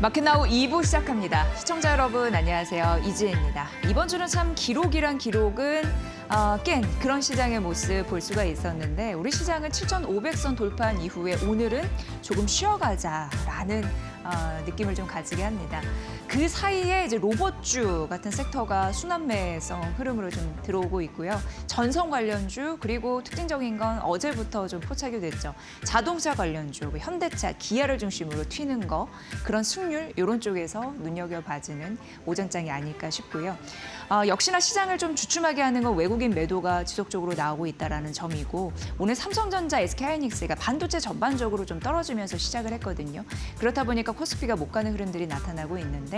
마켓나우 2부 시작합니다. 시청자 여러분 안녕하세요. 이지혜입니다. 이번 주는 참 기록이란 기록은 깬 그런 시장의 모습 볼 수가 있었는데 우리 시장은 7,500선 돌파한 이후에 오늘은 조금 쉬어가자라는 느낌을 좀 가지게 합니다. 그 사이에 이제 로봇주 같은 섹터가 순환매성 흐름으로 좀 들어오고 있고요. 전선 관련주 그리고 특징적인 건 어제부터 좀 포착이 됐죠. 자동차 관련주, 현대차, 기아를 중심으로 튀는 거 그런 승률 이런 쪽에서 눈여겨봐주는 오전장이 아닐까 싶고요. 역시나 시장을 좀 주춤하게 하는 건 외국인 매도가 지속적으로 나오고 있다는 점이고 오늘 삼성전자, SK하이닉스가 반도체 전반적으로 좀 떨어지면서 시작을 했거든요. 그렇다 보니까 코스피가 못 가는 흐름들이 나타나고 있는데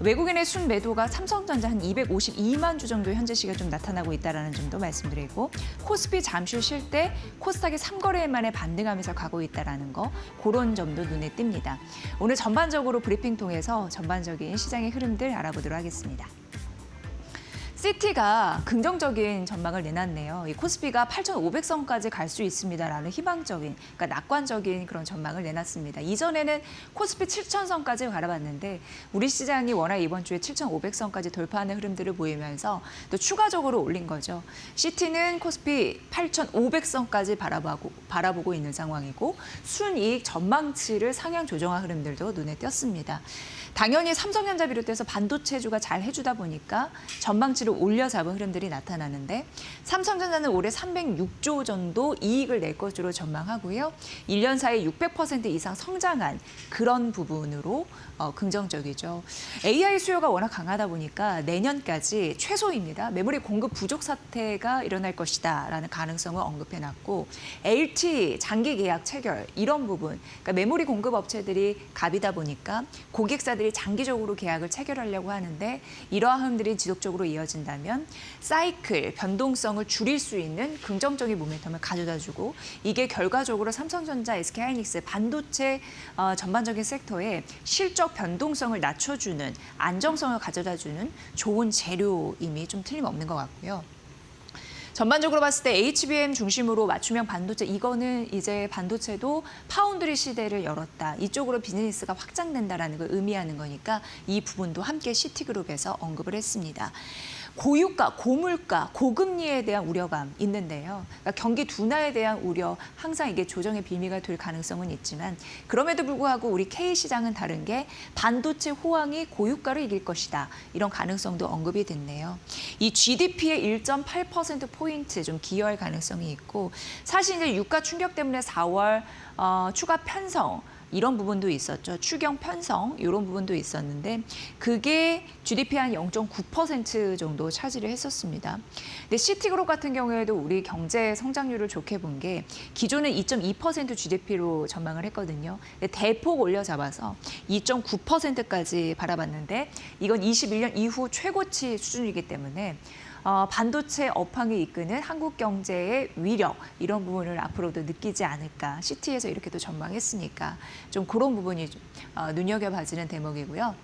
외국인의 순매도가 삼성전자 한 252만 주 정도 현재 시가 좀 나타나고 있다는 점도 말씀드리고 코스피 잠시 쉴 때 코스닥이 3거래일 만에 반등하면서 가고 있다는 거 그런 점도 눈에 띕니다. 오늘 전반적으로 브리핑 통해서 전반적인 시장의 흐름들 알아보도록 하겠습니다. 시티가 긍정적인 전망을 내놨네요. 이 코스피가 8,500선까지 갈 수 있습니다라는 희망적인, 그러니까 낙관적인 그런 전망을 내놨습니다. 이전에는 코스피 7,000선까지 바라봤는데 우리 시장이 워낙 이번 주에 7,500선까지 돌파하는 흐름들을 보이면서 또 추가적으로 올린 거죠. 시티는 코스피 8,500선까지 바라보고 있는 상황이고 순이익 전망치를 상향 조정한 흐름들도 눈에 띄었습니다. 당연히 삼성전자 비롯해서 반도체주가 잘 해주다 보니까 전망치를 올려잡은 흐름들이 나타나는데 삼성전자는 올해 306조 정도 이익을 낼 것으로 전망하고요. 1년 사이에 600% 이상 성장한 그런 부분으로 긍정적이죠. AI 수요가 워낙 강하다 보니까 내년까지 최소입니다. 메모리 공급 부족 사태가 일어날 것이다라는 가능성을 언급해놨고 LT 장기 계약 체결 이런 부분, 그러니까 메모리 공급 업체들이 갑이다 보니까 고객사들이 장기적으로 계약을 체결하려고 하는데 이러한 흐름들이 지속적으로 이어진다면 사이클, 변동성을 줄일 수 있는 긍정적인 모멘텀을 가져다주고 이게 결과적으로 삼성전자, SK하이닉스, 반도체 전반적인 섹터에 실적 변동성을 낮춰주는 안정성을 가져다주는 좋은 재료임이 좀 틀림없는 것 같고요. 전반적으로 봤을 때 HBM 중심으로 맞춤형 반도체 이거는 이제 반도체도 파운드리 시대를 열었다. 이쪽으로 비즈니스가 확장된다라는 걸 의미하는 거니까 이 부분도 함께 시티그룹에서 언급을 했습니다. 고유가, 고물가, 고금리에 대한 우려감 있는데요. 그러니까 경기 둔화에 대한 우려, 항상 이게 조정의 빌미가 될 가능성은 있지만 그럼에도 불구하고 우리 K시장은 다른 게 반도체 호황이 고유가를 이길 것이다. 이런 가능성도 언급이 됐네요. 이 GDP의 1.8%포인트 좀 기여할 가능성이 있고 사실 이제 유가 충격 때문에 4월 추가 편성 이런 부분도 있었죠. 추경 편성 이런 부분도 있었는데 그게 GDP 한 0.9% 정도 차지를 했었습니다. 근데 시티그룹 같은 경우에도 우리 경제 성장률을 좋게 본 게 기존은 2.2% GDP로 전망을 했거든요. 근데 대폭 올려잡아서 2.9%까지 바라봤는데 이건 21년 이후 최고치 수준이기 때문에 반도체 업황이 이끄는 한국 경제의 위력 이런 부분을 앞으로도 느끼지 않을까. 시티에서 이렇게 또 전망했으니까 좀 그런 부분이 좀 눈여겨봐지는 대목이고요.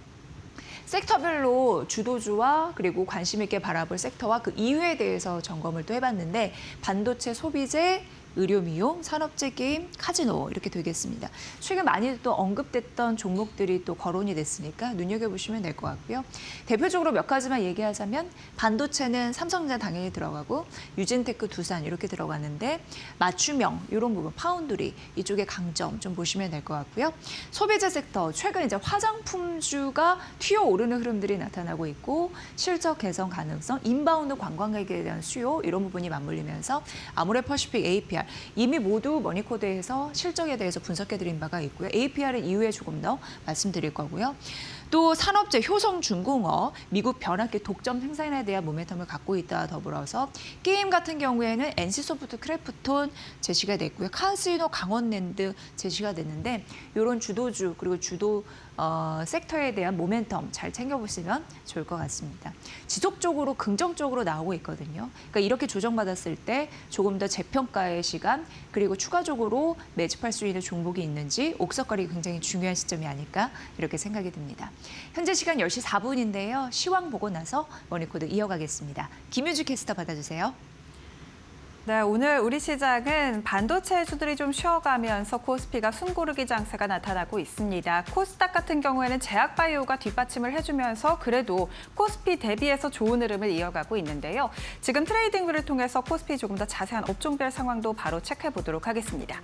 섹터별로 주도주와 그리고 관심 있게 바라볼 섹터와 그 이유에 대해서 점검을 또 해봤는데 반도체, 소비재, 의료미용, 산업재 게임, 카지노 이렇게 되겠습니다. 최근 많이 또 언급됐던 종목들이 또 거론이 됐으니까 눈여겨보시면 될 것 같고요. 대표적으로 몇 가지만 얘기하자면 반도체는 삼성전자 당연히 들어가고 유진테크, 두산 이렇게 들어가는데 맞춤형 이런 부분, 파운드리 이쪽에 강점 좀 보시면 될 것 같고요. 소비재 섹터 최근 이제 화장품주가 튀어오르는 흐름들이 나타나고 있고 실적 개선 가능성, 인바운드 관광객에 대한 수요 이런 부분이 맞물리면서 아모레퍼시픽, APR 이미 모두 머니코드에서 실적에 대해서 분석해드린 바가 있고요. APR은 이후에 조금 더 말씀드릴 거고요. 또 산업재, 효성중공업, 미국 벼락계 독점 생산에 대한 모멘텀을 갖고 있다 더불어서 게임 같은 경우에는 NC소프트, 크래프톤 제시가 됐고요. 카지노, 강원랜드 제시가 됐는데 이런 주도주 그리고 주도 섹터에 대한 모멘텀 잘 챙겨보시면 좋을 것 같습니다. 지속적으로 긍정적으로 나오고 있거든요. 그러니까 이렇게 조정받았을 때 조금 더 재평가의 시간 그리고 추가적으로 매집할 수 있는 종목이 있는지 옥석거리 굉장히 중요한 시점이 아닐까 이렇게 생각이 듭니다. 현재 시간 10시 4분인데요. 시황 보고 나서 머니코드 이어가겠습니다. 김유주 캐스터 받아주세요. 네, 오늘 우리 시장은 반도체주들이 좀 쉬어가면서 코스피가 숨고르기 장세가 나타나고 있습니다. 코스닥 같은 경우에는 제약바이오가 뒷받침을 해주면서 그래도 코스피 대비해서 좋은 흐름을 이어가고 있는데요. 지금 트레이딩뷰를 통해서 코스피 조금 더 자세한 업종별 상황도 바로 체크해 보도록 하겠습니다.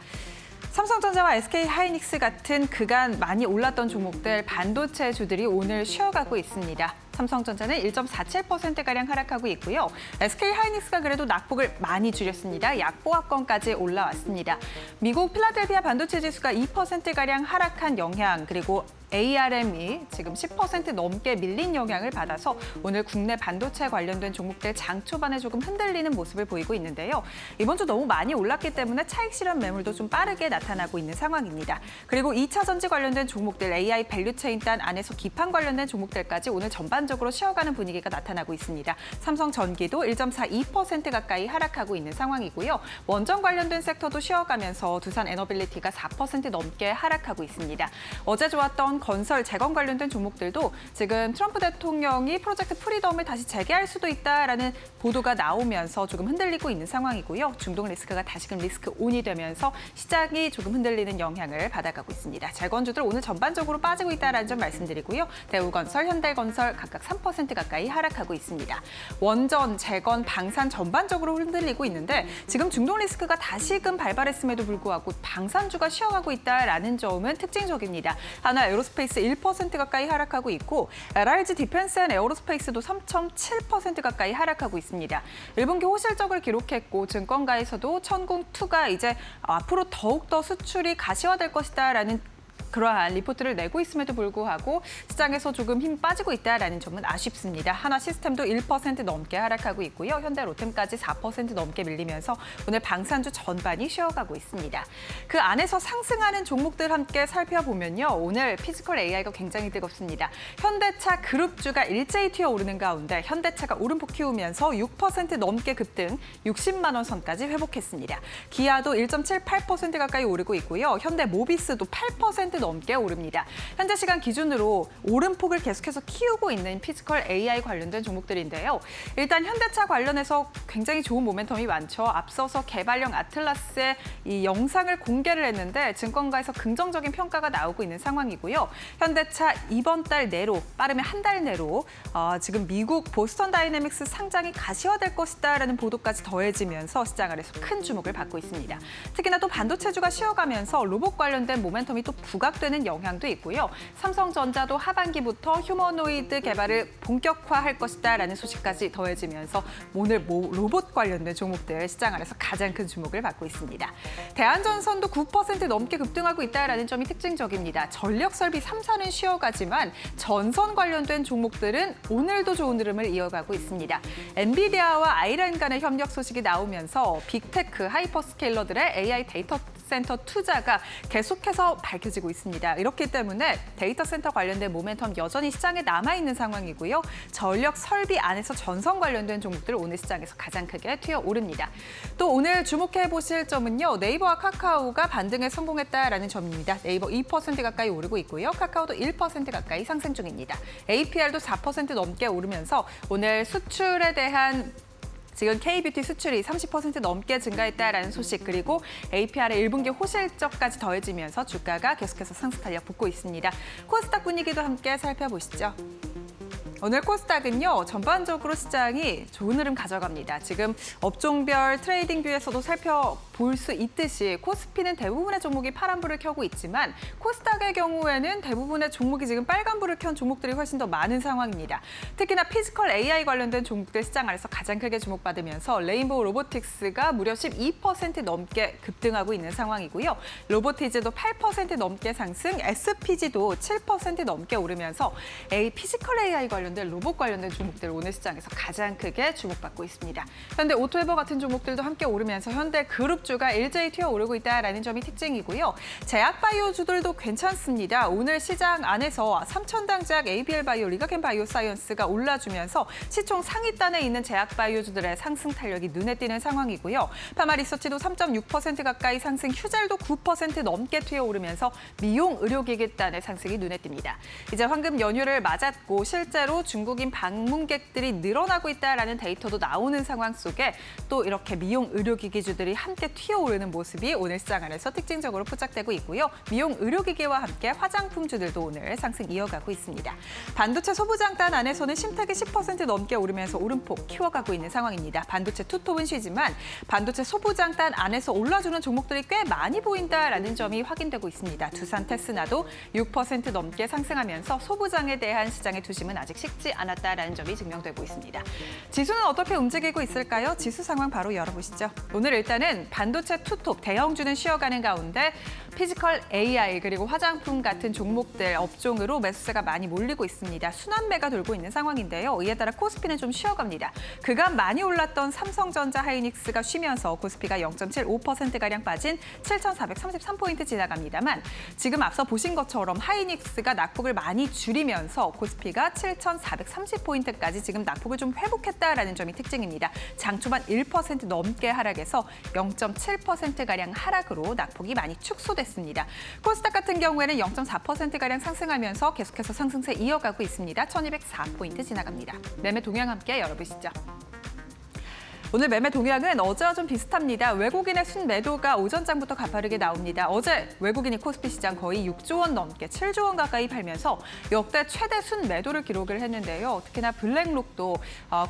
삼성전자와 SK하이닉스 같은 그간 많이 올랐던 종목들 반도체주들이 오늘 쉬어가고 있습니다. 삼성전자는 1.47%가량 하락하고 있고요. SK하이닉스가 그래도 낙폭을 많이 줄였습니다. 약보합권까지 올라왔습니다. 미국 필라델피아 반도체 지수가 2%가량 하락한 영향, 그리고 ARM이 지금 10% 넘게 밀린 영향을 받아서 오늘 국내 반도체 관련된 종목들 장 초반에 조금 흔들리는 모습을 보이고 있는데요. 이번 주 너무 많이 올랐기 때문에 차익 실현 매물도 좀 빠르게 나타나고 있는 상황입니다. 그리고 2차 전지 관련된 종목들, AI 밸류체인단 안에서 기판 관련된 종목들까지 오늘 전반적으로 쉬어가는 분위기가 나타나고 있습니다. 삼성전기도 1.42% 가까이 하락하고 있는 상황이고요. 원전 관련된 섹터도 쉬어가면서 두산 에너빌리티가 4% 넘게 하락하고 있습니다. 어제 좋았던 건설, 재건 관련된 종목들도 지금 트럼프 대통령이 프로젝트 프리덤을 다시 재개할 수도 있다라는 보도가 나오면서 조금 흔들리고 있는 상황이고요. 중동 리스크가 다시금 리스크 온이 되면서 시장이 조금 흔들리는 영향을 받아가고 있습니다. 재건주들 오늘 전반적으로 빠지고 있다라는 점 말씀드리고요. 대우건설, 현대건설 각각 3% 가까이 하락하고 있습니다. 원전, 재건, 방산 전반적으로 흔들리고 있는데 지금 중동 리스크가 다시금 발발했음에도 불구하고 방산주가 쉬어가고 있다라는 점은 특징적입니다. 하나 에어로스페이스 1% 가까이 하락하고 있고 LRG 디펜스 앤 에어로스페이스도 3.7% 가까이 하락하고 있습니다. 1분기 호실적을 기록했고 증권가에서도 천궁2가 이제 앞으로 더욱더 수출이 가시화될 것이다라는 그러한 리포트를 내고 있음에도 불구하고 시장에서 조금 힘 빠지고 있다는 점은 아쉽습니다. 하나시스템도 1% 넘게 하락하고 있고요. 현대로템까지 4% 넘게 밀리면서 오늘 방산주 전반이 쉬어가고 있습니다. 그 안에서 상승하는 종목들 함께 살펴보면요. 오늘 피지컬 AI가 굉장히 뜨겁습니다. 현대차 그룹주가 일제히 튀어오르는 가운데 현대차가 오름폭 키우면서 6% 넘게 급등, 60만 원 선까지 회복했습니다. 기아도 1.78% 가까이 오르고 있고요. 현대모비스도 8% 넘게 오릅니다. 현재 시간 기준으로 오름폭을 계속해서 키우고 있는 피지컬 AI 관련된 종목들인데요. 일단 현대차 관련해서 굉장히 좋은 모멘텀이 많죠. 앞서서 개발형 아틀라스의 이 영상을 공개를 했는데 증권가에서 긍정적인 평가가 나오고 있는 상황이고요. 현대차 이번 달 내로, 빠르면 한 달 내로 지금 미국 보스턴 다이내믹스 상장이 가시화될 것이다라는 보도까지 더해지면서 시장 안에서 큰 주목을 받고 있습니다. 특히나 또 반도체주가 쉬어가면서 로봇 관련된 모멘텀이 또 부각되는 영향도 있고요. 삼성전자도 하반기부터 휴머노이드 개발을 본격화할 것이다라는 소식까지 더해지면서 오늘 로봇 관련된 종목들 시장 안에서 가장 큰 주목을 받고 있습니다. 대한전선도 9% 넘게 급등하고 있다라는 점이 특징적입니다. 전력설비 3사는 쉬어가지만 전선 관련된 종목들은 오늘도 좋은 흐름을 이어가고 있습니다. 엔비디아와 아이라인 간의 협력 소식이 나오면서 빅테크, 하이퍼스케일러들의 AI 데이터 센터 투자가 계속해서 밝혀지고 있습니다. 이렇기 때문에 데이터 센터 관련된 모멘텀 여전히 시장에 남아있는 상황이고요. 전력 설비 안에서 전선 관련된 종목들 오늘 시장에서 가장 크게 튀어오릅니다. 또 오늘 주목해 보실 점은요. 네이버와 카카오가 반등에 성공했다라는 점입니다. 네이버 2% 가까이 오르고 있고요. 카카오도 1% 가까이 상승 중입니다. APR도 4% 넘게 오르면서 오늘 수출에 대한 지금 K뷰티 수출이 30% 넘게 증가했다라는 소식, 그리고 APR의 1분기 호실적까지 더해지면서 주가가 계속해서 상승 탄력 붙고 있습니다. 코스닥 분위기도 함께 살펴보시죠. 오늘 코스닥은요, 전반적으로 시장이 좋은 흐름 가져갑니다. 지금 업종별 트레이딩 뷰에서도 살펴볼 수 있듯이 코스피는 대부분의 종목이 파란불을 켜고 있지만 코스닥의 경우에는 대부분의 종목이 지금 빨간불을 켠 종목들이 훨씬 더 많은 상황입니다. 특히나 피지컬 AI 관련된 종목들 시장 안에서 가장 크게 주목받으면서 레인보우 로보틱스가 무려 12% 넘게 급등하고 있는 상황이고요. 로보티즈도 8% 넘게 상승, SPG도 7% 넘게 오르면서 피지컬 AI 관련된 로봇 관련된 종목들 오늘 시장에서 가장 크게 주목받고 있습니다. 현대 오토에버 같은 종목들도 함께 오르면서 현대 그룹주가 일제히 튀어오르고 있다는 점이 특징이고요. 제약바이오주들도 괜찮습니다. 오늘 시장 안에서 삼천당 제약, ABL바이오, 리가켄 바이오사이언스가 올라주면서 시총 상위단에 있는 제약바이오주들의 상승 탄력이 눈에 띄는 상황이고요. 파마리서치도 3.6% 가까이 상승, 휴젤도 9% 넘게 튀어오르면서 미용 의료기기단의 상승이 눈에 띕니다. 이제 황금 연휴를 맞았고 실제로 우리나라도 중국인 방문객들이 늘어나고 있다라는 데이터도 나오는 상황 속에 또 이렇게 미용 의료기기주들이 함께 튀어오르는 모습이 오늘 시장 안에서 특징적으로 포착되고 있고요. 미용 의료기기와 함께 화장품주들도 오늘 상승 이어가고 있습니다. 반도체 소부장단 안에서는 심탁이 10% 넘게 오르면서 오름폭 키워가고 있는 상황입니다. 반도체 투톱은 쉬지만 반도체 소부장단 안에서 올라주는 종목들이 꽤 많이 보인다라는 점이 확인되고 있습니다. 두산 테스나도 6% 넘게 상승하면서 소부장에 대한 시장의 투심은 아직 식지 않았다라는 점이 증명되고 있습니다. 지수는 어떻게 움직이고 있을까요? 지수 상황 바로 열어보시죠. 오늘 일단은 반도체 투톱 대형주는 쉬어가는 가운데 피지컬 AI 그리고 화장품 같은 종목들 업종으로 매수세가 많이 몰리고 있습니다. 순환매가 돌고 있는 상황인데요. 이에 따라 코스피는 좀 쉬어갑니다. 그간 많이 올랐던 삼성전자 하이닉스가 쉬면서 코스피가 0.75%가량 빠진 7,433포인트 지나갑니다만 지금 앞서 보신 것처럼 하이닉스가 낙폭을 많이 줄이면서 코스피가 7,430포인트까지 지금 낙폭을 좀 회복했다라는 점이 특징입니다. 장 초반 1% 넘게 하락해서 0.7%가량 하락으로 낙폭이 많이 축소됐습니다. 코스닥 같은 경우에는 0.4%가량 상승하면서 계속해서 상승세 이어가고 있습니다. 1,204포인트 지나갑니다. 매매 동향 함께 열어보시죠. 오늘 매매 동향은 어제와 좀 비슷합니다. 외국인의 순매도가 오전장부터 가파르게 나옵니다. 어제 외국인이 코스피 시장 거의 6조 원 넘게 7조 원 가까이 팔면서 역대 최대 순매도를 기록을 했는데요. 특히나 블랙록도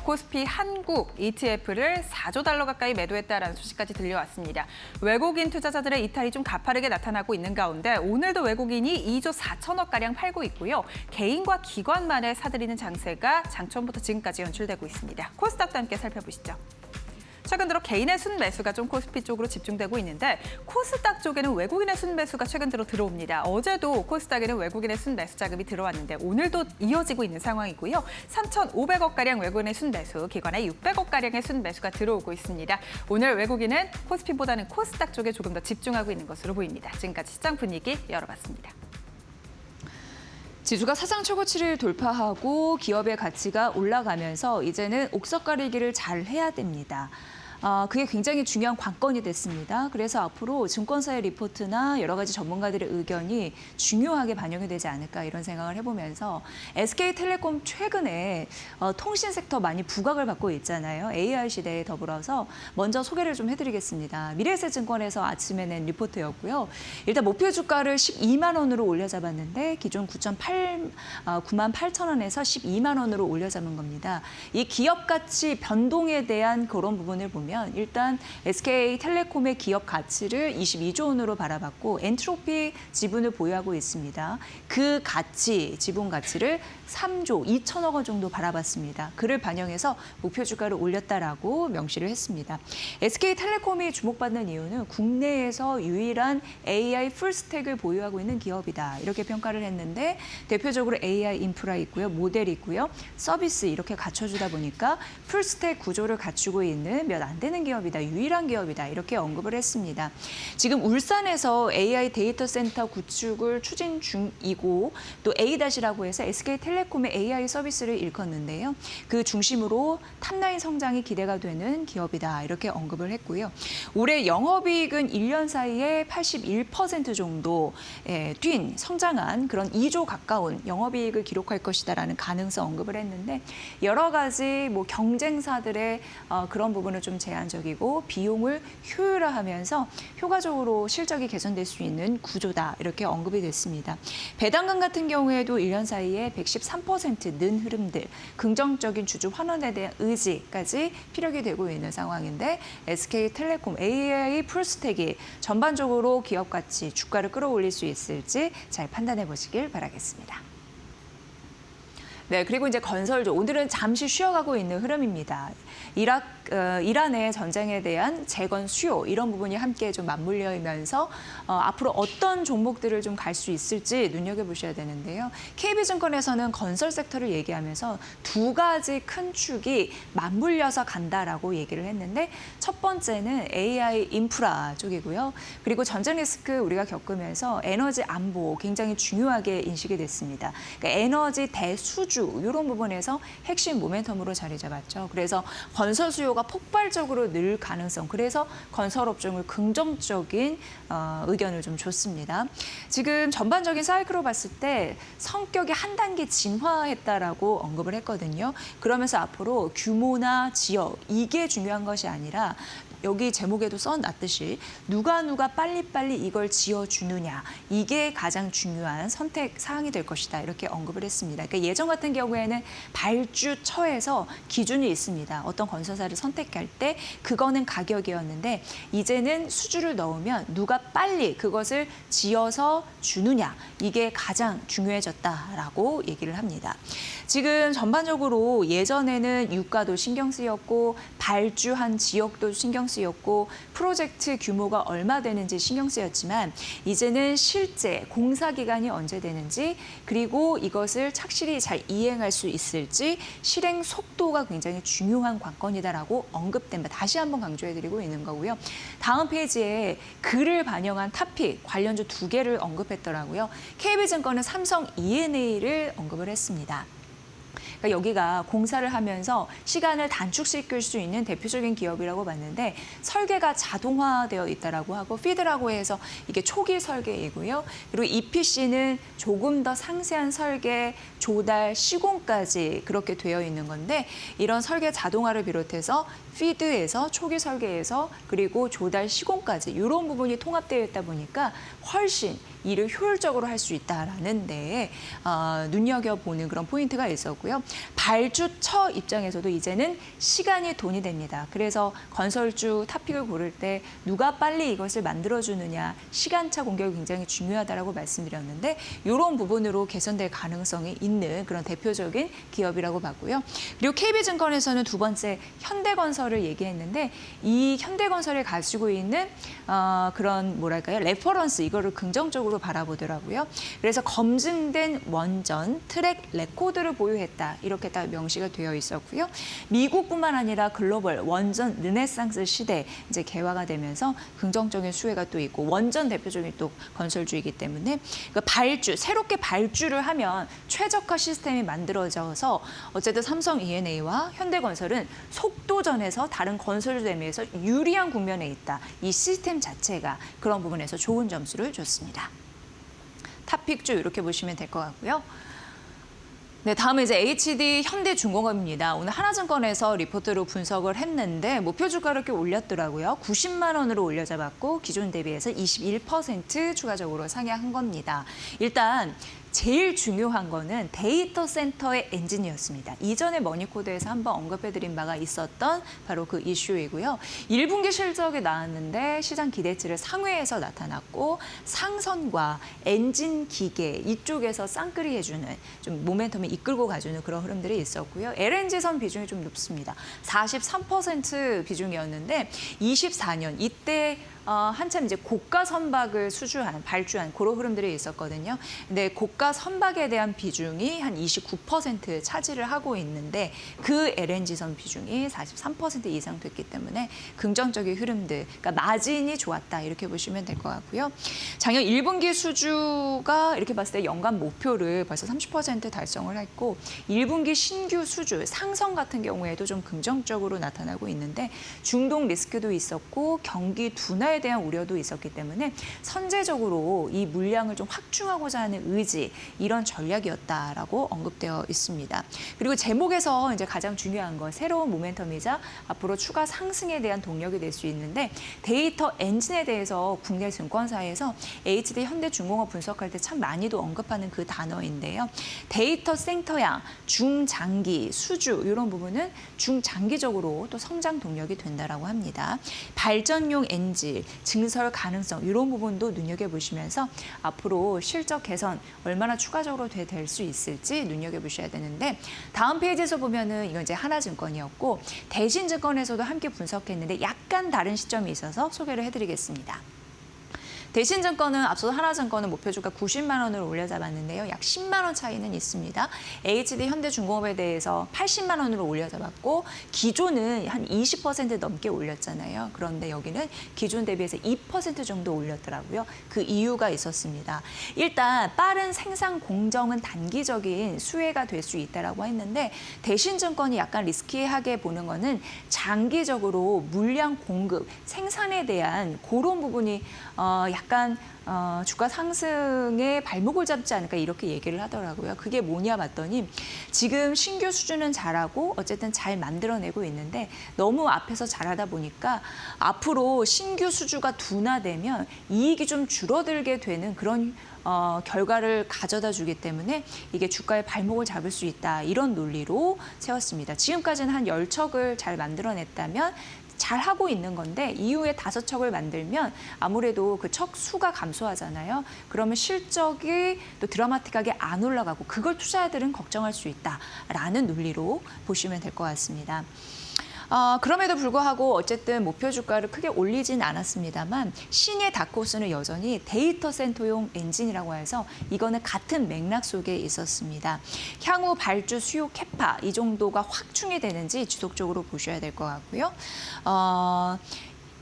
코스피 한국 ETF를 4조 달러 가까이 매도했다라는 소식까지 들려왔습니다. 외국인 투자자들의 이탈이 좀 가파르게 나타나고 있는 가운데 오늘도 외국인이 2조 4천억가량 팔고 있고요. 개인과 기관만에 사들이는 장세가 장초부터 지금까지 연출되고 있습니다. 코스닥도 함께 살펴보시죠. 최근 들어 개인의 순매수가 좀 코스피 쪽으로 집중되고 있는데 코스닥 쪽에는 외국인의 순매수가 최근 들어 들어옵니다. 어제도 코스닥에는 외국인의 순매수 자금이 들어왔는데 오늘도 이어지고 있는 상황이고요. 3,500억가량 외국인의 순매수, 기관에 600억가량의 순매수가 들어오고 있습니다. 오늘 외국인은 코스피보다는 코스닥 쪽에 조금 더 집중하고 있는 것으로 보입니다. 지금까지 시장 분위기 열어봤습니다. 지수가 사상 최고치를 돌파하고 기업의 가치가 올라가면서 이제는 옥석 가리기를 잘 해야 됩니다. 그게 굉장히 중요한 관건이 됐습니다. 그래서 앞으로 증권사의 리포트나 여러 가지 전문가들의 의견이 중요하게 반영이 되지 않을까 이런 생각을 해보면서 SK텔레콤 최근에 통신 섹터 많이 부각을 받고 있잖아요. AI 시대에 더불어서 먼저 소개를 좀 해드리겠습니다. 미래에셋증권에서 아침에 낸 리포트였고요. 일단 목표 주가를 12만 원으로 올려잡았는데 기존 9만 8천 원에서 12만 원으로 올려잡은 겁니다. 이 기업 가치 변동에 대한 그런 부분을 보면 일단 SK텔레콤의 기업 가치를 22조 원으로 바라봤고 엔트로피 지분을 보유하고 있습니다. 그 가치, 지분 가치를 3조 2천억 원 정도 바라봤습니다. 그를 반영해서 목표 주가를 올렸다라고 명시를 했습니다. SK텔레콤이 주목받는 이유는 국내에서 유일한 AI 풀스택을 보유하고 있는 기업이다. 이렇게 평가를 했는데 대표적으로 AI 인프라 있고요. 모델 있고요. 서비스 이렇게 갖춰주다 보니까 풀스택 구조를 갖추고 있는 몇 안 되는 기업이다. 유일한 기업이다. 이렇게 언급을 했습니다. 지금 울산에서 AI 데이터 센터 구축을 추진 중이고 또 A-라고 해서 SK텔레콤의 AI 서비스를 일컫는데요. 그 중심으로 탑라인 성장이 기대가 되는 기업이다. 이렇게 언급을 했고요. 올해 영업이익은 1년 사이에 81% 정도 뛴 성장한 그런 2조 가까운 영업이익을 기록할 것이다라는 가능성 언급을 했는데 여러 가지 경쟁사들의 그런 부분을 좀 제한적이고 비용을 효율화하면서 효과적으로 실적이 개선될 수 있는 구조다. 이렇게 언급이 됐습니다. 배당금 같은 경우에도 1년 사이에 113% 는 흐름들, 긍정적인 주주 환원에 대한 의지까지 피력이 되고 있는 상황인데 SK텔레콤 AI 풀스택이 전반적으로 기업 가치, 주가를 끌어올릴 수 있을지 잘 판단해 보시길 바라겠습니다. 네, 그리고 이제 건설주. 오늘은 잠시 쉬어가고 있는 흐름입니다. 이란의 전쟁에 대한 재건 수요 이런 부분이 함께 좀 맞물리면서 앞으로 어떤 종목들을 좀 갈 수 있을지 눈여겨보셔야 되는데요. KB증권에서는 건설 섹터를 얘기하면서 두 가지 큰 축이 맞물려서 간다라고 얘기를 했는데 첫 번째는 AI 인프라 쪽이고요. 그리고 전쟁 리스크 우리가 겪으면서 에너지 안보 굉장히 중요하게 인식이 됐습니다. 그러니까 에너지 대수주 수주 이런 부분에서 핵심 모멘텀으로 자리 잡았죠. 그래서 건설 수요가 폭발적으로 늘 가능성, 그래서 건설업종을 긍정적인 의견을 좀 줬습니다. 지금 전반적인 사이클로 봤을 때 성격이 한 단계 진화했다라고 언급을 했거든요. 그러면서 앞으로 규모나 지역 이게 중요한 것이 아니라 여기 제목에도 써놨듯이 누가 빨리빨리 이걸 지어주느냐 이게 가장 중요한 선택 사항이 될 것이다 이렇게 언급을 했습니다. 그러니까 예전 같은 경우에는 발주처에서 기준이 있습니다. 어떤 건설사를 선택할 때 그거는 가격이었는데 이제는 수주를 넣으면 누가 빨리 그것을 지어서 주느냐 이게 가장 중요해졌다라고 얘기를 합니다. 지금 전반적으로 예전에는 유가도 신경 쓰였고 발주한 지역도 신경 쓰였고 프로젝트 규모가 얼마 되는지 신경 쓰였지만 이제는 실제 공사 기간이 언제 되는지 그리고 이것을 착실히 잘 이행할 수 있을지 실행 속도가 굉장히 중요한 관건이다라고 언급된 바 다시 한번 강조해드리고 있는 거고요. 다음 페이지에 글을 반영한 탑픽 관련주 2개를 언급했더라고요. KB증권은 삼성 E&A를 언급을 했습니다. 그러니까 여기가 공사를 하면서 시간을 단축시킬 수 있는 대표적인 기업이라고 봤는데 설계가 자동화되어 있다라고 하고 피드라고 해서 이게 초기 설계이고요. 그리고 EPC는 조금 더 상세한 설계, 조달, 시공까지 그렇게 되어 있는 건데 이런 설계 자동화를 비롯해서 피드에서 초기 설계에서 그리고 조달, 시공까지 이런 부분이 통합되어 있다 보니까 훨씬 일을 효율적으로 할 수 있다라는 데에 눈여겨보는 그런 포인트가 있었고요. 발주처 입장에서도 이제는 시간이 돈이 됩니다. 그래서 건설주 탑픽을 고를 때 누가 빨리 이것을 만들어주느냐 시간차 공격이 굉장히 중요하다라고 말씀드렸는데 이런 부분으로 개선될 가능성이 있는 그런 대표적인 기업이라고 봤고요. 그리고 KB증권에서는 두 번째 현대건설을 얘기했는데 이 현대건설이 가지고 있는 그런 뭐랄까요 레퍼런스 이거를 긍정적으로 바라보더라고요. 그래서 검증된 원전 트랙 레코드를 보유했다 이렇게 딱 명시가 되어 있었고요. 미국뿐만 아니라 글로벌 원전 르네상스 시대 이제 개화가 되면서 긍정적인 수혜가 또 있고 원전 대표적인 또 건설주이기 때문에 그 발주 새롭게 발주를 하면 최적화 시스템이 만들어져서 어쨌든 삼성 E&A와 현대건설은 속도전에서 다른 건설주에 비해서 유리한 국면에 있다. 이 시스템 자체가 그런 부분에서 좋은 점수를 줬습니다. 탑픽주 이렇게 보시면 될 것 같고요. 네, 다음은 이제 HD 현대중공업입니다. 오늘 하나증권에서 리포트로 분석을 했는데 목표 주가를 꽤 올렸더라고요. 90만 원으로 올려잡았고 기존 대비해서 21% 추가적으로 상향한 겁니다. 일단 제일 중요한 거는 데이터 센터의 엔진이었습니다. 이전에 머니코드에서 한번 언급해드린 바가 있었던 바로 그 이슈이고요. 1분기 실적이 나왔는데 시장 기대치를 상회해서 나타났고 상선과 엔진 기계 이쪽에서 쌍끌이 해주는 좀 모멘텀을 이끌고 가주는 그런 흐름들이 있었고요. LNG선 비중이 좀 높습니다. 43% 비중이었는데 24년 이때 한참 이제 고가 선박을 발주한 그런 흐름들이 있었거든요. 근데 고가 선박에 대한 비중이 한 29% 차지를 하고 있는데 그 LNG선 비중이 43% 이상 됐기 때문에 긍정적인 흐름들, 그러니까 마진이 좋았다 이렇게 보시면 될 것 같고요. 작년 1분기 수주가 이렇게 봤을 때 연간 목표를 벌써 30% 달성을 했고 1분기 신규 수주, 상선 같은 경우에도 좀 긍정적으로 나타나고 있는데 중동 리스크도 있었고 경기 둔화에 대한 우려도 있었기 때문에 선제적으로 이 물량을 좀 확충하고자 하는 의지 이런 전략이었다라고 언급되어 있습니다. 그리고 제목에서 이제 가장 중요한 건 새로운 모멘텀이자 앞으로 추가 상승에 대한 동력이 될 수 있는데 데이터 엔진에 대해서 국내 증권사에서 HD 현대중공업 분석할 때 참 많이도 언급하는 그 단어인데요. 데이터 센터양, 중장기, 수주 이런 부분은 중장기적으로 또 성장 동력이 된다라고 합니다. 발전용 엔진, 증설 가능성 이런 부분도 눈여겨보시면서 앞으로 실적 개선 얼마나 추가적으로 될 수 있을지 눈여겨보셔야 되는데 다음 페이지에서 보면은 이건 이제 하나증권이었고 대신증권에서도 함께 분석했는데 약간 다른 시점이 있어서 소개를 해드리겠습니다. 대신증권은 앞서 하나증권은 목표주가 90만 원을 올려잡았는데요. 약 10만 원 차이는 있습니다. HD 현대중공업에 대해서 80만 원으로 올려잡았고 기존은 한 20% 넘게 올렸잖아요. 그런데 여기는 기존 대비해서 2% 정도 올렸더라고요. 그 이유가 있었습니다. 일단 빠른 생산 공정은 단기적인 수혜가 될 수 있다라고 했는데 대신증권이 약간 리스키하게 보는 거는 장기적으로 물량 공급, 생산에 대한 그런 부분이 약간 주가 상승에 발목을 잡지 않을까 이렇게 얘기를 하더라고요. 그게 뭐냐 봤더니 지금 신규 수주는 잘하고 어쨌든 잘 만들어내고 있는데 너무 앞에서 잘하다 보니까 앞으로 신규 수주가 둔화되면 이익이 좀 줄어들게 되는 그런 결과를 가져다 주기 때문에 이게 주가의 발목을 잡을 수 있다. 이런 논리로 세웠습니다. 지금까지는 한 10척을 잘 만들어냈다면 잘 하고 있는 건데 이후에 5척을 만들면 아무래도 그 척 수가 감소하잖아요. 그러면 실적이 또 드라마틱하게 안 올라가고 그걸 투자자들은 걱정할 수 있다라는 논리로 보시면 될 것 같습니다. 그럼에도 불구하고 어쨌든 목표 주가를 크게 올리진 않았습니다만 신의 다크호스는 여전히 데이터 센터용 엔진이라고 해서 이거는 같은 맥락 속에 있었습니다. 향후 발주 수요 캐파 이 정도가 확충이 되는지 지속적으로 보셔야 될 것 같고요.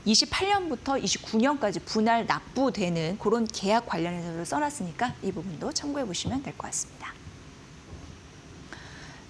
28년부터 29년까지 분할 납부되는 그런 계약 관련해서 써놨으니까 이 부분도 참고해 보시면 될 것 같습니다.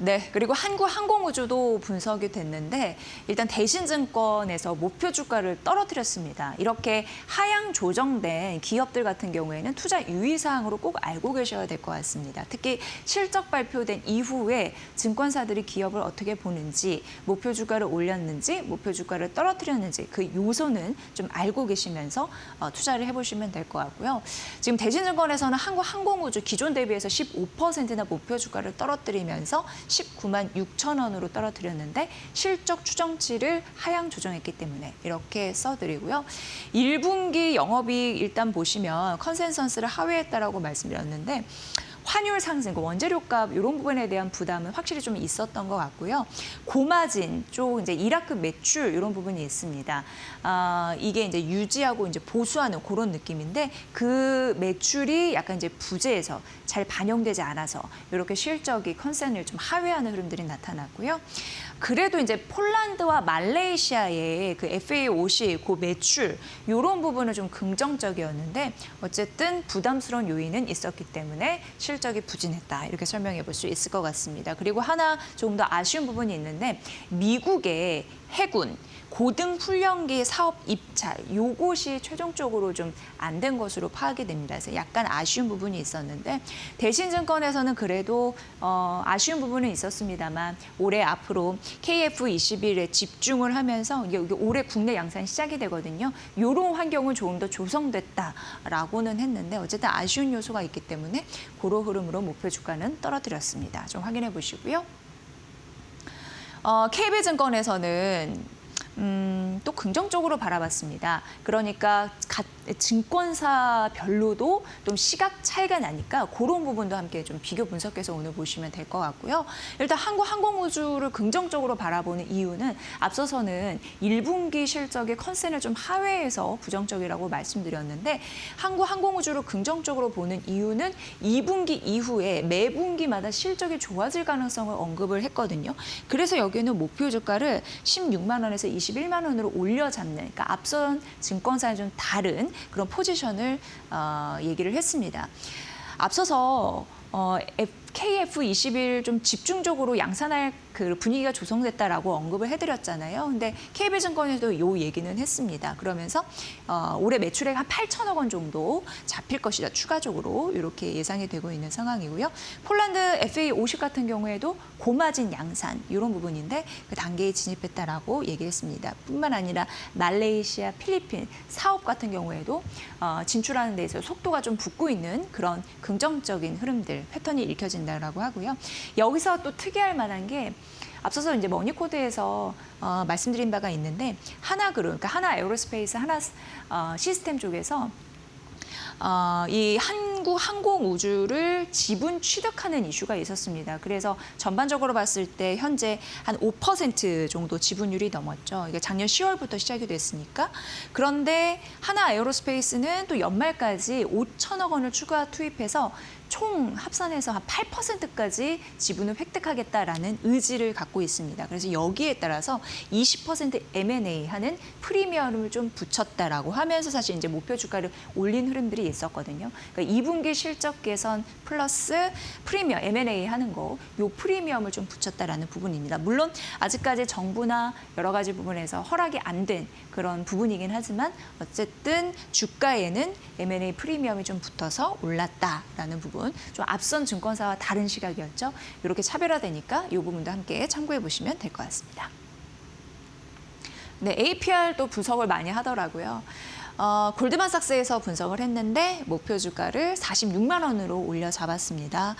네, 그리고 한국항공우주도 분석이 됐는데 일단 대신증권에서 목표 주가를 떨어뜨렸습니다. 이렇게 하향 조정된 기업들 같은 경우에는 투자 유의사항으로 꼭 알고 계셔야 될 것 같습니다. 특히 실적 발표된 이후에 증권사들이 기업을 어떻게 보는지, 목표 주가를 올렸는지, 목표 주가를 떨어뜨렸는지 그 요소는 좀 알고 계시면서 투자를 해보시면 될 것 같고요. 지금 대신증권에서는 한국항공우주 기존 대비해서 15%나 목표 주가를 떨어뜨리면서 19만 6천 원으로 떨어뜨렸는데 실적 추정치를 하향 조정했기 때문에 이렇게 써드리고요. 1분기 영업이익 일단 보시면 컨센서스를 하회했다라고 말씀드렸는데 환율 상승, 원재료값 이런 부분에 대한 부담은 확실히 좀 있었던 것 같고요. 고마진 쪽 이제 이라크 매출 이런 부분이 있습니다. 이게 이제 유지하고 이제 보수하는 그런 느낌인데 그 매출이 약간 이제 부재해서 잘 반영되지 않아서 이렇게 실적이 컨센을 좀 하회하는 흐름들이 나타났고요. 그래도 이제 폴란드와 말레이시아의 그 FA50 그 매출 이런 부분은 좀 긍정적이었는데 어쨌든 부담스러운 요인은 있었기 때문에 실적이 부진했다 이렇게 설명해 볼 수 있을 것 같습니다. 그리고 하나 조금 더 아쉬운 부분이 있는데 미국의 해군 고등 훈련기 사업 입찰 요것이 최종적으로 좀 안 된 것으로 파악이 됩니다. 그래서 약간 아쉬운 부분이 있었는데 대신증권에서는 그래도 아쉬운 부분은 있었습니다만 올해 앞으로 KF21에 집중을 하면서 이게 올해 국내 양산 시작이 되거든요. 이런 환경은 조금 더 조성됐다라고는 했는데 어쨌든 아쉬운 요소가 있기 때문에 그런 흐름으로 목표 주가는 떨어뜨렸습니다. 좀 확인해 보시고요. KB증권에서는 또 긍정적으로 바라봤습니다. 그러니까 증권사별로도 좀 시각 차이가 나니까 그런 부분도 함께 좀 비교 분석해서 오늘 보시면 될 것 같고요. 일단 한국항공우주를 긍정적으로 바라보는 이유는 앞서서는 1분기 실적의 컨센을 좀 하회해서 부정적이라고 말씀드렸는데 한국항공우주를 긍정적으로 보는 이유는 2분기 이후에 매 분기마다 실적이 좋아질 가능성을 언급을 했거든요. 그래서 여기는 목표 주가를 16만 원에서 21만 원으로 올려잡는, 그러니까 앞선 증권사와 좀 다른 그런 포지션을 얘기를 했습니다. 앞서서 KF21 좀 집중적으로 양산할 그 분위기가 조성됐다라고 언급을 해드렸잖아요. 근데 KB증권에도 이 얘기는 했습니다. 그러면서 올해 매출액 한 8천억 원 정도 잡힐 것이다. 추가적으로 이렇게 예상이 되고 있는 상황이고요. 폴란드 FA50 같은 경우에도 고마진 양산 이런 부분인데 그 단계에 진입했다라고 얘기했습니다. 뿐만 아니라 말레이시아, 필리핀 사업 같은 경우에도 진출하는 데 있어서 속도가 좀 붙고 있는 그런 긍정적인 흐름들, 패턴이 읽혀진다라고 하고요. 여기서 또 특이할 만한 게 앞서서 이제 머니코드에서 말씀드린 바가 있는데 하나그룹, 그러니까 하나 에어로스페이스, 하나 시스템 쪽에서 이 한국 항공우주를 지분 취득하는 이슈가 있었습니다. 그래서 전반적으로 봤을 때 현재 한 5% 정도 지분율이 넘었죠. 이게 작년 10월부터 시작이 됐으니까. 그런데 하나 에어로스페이스는 또 연말까지 5천억 원을 추가 투입해서 총 합산해서 한 8%까지 지분을 획득하겠다라는 의지를 갖고 있습니다. 그래서 여기에 따라서 20% M&A 하는 프리미엄을 좀 붙였다라고 하면서 사실 이제 목표 주가를 올린 흐름들이 있었거든요. 그러니까 2분기 실적 개선 플러스 프리미엄 M&A 하는 거, 요 프리미엄을 좀 붙였다라는 부분입니다. 물론 아직까지 정부나 여러 가지 부분에서 허락이 안 된 그런 부분이긴 하지만 어쨌든 주가에는 M&A 프리미엄이 좀 붙어서 올랐다라는 부분. 좀 앞선 증권사와 다른 시각이었죠. 이렇게 차별화되니까 이 부분도 함께 참고해 보시면 될 것 같습니다. 네, APR도 분석을 많이 하더라고요. 골드만삭스에서 분석을 했는데 목표 주가를 46만 원으로 올려 잡았습니다.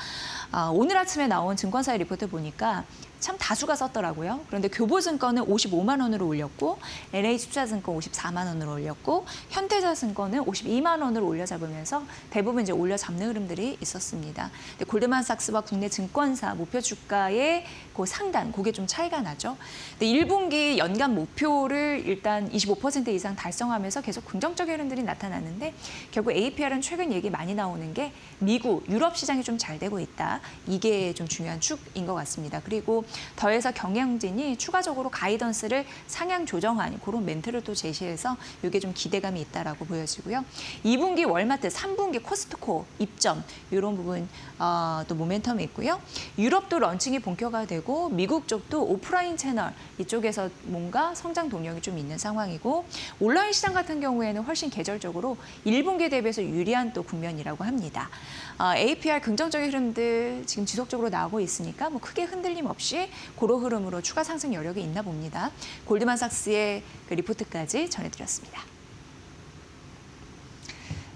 오늘 아침에 나온 증권사의 리포트 보니까 참 다수가 썼더라고요. 그런데 교보증권은 55만 원으로 올렸고 NH투자증권 54만 원으로 올렸고 현대자증권은 52만 원으로 올려 잡으면서 대부분 이제 올려 잡는 흐름들이 있었습니다. 근데 골드만삭스와 국내 증권사 목표 주가의 그 상단, 그게 좀 차이가 나죠. 근데 1분기 연간 목표를 일단 25% 이상 달성하면서 계속 긍정적인 흐름들이 나타나는데 결국 APR은 최근 얘기 많이 나오는 게 미국, 유럽 시장이 좀 잘 되고 있다. 이게 좀 중요한 축인 것 같습니다. 그리고 더해서 경영진이 추가적으로 가이던스를 상향 조정한 그런 멘트를 또 제시해서 이게 좀 기대감이 있다라고 보여지고요. 2분기 월마트, 3분기 코스트코 입점 이런 부분 또 모멘텀이 있고요. 유럽도 런칭이 본격화되고 미국 쪽도 오프라인 채널 이쪽에서 뭔가 성장 동력이 좀 있는 상황이고 온라인 시장 같은 경우에는 훨씬 계절적으로 1분기 대비해서 유리한 또 국면이라고 합니다. APR 긍정적인 흐름들 지금 지속적으로 나오고 있으니까 뭐 크게 흔들림 없이 고런 흐름으로 추가 상승 여력이 있나 봅니다. 골드만삭스의 그 리포트까지 전해드렸습니다.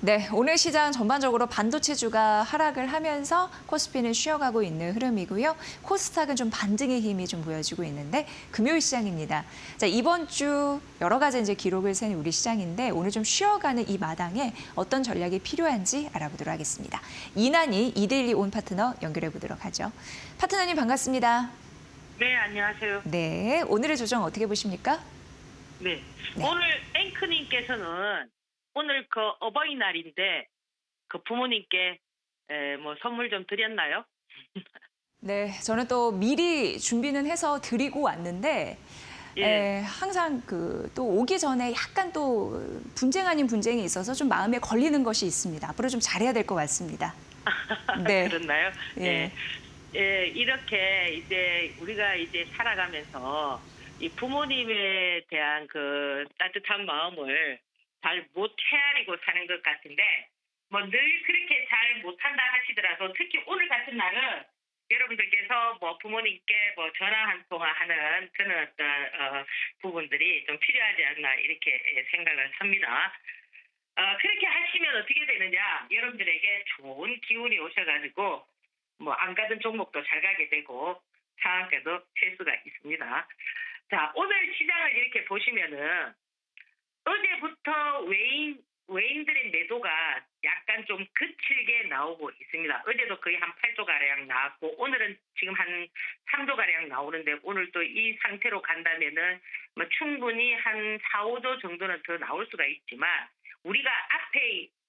네, 오늘 시장 전반적으로 반도체주가 하락을 하면서 코스피는 쉬어가고 있는 흐름이고요. 코스닥은 좀 반등의 힘이 좀 보여지고 있는데 금요일 시장입니다. 자, 이번 주 여러 가지 이제 기록을 센 우리 시장인데 오늘 좀 쉬어가는 이 마당에 어떤 전략이 필요한지 알아보도록 하겠습니다. 이난희 이데일리 온 파트너 연결해 보도록 하죠. 파트너님 반갑습니다. 네, 안녕하세요. 네, 오늘의 조정 어떻게 보십니까? 네. 네. 오늘 앵커님께서는 오늘 그 어버이날인데 그 부모님께 뭐 선물 좀 드렸나요? 네, 저는 또 미리 준비는 해서 드리고 왔는데 예. 항상 그 또 오기 전에 약간 또 분쟁 아닌 분쟁이 있어서 좀 마음에 걸리는 것이 있습니다. 앞으로 좀 잘해야 될 것 같습니다. 네. 그렇나요? 예. 예. 예, 이렇게 이제 우리가 이제 살아가면서 이 부모님에 대한 그 따뜻한 마음을 잘 못 헤아리고 사는 것 같은데 뭐 늘 그렇게 잘 못한다 하시더라도 특히 오늘 같은 날은 여러분들께서 뭐 부모님께 뭐 전화 한 통화 하는 그런 어떤 부분들이 좀 필요하지 않나 이렇게 생각을 합니다. 그렇게 하시면 어떻게 되느냐? 여러분들에게 좋은 기운이 오셔가지고 뭐 안 가던 종목도 잘 가게 되고 상한가도 칠 수가 있습니다. 자, 오늘 시장을 이렇게 보시면은 어제부터 외인들의 매도가 약간 좀 거칠게 나오고 있습니다. 어제도 거의 한 8조 가량 나왔고 오늘은 지금 한 3조 가량 나오는데 오늘 또 이 상태로 간다면은 뭐 충분히 한 4, 5조 정도는 더 나올 수가 있지만 우리가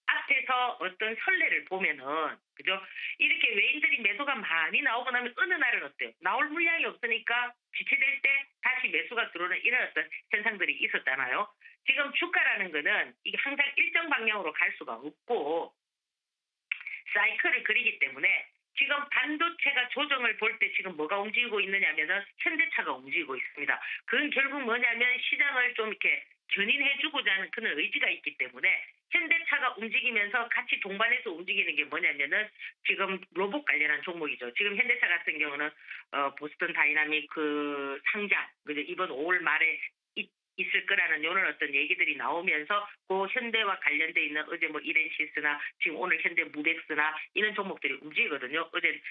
앞에서 어떤 선례를 보면은 그죠? 이렇게 외인들이 매도가 많이 나오고 나면 어느 날은 어때요? 나올 물량이 없으니까 지체될 때 다시 매수가 들어오는 이런 어떤 현상들이 있었잖아요. 지금 주가라는 거는 이게 항상 일정 방향으로 갈 수가 없고 사이클을 그리기 때문에 지금 반도체가 조정을 볼 때 지금 뭐가 움직이고 있느냐면은 현대차가 움직이고 있습니다. 그건 결국 뭐냐면 시장을 좀 이렇게 견인해주고자 하는 그런 의지가 있기 때문에 현대차가 움직이면서 같이 동반해서 움직이는 게 뭐냐면은 지금 로봇 관련한 종목이죠. 지금 현대차 같은 경우는 보스턴 다이나믹 그 상장 그죠? 이번 5월 말에 있을 거라는 이런 어떤 얘기들이 나오면서 그 현대와 관련돼 있는 어제 뭐 이렌시스나 지금 오늘 현대 무벡스나 이런 종목들이 움직이거든요. 어제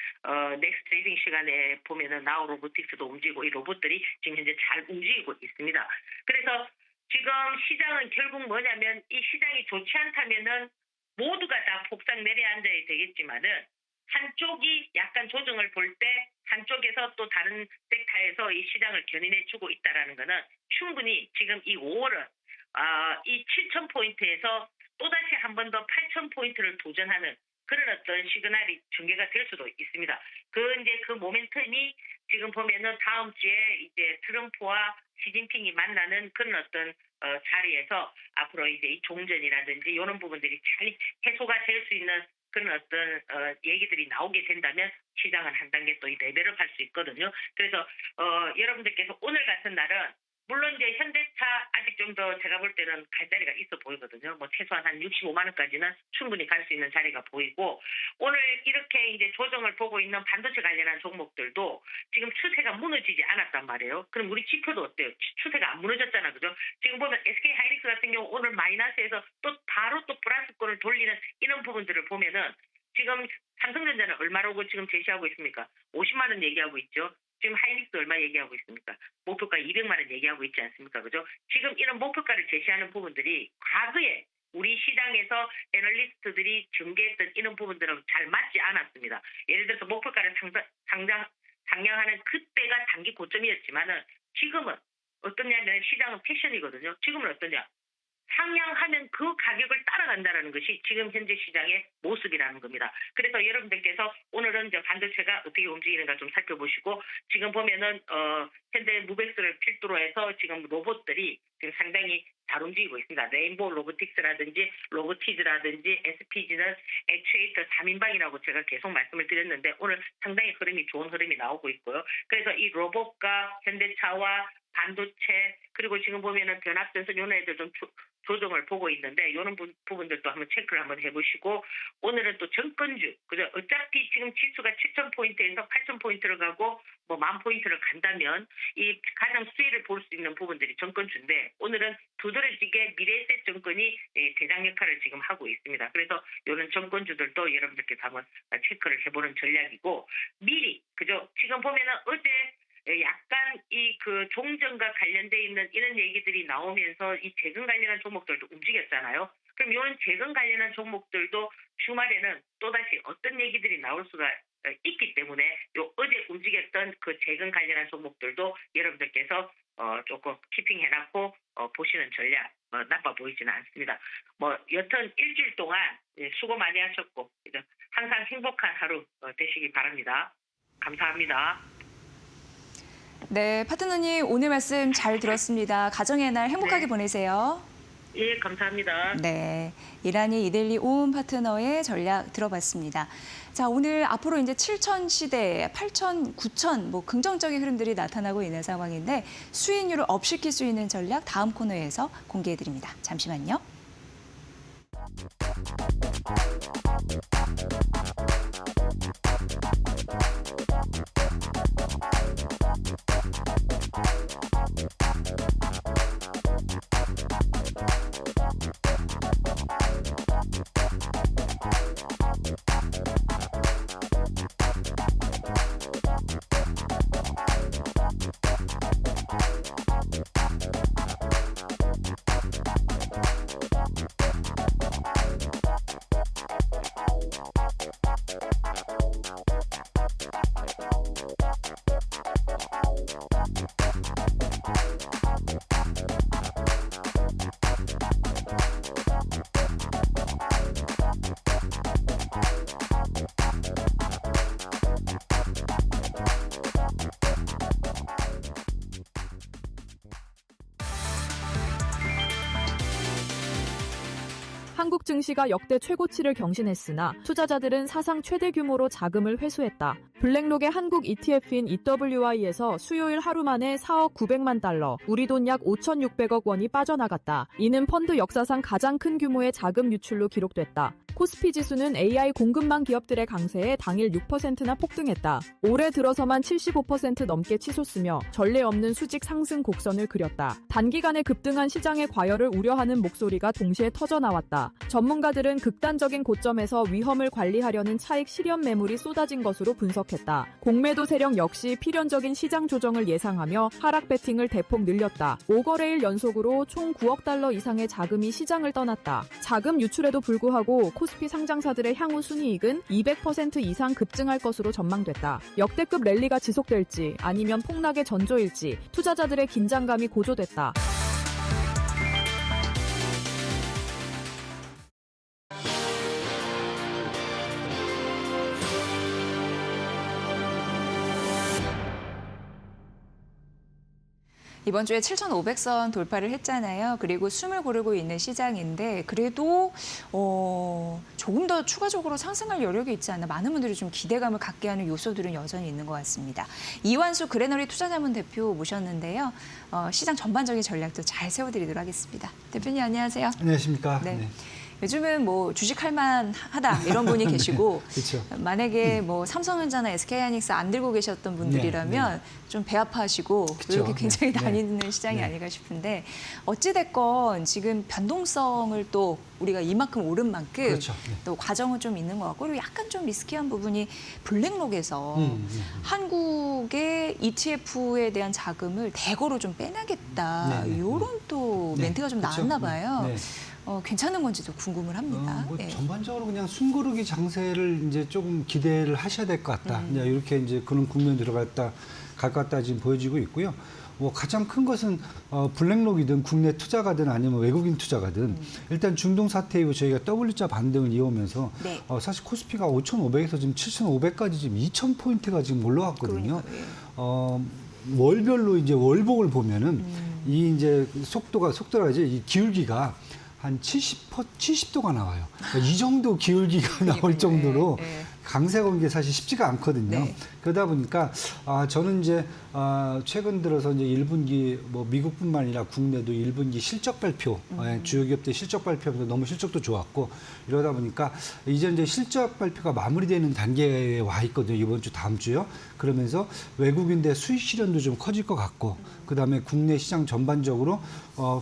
넥스트 트레이딩 시간에 보면은 나우 로보틱스도 움직이고 이 로봇들이 지금 현재 잘 움직이고 있습니다. 그래서 지금 시장은 결국 뭐냐면 이 시장이 좋지 않다면은 모두가 다 폭삭 내려앉아야 되겠지만은 한쪽이 약간 조정을 볼 때 한쪽에서 또 다른 섹터에서 이 시장을 견인해주고 있다라는 것은 충분히 지금 이 5월은 이 7,000포인트에서 또다시 한 번 더 8,000포인트를 도전하는 그런 어떤 시그널이 전개가 될 수도 있습니다. 그 모멘텀이 지금 보면은 다음 주에 이제 트럼프와 시진핑이 만나는 그런 어떤 자리에서 앞으로 이제 이 종전이라든지 이런 부분들이 잘 해소가 될 수 있는 그런 어떤 얘기들이 나오게 된다면 시장은 한 단계 또 레벨업 할 수 있거든요. 그래서 여러분들께서 오늘 같은 날은 물론 이제 현대차 아직 좀 더 제가 볼 때는 갈 자리가 있어 보이거든요. 뭐 최소한 한 65만 원까지는 충분히 갈 수 있는 자리가 보이고 오늘 이렇게 이제 조정을 보고 있는 반도체 관련한 종목들도 지금 추세가 무너지지 않았단 말이에요. 그럼 우리 지표도 어때요? 추세가 안 무너졌잖아, 그죠? 지금 보면 SK 하이닉스 같은 경우 오늘 마이너스에서 또 바로 또 플러스권을 돌리는 이런 부분들을 보면은 지금 삼성전자는 얼마라고 지금 제시하고 있습니까? 50만 원 얘기하고 있죠. 지금 하이닉스 얼마 얘기하고 있습니까? 목표가 200만 원 얘기하고 있지 않습니까? 그죠? 지금 이런 목표가를 제시하는 부분들이 과거에 우리 시장에서 애널리스트들이 전개했던 이런 부분들은 잘 맞지 않았습니다. 예를 들어서 목표가를 상향하는 그때가 단기 고점이었지만은 지금은 어떠냐면 시장은 패션이거든요. 지금은 어떠냐? 상향하면 그 가격을 따라간다는 것이 지금 현재 시장의 모습이라는 겁니다. 그래서 여러분들께서 오늘은 이제 반도체가 어떻게 움직이는가 좀 살펴보시고 지금 보면은 현대 무벡스를 필두로 해서 지금 로봇들이 지금 상당히 잘 움직이고 있습니다. 레인보우 로보틱스라든지 로보티즈라든지 SPG는 액추에이터 3인방이라고 제가 계속 말씀을 드렸는데 오늘 상당히 좋은 흐름이 나오고 있고요. 그래서 이 로봇과 현대차와 반도체 그리고 지금 보면은 변압전선 이런 애들 좀 조정을 보고 있는데 이런 부분들도 한번 체크를 한번 해보시고 오늘은 또 정권주 그죠? 어차피 지금 지수가 7,000포인트에서 8,000포인트를 가고 뭐 10,000포인트를 간다면 이 가장 수혜를 볼 수 있는 부분들이 정권주인데 오늘은 두드러지게 미래에셋 정권이 대장 역할을 지금 하고 있습니다. 그래서 이런 정권주들도 여러분들께서 한번 체크를 해보는 전략이고 미리 그죠? 지금 보면은 어제 약간 이 그 종전과 관련돼 있는 이런 얘기들이 나오면서 이 재건 관련한 종목들도 움직였잖아요. 그럼 이런 재건 관련한 종목들도 주말에는 또다시 어떤 얘기들이 나올 수가 있기 때문에 어제 움직였던 그 재건 관련한 종목들도 여러분들께서 조금 키핑해놓고 보시는 전략 나빠 보이지는 않습니다. 뭐 여튼 일주일 동안 수고 많이 하셨고 항상 행복한 하루 되시기 바랍니다. 감사합니다. 네, 파트너님 오늘 말씀 잘 들었습니다. 가정의 날 행복하게 네. 보내세요. 예, 감사합니다. 네, 이란이 이데일리 오은 파트너의 전략 들어봤습니다. 자, 오늘 앞으로 이제 7,000 시대, 8,000, 9,000 뭐 긍정적인 흐름들이 나타나고 있는 상황인데 수익률을 업시킬 수 있는 전략 다음 코너에서 공개해 드립니다. 잠시만요. 한국 증시가 역대 최고치를 경신했으나 투자자들은 사상 최대 규모로 자금을 회수했다. 블랙록의 한국 ETF인 EWI에서 수요일 하루 만에 4억 900만 달러, 우리 돈 약 5,600억 원이 빠져나갔다. 이는 펀드 역사상 가장 큰 규모의 자금 유출로 기록됐다. 코스피 지수는 AI 공급망 기업들의 강세에 당일 6%나 폭등했다. 올해 들어서만 75% 넘게 치솟으며 전례 없는 수직 상승 곡선을 그렸다. 단기간에 급등한 시장의 과열을 우려하는 목소리가 동시에 터져나왔다. 전문가들은 극단적인 고점에서 위험을 관리하려는 차익 실현 매물이 쏟아진 것으로 분석했다. 시작했다. 공매도 세력 역시 필연적인 시장 조정을 예상하며 하락 베팅을 대폭 늘렸다. 5거래일 연속으로 총 9억 달러 이상의 자금이 시장을 떠났다. 자금 유출에도 불구하고 코스피 상장사들의 향후 순이익은 200% 이상 급증할 것으로 전망됐다. 역대급 랠리가 지속될지 아니면 폭락의 전조일지 투자자들의 긴장감이 고조됐다. 이번 주에 7,500선 돌파를 했잖아요. 그리고 숨을 고르고 있는 시장인데 그래도 조금 더 추가적으로 상승할 여력이 있지 않나 많은 분들이 좀 기대감을 갖게 하는 요소들은 여전히 있는 것 같습니다. 이완수 그레너리 투자자문 대표 모셨는데요. 시장 전반적인 전략도 잘 세워드리도록 하겠습니다. 대표님 안녕하세요. 안녕하십니까. 네. 네. 요즘은 뭐 주식할 만하다 이런 분이 계시고 그렇죠. 만약에 뭐 삼성전자나 SK하이닉스 안 들고 계셨던 분들이라면 좀 배 아파하시고 그쵸. 이렇게 굉장히 네. 다니는 시장이 네. 아닐까 싶은데 어찌됐건 지금 변동성을 또 우리가 이만큼 오른 만큼 그렇죠. 네. 또 과정은 좀 있는 것 같고 그리고 약간 좀 리스키한 부분이 블랙록에서 한국의 ETF에 대한 자금을 대거로 좀 빼내겠다 네, 네, 이런 또 네. 멘트가 좀 그렇죠. 나왔나 봐요. 네. 괜찮은 건지도 궁금을 합니다. 뭐 네. 전반적으로 그냥 숨고르기 장세를 이제 조금 기대를 하셔야 될 것 같다. 그냥 이렇게 이제 그런 국면 들어갈 것 같다 지금 보여지고 있고요. 뭐 가장 큰 것은 블랙록이든 국내 투자가든 아니면 외국인 투자가든 일단 중동 사태 이후 저희가 W자 반등을 이어오면서 네. 사실 코스피가 5,500에서 지금 7,500까지 지금 2,000포인트가 지금 올라왔거든요. 그러니까요. 월별로 이제 월봉을 보면은 이 이제 속도가 이제 이 기울기가 한 70도가 나와요. 그러니까 이 정도 기울기가 나올 정도로 네. 강세가 온 게 사실 쉽지가 않거든요. 네. 그러다 보니까 저는 이제 최근 들어서 이제 1분기 뭐 미국뿐만 아니라 국내도 1분기 실적 발표, 주요 기업들 실적 발표하면서 너무 실적도 좋았고 이러다 보니까 이제 실적 발표가 마무리되는 단계에 와 있거든요. 이번 주 다음 주요. 그러면서 외국인들 수익 실현도 좀 커질 것 같고 그다음에 국내 시장 전반적으로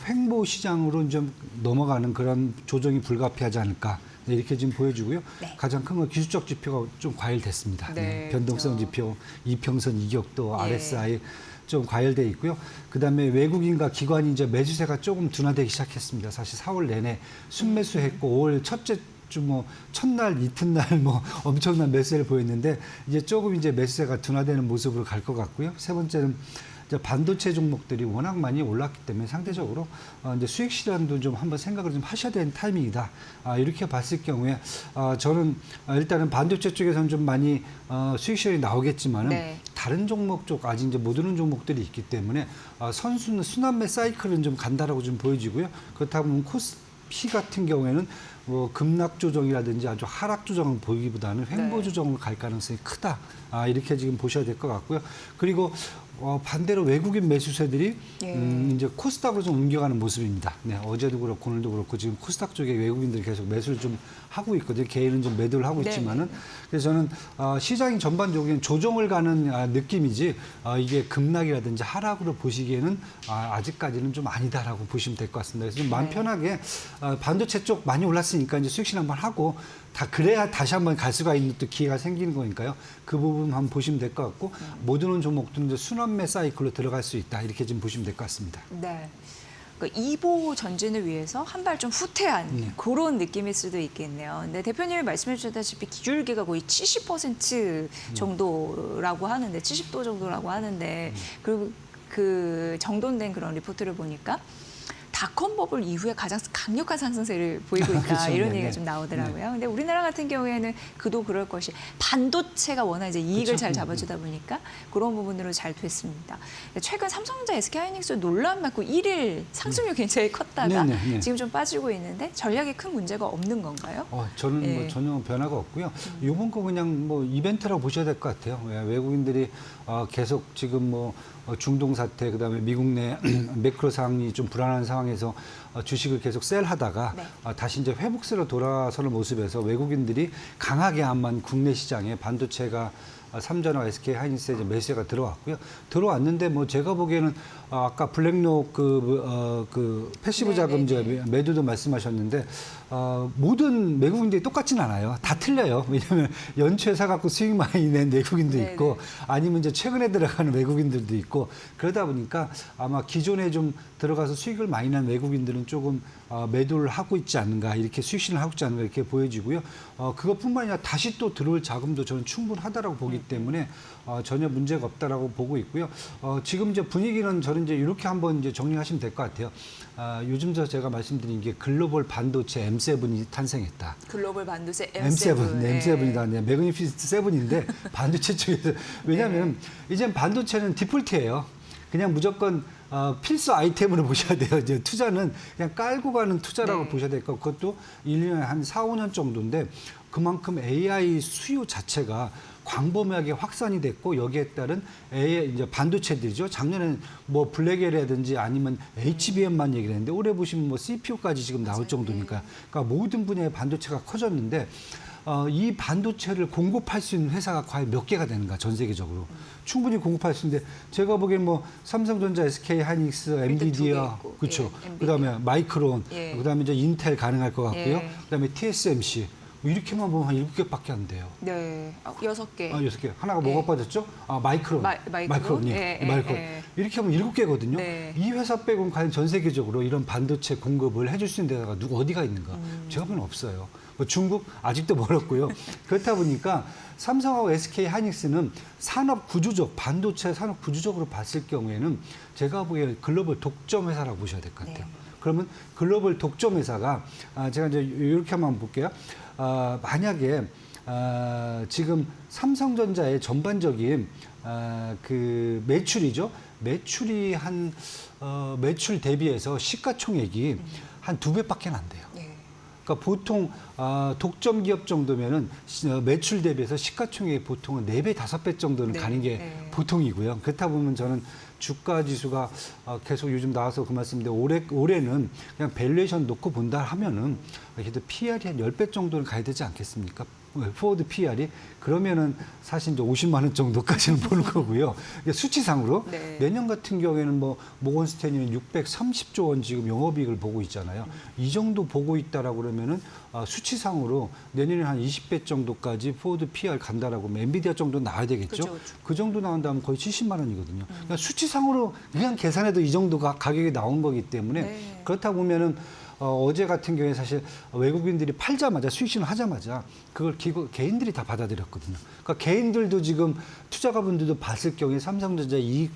횡보 시장으로 좀 넘어가는 그런 조정이 불가피하지 않을까. 네, 이렇게 지금 보여주고요. 네. 가장 큰 건 기술적 지표가 좀 과열됐습니다. 네, 변동성 그렇죠. 지표, 이평선, 이격도, 예. RSI 좀 과열돼 있고요. 그다음에 외국인과 기관이 이제 매수세가 조금 둔화되기 시작했습니다. 사실 4월 내내 순매수했고 5월 첫째 주 뭐 첫날 이튿날 뭐 엄청난 매수세를 보였는데 이제 조금 이제 매수세가 둔화되는 모습으로 갈 것 같고요. 세 번째는 이제 반도체 종목들이 워낙 많이 올랐기 때문에 상대적으로 이제 수익 실현도 좀 한번 생각을 좀 하셔야 되는 타이밍이다. 이렇게 봤을 경우에 저는 일단은 반도체 쪽에서는 좀 많이 수익 실현이 나오겠지만은 네. 다른 종목 쪽 아직 이제 못 오른 종목들이 있기 때문에 선수는 순환매 사이클은 좀 간다라고 좀 보여지고요. 그렇다고 보면 코스피 같은 경우에는 뭐 급락 조정이라든지 아주 하락 조정을 보이기보다는 횡보 네. 조정을 갈 가능성이 크다. 이렇게 지금 보셔야 될 것 같고요. 그리고 반대로 외국인 매수세들이 예. 이제 코스닥으로 좀 옮겨가는 모습입니다. 네, 어제도 그렇고 오늘도 그렇고 지금 코스닥 쪽에 외국인들이 계속 매수를 좀 하고 있거든요. 개인은 좀 매도를 하고 네. 있지만은 그래서 저는 시장이 전반적인 조정을 가는 느낌이지 이게 급락이라든지 하락으로 보시기에는 아직까지는 좀 아니다라고 보시면 될 것 같습니다. 그래서 좀 마음 네. 편하게 반도체 쪽 많이 올랐으니까 이제 수익 실현 한번 하고 그래야 다시 한번 갈 수가 있는 또 기회가 생기는 거니까요. 그 부분 한번 보시면 될 것 같고 모든 종목들은 이제 순환매 사이클로 들어갈 수 있다. 이렇게 좀 보시면 될 것 같습니다. 네. 그러니까 2보 전진을 위해서 한 발 좀 후퇴한 그런 느낌일 수도 있겠네요. 근데 대표님이 말씀해 주셨다시피 기울기가 거의 70% 정도라고 하는데 70도 정도라고 하는데 그리고 그 정돈된 그런 리포트를 보니까 닷컴 버블 이후에 가장 강력한 상승세를 보이고 있다. 그렇죠. 이런 네, 얘기가 네. 좀 나오더라고요. 근데 우리나라 같은 경우에는 그도 그럴 것이 반도체가 워낙 이제 이익을 그렇죠. 잘 잡아주다 보니까 그런 부분으로 잘 됐습니다. 최근 삼성전자, SK하이닉스 논란 받고 1일 상승률 굉장히 컸다가 네, 네, 네. 지금 좀 빠지고 있는데 전략에 큰 문제가 없는 건가요? 저는 예. 뭐 전혀 변화가 없고요. 이번 거 그냥 뭐 이벤트라고 보셔야 될 것 같아요. 외국인들이 계속 지금 뭐 중동 사태 그다음에 미국 내 매크로 상황이 좀 불안한 상황에서 주식을 계속 셀하다가 네. 다시 이제 회복세로 돌아서는 모습에서 외국인들이 강하게 한만 국내 시장에 반도체가 삼전화 SK 하이닉스에 이제 매수세가 들어왔고요. 들어왔는데 뭐 제가 보기에는 아까 블랙록 그 패시브 자금 매도도 말씀하셨는데 모든 외국인들이 똑같지는 않아요. 다 틀려요. 왜냐하면 연초에 사갖고 수익 많이 낸 외국인도 있고 아니면 이제 최근에 들어가는 외국인들도 있고 그러다 보니까 아마 기존에 좀 들어가서 수익을 많이 낸 외국인들은 조금 매도를 하고 있지 않는가 이렇게 수익 실현을 하고 있지 않는가 이렇게 보여지고요. 그것뿐만 아니라 다시 또 들어올 자금도 저는 충분하다라고 보기 때문에 전혀 문제가 없다라고 보고 있고요. 지금 이제 분위기는 저는 이제 이렇게 한번 이제 정리하시면 될 것 같아요. 요즘 제가 말씀드린 게 글로벌 반도체 M7이 탄생했다. 글로벌 반도체 M7, 네. M7이다. 네, 매그니피스트 7인데 반도체 쪽에서 왜냐하면 이제 반도체는 디폴트예요. 그냥 무조건 필수 아이템으로 보셔야 돼요. 이제 투자는 그냥 깔고 가는 투자라고 보셔야 될 것 같고 그것도 1년에 한 4, 5년 정도인데 그만큼 AI 수요 자체가 광범위하게 확산이 됐고 여기에 따른 이제 반도체들이죠. 작년에는 뭐 블랙엘이라든지 아니면 HBM만 얘기를 했는데 올해 보시면 뭐 CPU까지 지금 나올 정도니까 그러니까 모든 분야의 반도체가 커졌는데 이 반도체를 공급할 수 있는 회사가 과연 몇 개가 되는가 전 세계적으로 충분히 공급할 수 있는데 제가 보기엔 뭐 삼성전자, SK 하이닉스, 엔비디아 그렇죠. 그다음에 마이크론, 그다음에 이제 인텔 가능할 것 같고요. 그다음에 TSMC 이렇게만 보면 한 7개밖에 안 돼요. 네, 6개. 6개. 하나가 뭐가 빠졌죠? 마이크론. 마이크론. 마이크론. 이렇게 하면 7개거든요. 이 회사 빼고는 과연 전 세계적으로 이런 반도체 공급을 해줄 수 있는 데가 어디가 있는가? 제가 보기엔 없어요. 뭐 중국 아직도 멀었고요. 그렇다 보니까 삼성하고 SK 하이닉스는 산업 구조적, 반도체 산업 구조적으로 봤을 경우에는 제가 보기에 글로벌 독점 회사라고 보셔야 될 것 같아요. 그러면 글로벌 독점 회사가 제가 이제 이렇게 한번 볼게요. 만약에 지금 삼성전자의 전반적인 그 매출이죠. 매출이 매출 대비해서 시가총액이 한 2배밖에 안 돼요. 그러니까 보통 독점 기업 정도면은 매출 대비해서 시가총액이 보통은 4배, 5배 정도는 가는 게 보통이고요. 그렇다 보면 저는 주가 지수가 계속 요즘 나와서 그 말씀인데 올해는 그냥 밸류에이션 놓고 본다 하면은 그래도 PR이 한 10배 정도는 가야 되지 않겠습니까? 포워드 PR이 그러면은 사실 이제 50만 원 정도까지는 보는 거고요. 수치상으로 내년 같은 경우에는 뭐 모건스탠리는 630조 원 지금 영업이익을 보고 있잖아요. 이 정도 보고 있다라고 그러면은 수치상으로 내년에 한 20배 정도까지 포워드 PR 간다라고 하면 엔비디아 정도 나와야 되겠죠. 그렇죠. 그 정도 나온다면 거의 70만 원이거든요. 그러니까 수치상으로 그냥 계산해도 이 정도가 가격이 나온 거기 때문에 그렇다 보면은 어제 같은 경우에 사실 외국인들이 팔자마자 수익신을 하자마자 그걸 개인들이 다 받아들였거든요. 그러니까 개인들도 지금 투자가분들도 봤을 경우에 삼성전자 이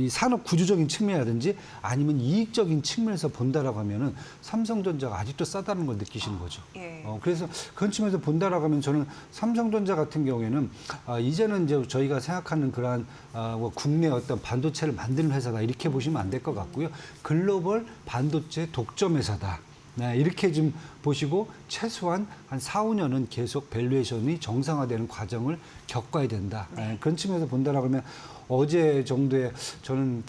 산업 구조적인 측면이라든지 아니면 이익적인 측면에서 본다라고 하면은 삼성전자가 아직도 싸다는 걸 느끼시는 거죠. 그래서 그런 측면에서 본다라고 하면 저는 삼성전자 같은 경우에는 이제는 이제 저희가 생각하는 그러한 국내 어떤 반도체를 만드는 회사다 이렇게 보시면 안 될 것 같고요. 글로벌 반도체 독점 회사다. 네, 이렇게 좀 보시고 최소한 한 4, 5년은 계속 밸류에이션이 정상화되는 과정을 겪어야 된다. 그런 측면에서 본다라고 하면 어제 정도에 저는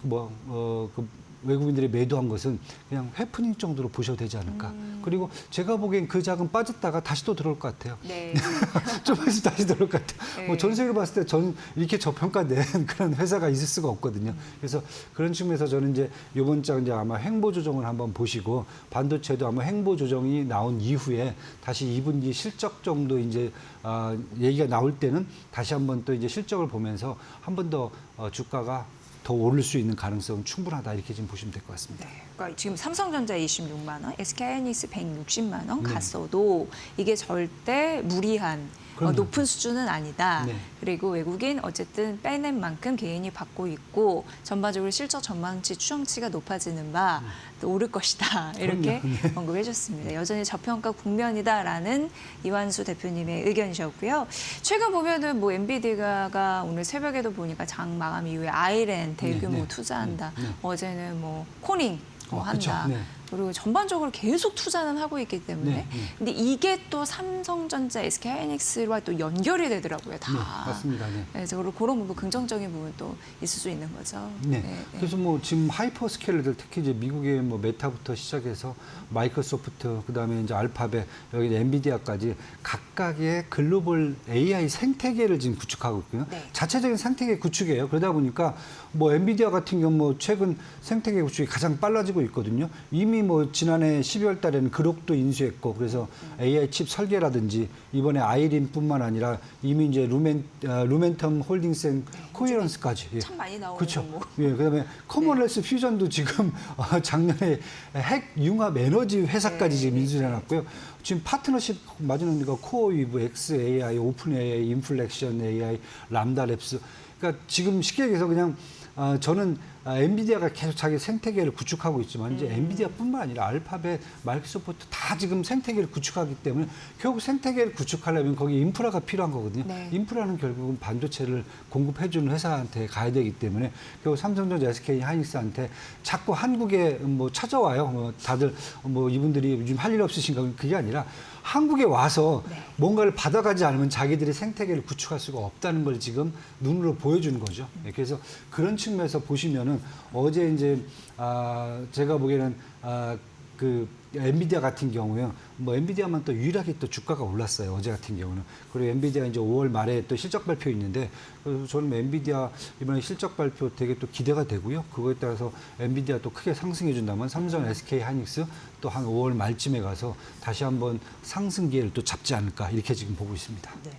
외국인들이 매도한 것은 그냥 해프닝 정도로 보셔도 되지 않을까. 그리고 제가 보기엔 그 자금 빠졌다가 다시 또 들어올 것 같아요. 좀 있으면 다시 들어올 것 같아요. 뭐 전 세계로 봤을 때 저는 이렇게 저평가된 그런 회사가 있을 수가 없거든요. 그래서 그런 측면에서 저는 이제 이번 장 이제 아마 횡보 조정을 한번 보시고 반도체도 아마 횡보 조정이 나온 이후에 다시 2분기 실적 정도 이제 얘기가 나올 때는 다시 한번 또 이제 실적을 보면서 한 번 더 주가가 더 오를 수 있는 가능성은 충분하다 이렇게 좀 보시면 될 것 같습니다. 그러니까 지금 삼성전자 26만 원, SK하이닉스 160만 원 갔어도 이게 절대 무리한 높은 수준은 아니다. 그리고 외국인 어쨌든 빼낸 만큼 개인이 받고 있고 전반적으로 실적 전망치, 추정치가 높아지는 바 또 오를 것이다. 이렇게 언급해 주셨습니다. 여전히 저평가 국면이다라는 이완수 대표님의 의견이셨고요. 최근 보면은 뭐 엔비디아가 오늘 새벽에도 보니까 장 마감 이후에 아이랜 대규모 투자한다. 어제는 뭐 코닝 한다. 그리고 전반적으로 계속 투자는 하고 있기 때문에. 네, 네. 근데 이게 또 삼성전자, SK하이닉스와 또 연결이 되더라고요, 다. 네, 맞습니다. 네. 그래서 그런 부분, 긍정적인 부분도 있을 수 있는 거죠. 네. 네. 그래서 뭐 지금 하이퍼스케일러들 특히 이제 미국의 뭐 메타부터 시작해서 마이크로소프트 그다음에 이제 알파벳 여기 엔비디아까지 각각의 글로벌 AI 생태계를 지금 구축하고 있고요. 네. 자체적인 생태계 구축이에요. 그러다 보니까 뭐 엔비디아 같은 경우 뭐 최근 생태계 구축이 가장 빨라지고 있거든요. 이미 뭐 지난해 12월 달에는 그록도 인수했고 그래서 AI 칩 설계라든지 이번에 아이린뿐만 아니라 이미 이제 루멘텀 홀딩스 앤 코헤런스까지 예. 참 많이 나오는 그렇죠. 뭐. 예, 그다음에 커먼웰스 퓨전도 지금 작년에 핵 융합 에너지 회사까지 네, 지금 인수해 놨고요. 지금 파트너십 맞은 데가 코어위브, XAI, 오픈 AI, 인플렉션 AI, 람다랩스. 그러니까 지금 쉽게 얘기해서 그냥 저는 엔비디아가 계속 자기 생태계를 구축하고 있지만 이제 엔비디아뿐만 아니라 알파벳, 마이크로소프트 다 지금 생태계를 구축하기 때문에 결국 생태계를 구축하려면 거기 인프라가 필요한 거거든요. 네. 인프라는 결국은 반도체를 공급해주는 회사한테 가야 되기 때문에 결국 삼성전자, SK 하이닉스한테 자꾸 한국에 뭐 찾아와요. 뭐 다들 뭐 이분들이 요즘 할 일 없으신가 그게 아니라 한국에 와서 네. 뭔가를 받아가지 않으면 자기들이 생태계를 구축할 수가 없다는 걸 지금 눈으로 보여주는 거죠. 네, 그래서 그런 측면에서 보시면은 어제 이제 제가 보기에는 그 엔비디아 같은 경우요. 뭐 엔비디아만 또 유일하게 또 주가가 올랐어요. 어제 같은 경우는. 그리고 엔비디아 이제 5월 말에 또 실적 발표 있는데 그래서 저는 엔비디아 이번에 실적 발표 되게 또 기대가 되고요. 그거에 따라서 엔비디아 또 크게 상승해 준다면 삼성, SK 하이닉스 또 한 5월 말쯤에 가서 다시 한번 상승 기회를 또 잡지 않을까 이렇게 지금 보고 있습니다. 네.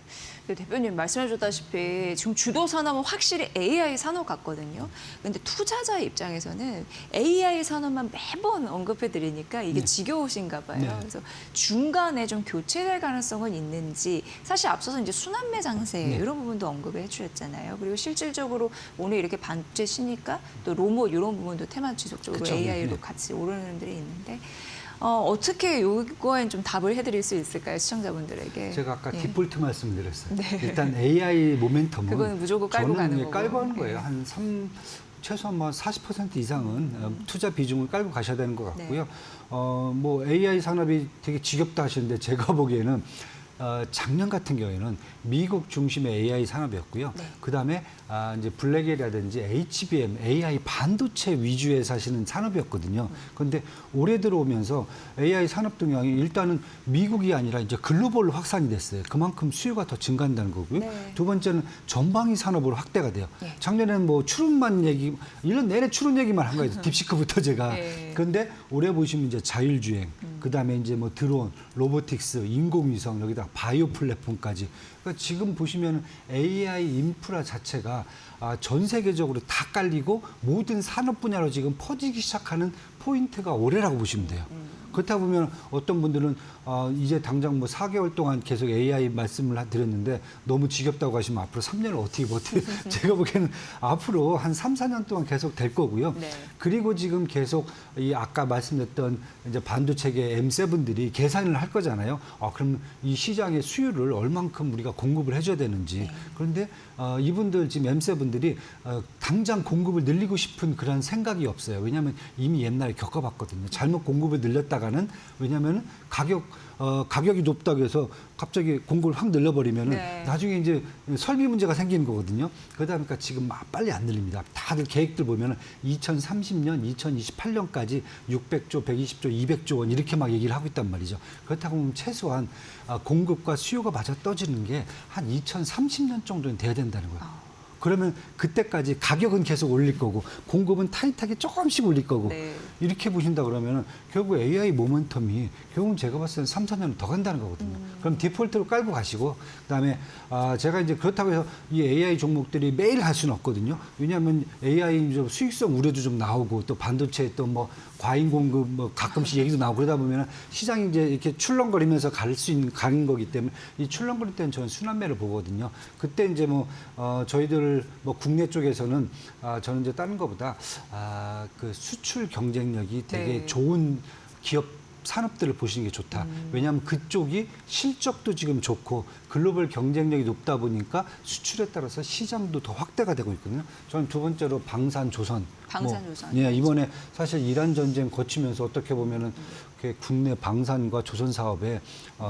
근데 대표님 말씀해 주다시피 지금 주도 산업은 확실히 AI 산업 같거든요. 근데 투자자 입장에서는 AI 산업만 매번 언급해 드리니까 이게 네. 지겨우신가 봐요. 네. 그래서 중간에 좀 교체될 가능성은 있는지 사실 앞서서 이제 순환매 장세 네. 이런 부분도 언급을 해 주셨잖아요. 그리고 실질적으로 오늘 이렇게 반도체 쉬니까 또 로봇 이런 부분도 테마 지속적으로 그쵸. AI로 네. 같이 오르는 분들이 있는데 어떻게 요거엔 좀 답을 해드릴 수 있을까요, 시청자분들에게? 제가 아까 예. 디폴트 말씀드렸어요. 네. 일단 AI 모멘텀은 그거는 무조건 깔고 저는 가는 예, 거고. 깔고 하는 네. 거예요. 최소한 뭐 40% 이상은 투자 비중을 깔고 가셔야 되는 것 같고요. 네. 뭐 AI 산업이 되게 지겹다 하시는데 제가 보기에는 작년 같은 경우에는 미국 중심의 AI 산업이었고요. 네. 그다음에 이제 블랙이라든지 HBM, AI 반도체 위주의 사실은 산업이었거든요. 그런데 올해 들어오면서 AI 산업 동향이 일단은 미국이 아니라 이제 글로벌로 확산이 됐어요. 그만큼 수요가 더 증가한다는 거고요. 네. 두 번째는 전방위 산업으로 확대가 돼요. 네. 작년에는 뭐 추론만 얘기, 1년 내내 추론 얘기만 한 거예요. 딥시크부터 제가. 네. 그런데 올해 보시면 이제 자율주행, 그다음에 이제 뭐 드론, 로보틱스, 인공위성, 여기다 바이오 플랫폼까지. 그러니까 지금 보시면 AI 인프라 자체가 전 세계적으로 다 깔리고 모든 산업 분야로 지금 퍼지기 시작하는 포인트가 올해라고 보시면 돼요. 그렇다 보면 어떤 분들은 이제 당장 뭐 4개월 동안 계속 AI 말씀을 드렸는데 너무 지겹다고 하시면 앞으로 3년을 어떻게 버텨? 제가 보기에는 앞으로 한 3, 4년 동안 계속 될 거고요. 네. 그리고 지금 계속 이 아까 말씀드렸던 이제 반도체계 M7들이 계산을 할 거잖아요. 그럼 이 시장의 수요를 얼만큼 우리가 공급을 해줘야 되는지. 그런데 이분들 지금 M7들이 당장 공급을 늘리고 싶은 그런 생각이 없어요. 왜냐하면 이미 옛날에 겪어봤거든요. 잘못 공급을 늘렸다가는 왜냐하면 가격이 높다고 해서 갑자기 공급을 확 늘려버리면 네. 나중에 이제 설비 문제가 생기는 거거든요. 그러다 보니까 지금 막 빨리 안 늘립니다. 다들 계획들 보면 2030년, 2028년까지 600조, 120조, 200조 원 이렇게 막 얘기를 하고 있단 말이죠. 그렇다고 보면 최소한 공급과 수요가 맞아 떠지는 게 한 2030년 정도는 돼야 된다는 거예요. 그러면 그때까지 가격은 계속 올릴 거고 공급은 타이트하게 조금씩 올릴 거고 네. 이렇게 보신다 그러면 결국 AI 모멘텀이 결국은 제가 봤을 때는 3, 4년 더 간다는 거거든요. 그럼 디폴트로 깔고 가시고 그다음에 제가 이제 그렇다고 해서 이 AI 종목들이 매일 할 수는 없거든요. 왜냐하면 AI 좀 수익성 우려도 좀 나오고 또 반도체 또 뭐 과잉 공급 뭐 가끔씩 얘기도 나오고 그러다 보면 시장이 이제 이렇게 출렁거리면서 가는 거기 때문에 이 출렁거릴 때는 저는 순환매를 보거든요. 그때 이제 뭐 저희들 뭐 국내 쪽에서는 저는 이제 다른 것보다 그 수출 경쟁력이 되게 네. 좋은 기업 산업들을 보시는 게 좋다. 왜냐하면 그쪽이 실적도 지금 좋고 글로벌 경쟁력이 높다 보니까 수출에 따라서 시장도 더 확대가 되고 있거든요. 저는 두 번째로 방산 조선. 방산조선. 예, 이번에 사실 이란 전쟁 거치면서 어떻게 보면은 국내 방산과 조선 사업에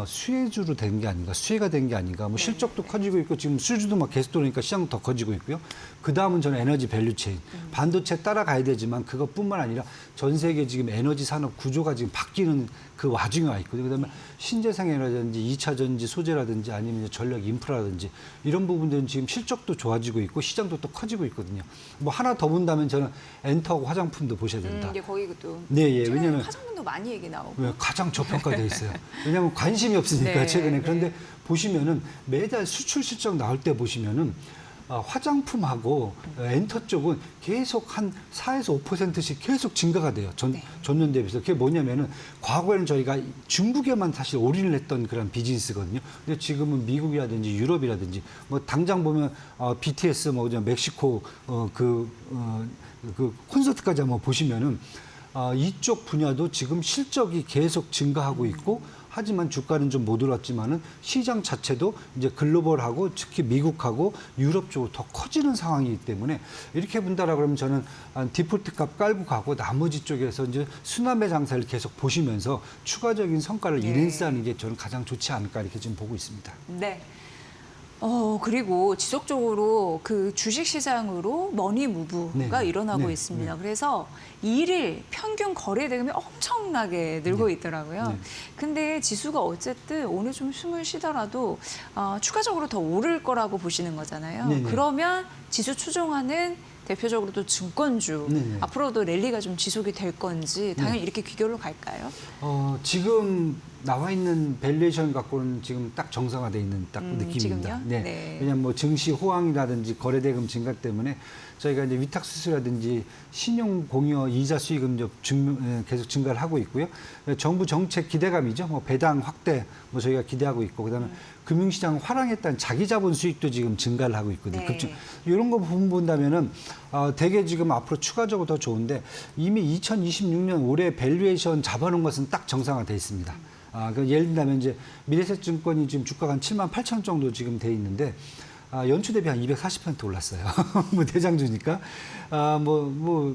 수혜주로 된 게 아닌가, 수혜가 된 게 아닌가. 뭐 실적도 커지고 있고 지금 수주도 막 계속 들어오니까 시장도 더 커지고 있고요. 그 다음은 저는 에너지 밸류체인. 반도체 따라가야 되지만 그것뿐만 아니라 전 세계 지금 에너지 산업 구조가 지금 바뀌는 그 와중에 와 있거든요. 그다음에 신재생 에너지라든지 2차 전지 소재라든지 아니면 이제 전력 인프라라든지 이런 부분들은 지금 실적도 좋아지고 있고 시장도 또 커지고 있거든요. 뭐 하나 더 본다면 저는 엔터하고 화장품도 보셔야 된다. 이제 거기 또 네, 예. 최근에 왜냐면 화장품도 많이 얘기 나오고. 왜 가장 저평가돼 있어요. 왜냐하면 관심이 없으니까 네, 최근에. 그런데 네. 보시면은 매달 수출 실적 나올 때 보시면은 화장품하고 엔터 쪽은 계속 한 4에서 5%씩 계속 증가가 돼요. 전년 대비해서. 그게 뭐냐면은 과거에는 저희가 중국에만 사실 올인을 했던 그런 비즈니스거든요. 근데 지금은 미국이라든지 유럽이라든지 뭐 당장 보면 BTS 뭐 멕시코 그 콘서트까지 한번 보시면은 이쪽 분야도 지금 실적이 계속 증가하고 있고 하지만 주가는 좀 못 올랐지만은 시장 자체도 이제 글로벌하고 특히 미국하고 유럽 쪽으로 더 커지는 상황이기 때문에 이렇게 본다라 그러면 저는 한 디폴트 값 깔고 가고 나머지 쪽에서 이제 순환매 장사를 계속 보시면서 추가적인 성과를 네. 이행하는 게 저는 가장 좋지 않을까 이렇게 지금 보고 있습니다. 네. 그리고 지속적으로 그 주식시장으로 머니 무브가 네. 일어나고 네. 있습니다. 네. 그래서 일일 평균 거래 대금이 엄청나게 늘고 있더라고요. 네. 근데 지수가 어쨌든 오늘 좀 숨을 쉬더라도 추가적으로 더 오를 거라고 보시는 거잖아요. 네, 네. 그러면 지수 추종하는 대표적으로 또 증권주 네, 네. 앞으로도 랠리가 좀 지속이 될 건지 당연히 이렇게 귀결로 갈까요? 지금 나와 있는 밸류에이션 갖고는 지금 딱 정상화돼 있는 딱 느낌입니다. 지금요? 네. 네. 왜냐하면 뭐 증시 호황이라든지 거래대금 증가 때문에 저희가 이제 위탁 수수라든지 신용 공여 이자 수익은 계속 증가를 하고 있고요. 정부 정책 기대감이죠. 뭐 배당 확대 뭐 저희가 기대하고 있고 그다음에 금융시장 활황에 따른 자기 자본 수익도 지금 증가를 하고 있거든요. 네. 그쪽 이런 거 부분 본다면은 되게 지금 앞으로 추가적으로 더 좋은데 이미 2026년 올해 밸류에이션 잡아놓은 것은 딱 정상화돼 있습니다. 그 예를 들면 이제 미래에셋증권이 지금 주가가 한 7만 8천 정도 지금 돼 있는데 연초 대비 한 240% 올랐어요. 뭐 대장주니까.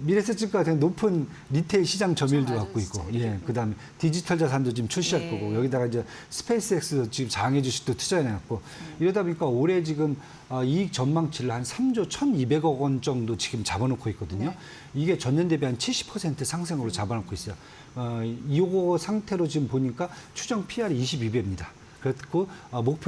미래에셋증권 같은 높은 리테일 시장 점유율도 맞아요, 갖고 있고, 진짜. 예, 그다음에 디지털 자산도 지금 출시할 네. 거고 여기다가 이제 스페이스X도 지금 장외 주식도 투자해놨고 이러다 보니까 올해 지금 이익 전망치를 한 3조 1,200억 원 정도 지금 잡아놓고 있거든요. 네. 이게 전년 대비 한 70% 상승으로 잡아놓고 있어요. 이 상태로 지금 보니까 추정 PR이 22배입니다. 그렇고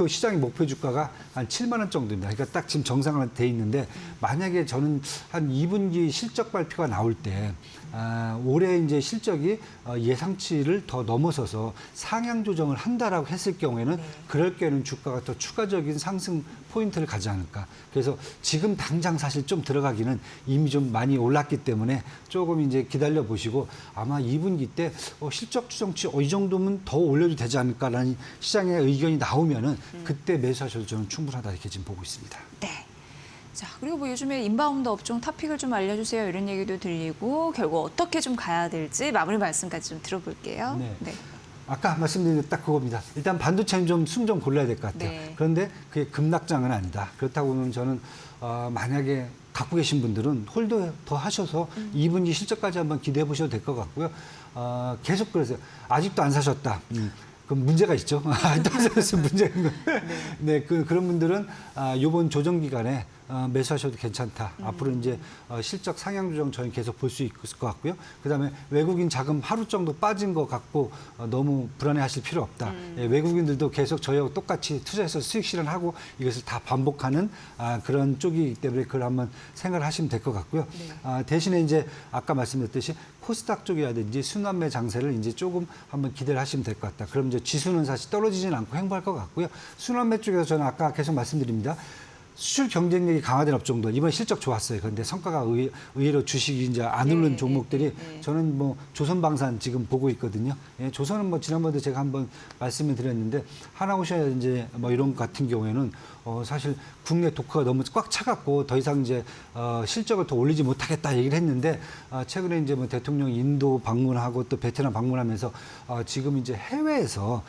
시장의 목표 주가가 한 7만 원 정도입니다. 그러니까 딱 지금 정상화돼 있는데 만약에 저는 한 2분기 실적 발표가 나올 때 올해 이제 실적이 예상치를 더 넘어서서 상향 조정을 한다라고 했을 경우에는 그럴 경우에는 주가가 더 추가적인 상승 포인트를 가지 않을까. 그래서 지금 당장 사실 좀 들어가기는 이미 좀 많이 올랐기 때문에 조금 이제 기다려 보시고 아마 2분기 때 실적 추정치 이 정도면 더 올려도 되지 않을까라는 시장의 의견이 나오면은 그때 매수하셔도 저는 충분하다 이렇게 지금 보고 있습니다. 네. 자, 그리고 뭐 요즘에 인바운드 업종 탑픽을 좀 알려주세요. 이런 얘기도 들리고 결국 어떻게 좀 가야 될지 마무리 말씀까지 좀 들어볼게요. 네. 아까 말씀드린 게 딱 그겁니다. 일단 반도체는 좀 숨 좀 골라야 될 것 같아요. 네. 그런데 그게 급락장은 아니다. 그렇다고 보면 저는 만약에 갖고 계신 분들은 홀드 더 하셔서 2분기 실적까지 한번 기대해 보셔도 될 것 같고요. 계속 그러세요. 아직도 안 사셨다. 그럼 문제가 있죠. 아직도 안 사셨으면 문제가 있는 거예요. 네, 그런 분들은 이번 조정 기간에 매수하셔도 괜찮다. 앞으로 이제 실적 상향 조정 저희 계속 볼 수 있을 것 같고요. 그다음에 외국인 자금 하루 정도 빠진 것 같고 너무 불안해하실 필요 없다. 예, 외국인들도 계속 저희하고 똑같이 투자해서 수익 실현하고 이것을 다 반복하는 그런 쪽이기 때문에 그걸 한번 생각을 하시면 될 것 같고요. 대신에 이제 아까 말씀드렸듯이 코스닥 쪽이라든지 순환매 장세를 이제 조금 한번 기대를 하시면 될 것 같다. 그럼 이제 지수는 사실 떨어지지는 않고 횡보할 것 같고요. 순환매 쪽에서 저는 아까 계속 말씀드립니다. 수출 경쟁력이 강화된 업종들 이번 실적 좋았어요. 그런데 성과가 의외로 주식이 이제 안 오른 종목들이 저는 뭐 조선방산 지금 보고 있거든요. 예, 조선은 뭐 지난번에 제가 한번 말씀을 드렸는데 하나오션이라든지 뭐 이런 같은 경우에는 사실 국내 토크가 너무 꽉 차갖고 더 이상 이제 실적을 더 올리지 못하겠다 얘기를 했는데 최근에 이제 뭐 대통령이 인도 방문하고 또 베트남 방문하면서 지금 이제 해외에서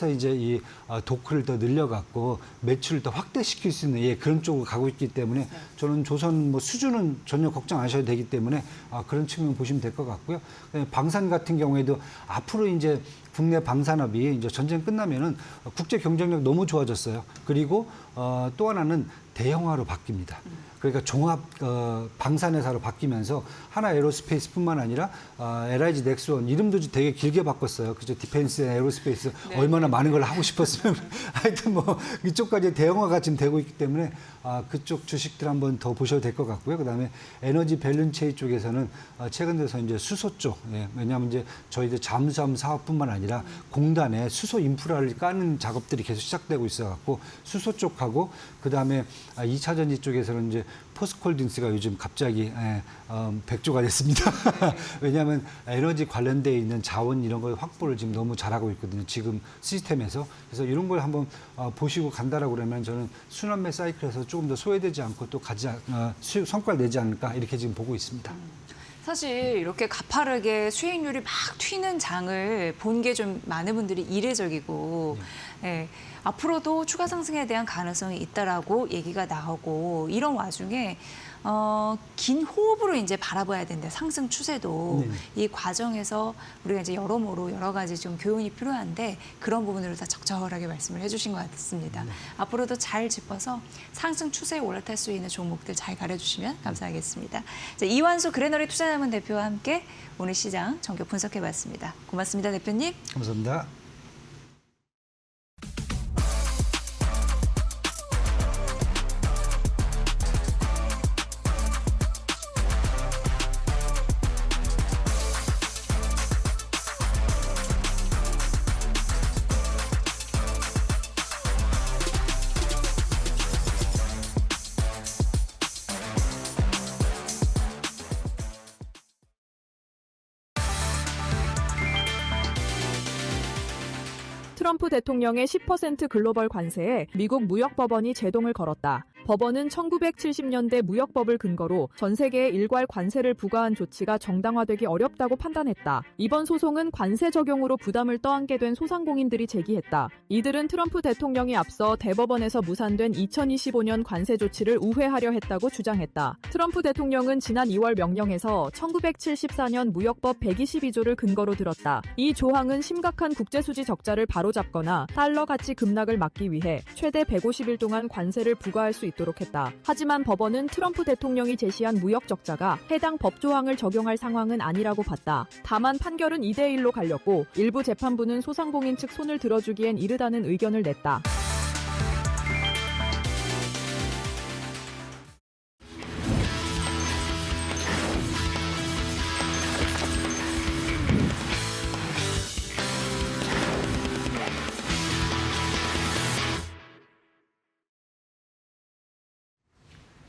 이제 이 도크를 더 늘려갖고 매출을 더 확대시킬 수 있는 그런 쪽으로 가고 있기 때문에 저는 조선 뭐 수주는 전혀 걱정 안 하셔도 되기 때문에 그런 측면 보시면 될 것 같고요. 방산 같은 경우에도 앞으로 이제 국내 방산업이 이제 전쟁 끝나면은 국제 경쟁력 너무 좋아졌어요. 그리고 또 하나는 대형화로 바뀝니다. 그러니까 종합 방산회사로 바뀌면서 하나 에어로스페이스뿐만 아니라 LIG 넥스원 이름도 되게 길게 바꿨어요. 그죠? 디펜스 에어로스페이스 얼마나 많은 걸 하고 싶었으면 하여튼 뭐 이쪽까지 대형화가 지금 되고 있기 때문에 그쪽 주식들 한번 더 보셔도 될 것 같고요. 그다음에 에너지 밸런체인 쪽에서는 최근 들어서 이제 수소 쪽, 왜냐하면 이제 저희들 잠수함 사업뿐만 아니라 공단에 수소 인프라를 까는 작업들이 계속 시작되고 있어갖고 수소 쪽하고 그다음에 2차 전지 쪽에서는 이제 포스코홀딩스가 요즘 갑자기 100조가 됐습니다. 왜냐하면 에너지 관련되어 있는 자원 이런 걸 확보를 지금 너무 잘하고 있거든요. 지금 시스템에서. 그래서 이런 걸 한번 보시고 간다라고 그러면 저는 순환매 사이클에서 조금 더 소외되지 않고 또 성과를 내지 않을까 이렇게 지금 보고 있습니다. 사실 이렇게 가파르게 수익률이 막 튀는 장을 본 게 좀 많은 분들이 이례적이고 앞으로도 추가 상승에 대한 가능성이 있다라고 얘기가 나오고 이런 와중에 긴 호흡으로 이제 바라봐야 된다. 상승 추세도 이 과정에서 우리가 이제 여러모로 여러 가지 좀 교훈이 필요한데 그런 부분으로 다 적절하게 말씀을 해주신 것 같습니다. 앞으로도 잘 짚어서 상승 추세에 올라탈 수 있는 종목들 잘 가려주시면 감사하겠습니다. 자, 이완수 그레너리 투자자문 대표와 함께 오늘 시장 전격 분석해봤습니다. 고맙습니다, 대표님. 감사합니다. 트럼프 대통령의 10% 글로벌 관세에 미국 무역법원이 제동을 걸었다. 법원은 1970년대 무역법을 근거로 전 세계에 일괄 관세를 부과한 조치가 정당화되기 어렵다고 판단했다. 이번 소송은 관세 적용으로 부담을 떠안게 된 소상공인들이 제기했다. 이들은 트럼프 대통령이 앞서 대법원에서 무산된 2025년 관세 조치를 우회하려 했다고 주장했다. 트럼프 대통령은 지난 2월 명령에서 1974년 무역법 122조를 근거로 들었다. 이 조항은 심각한 국제수지 적자를 바로잡거나 달러 가치 급락을 막기 위해 최대 150일 동안 관세를 부과할 수 있도록 했다. 하지만 법원은 트럼프 대통령이 제시한 무역 적자가 해당 법 조항을 적용할 상황은 아니라고 봤다. 다만 판결은 2대1로 갈렸고 일부 재판부는 소상공인 측 손을 들어주기엔 이르다는 의견을 냈다.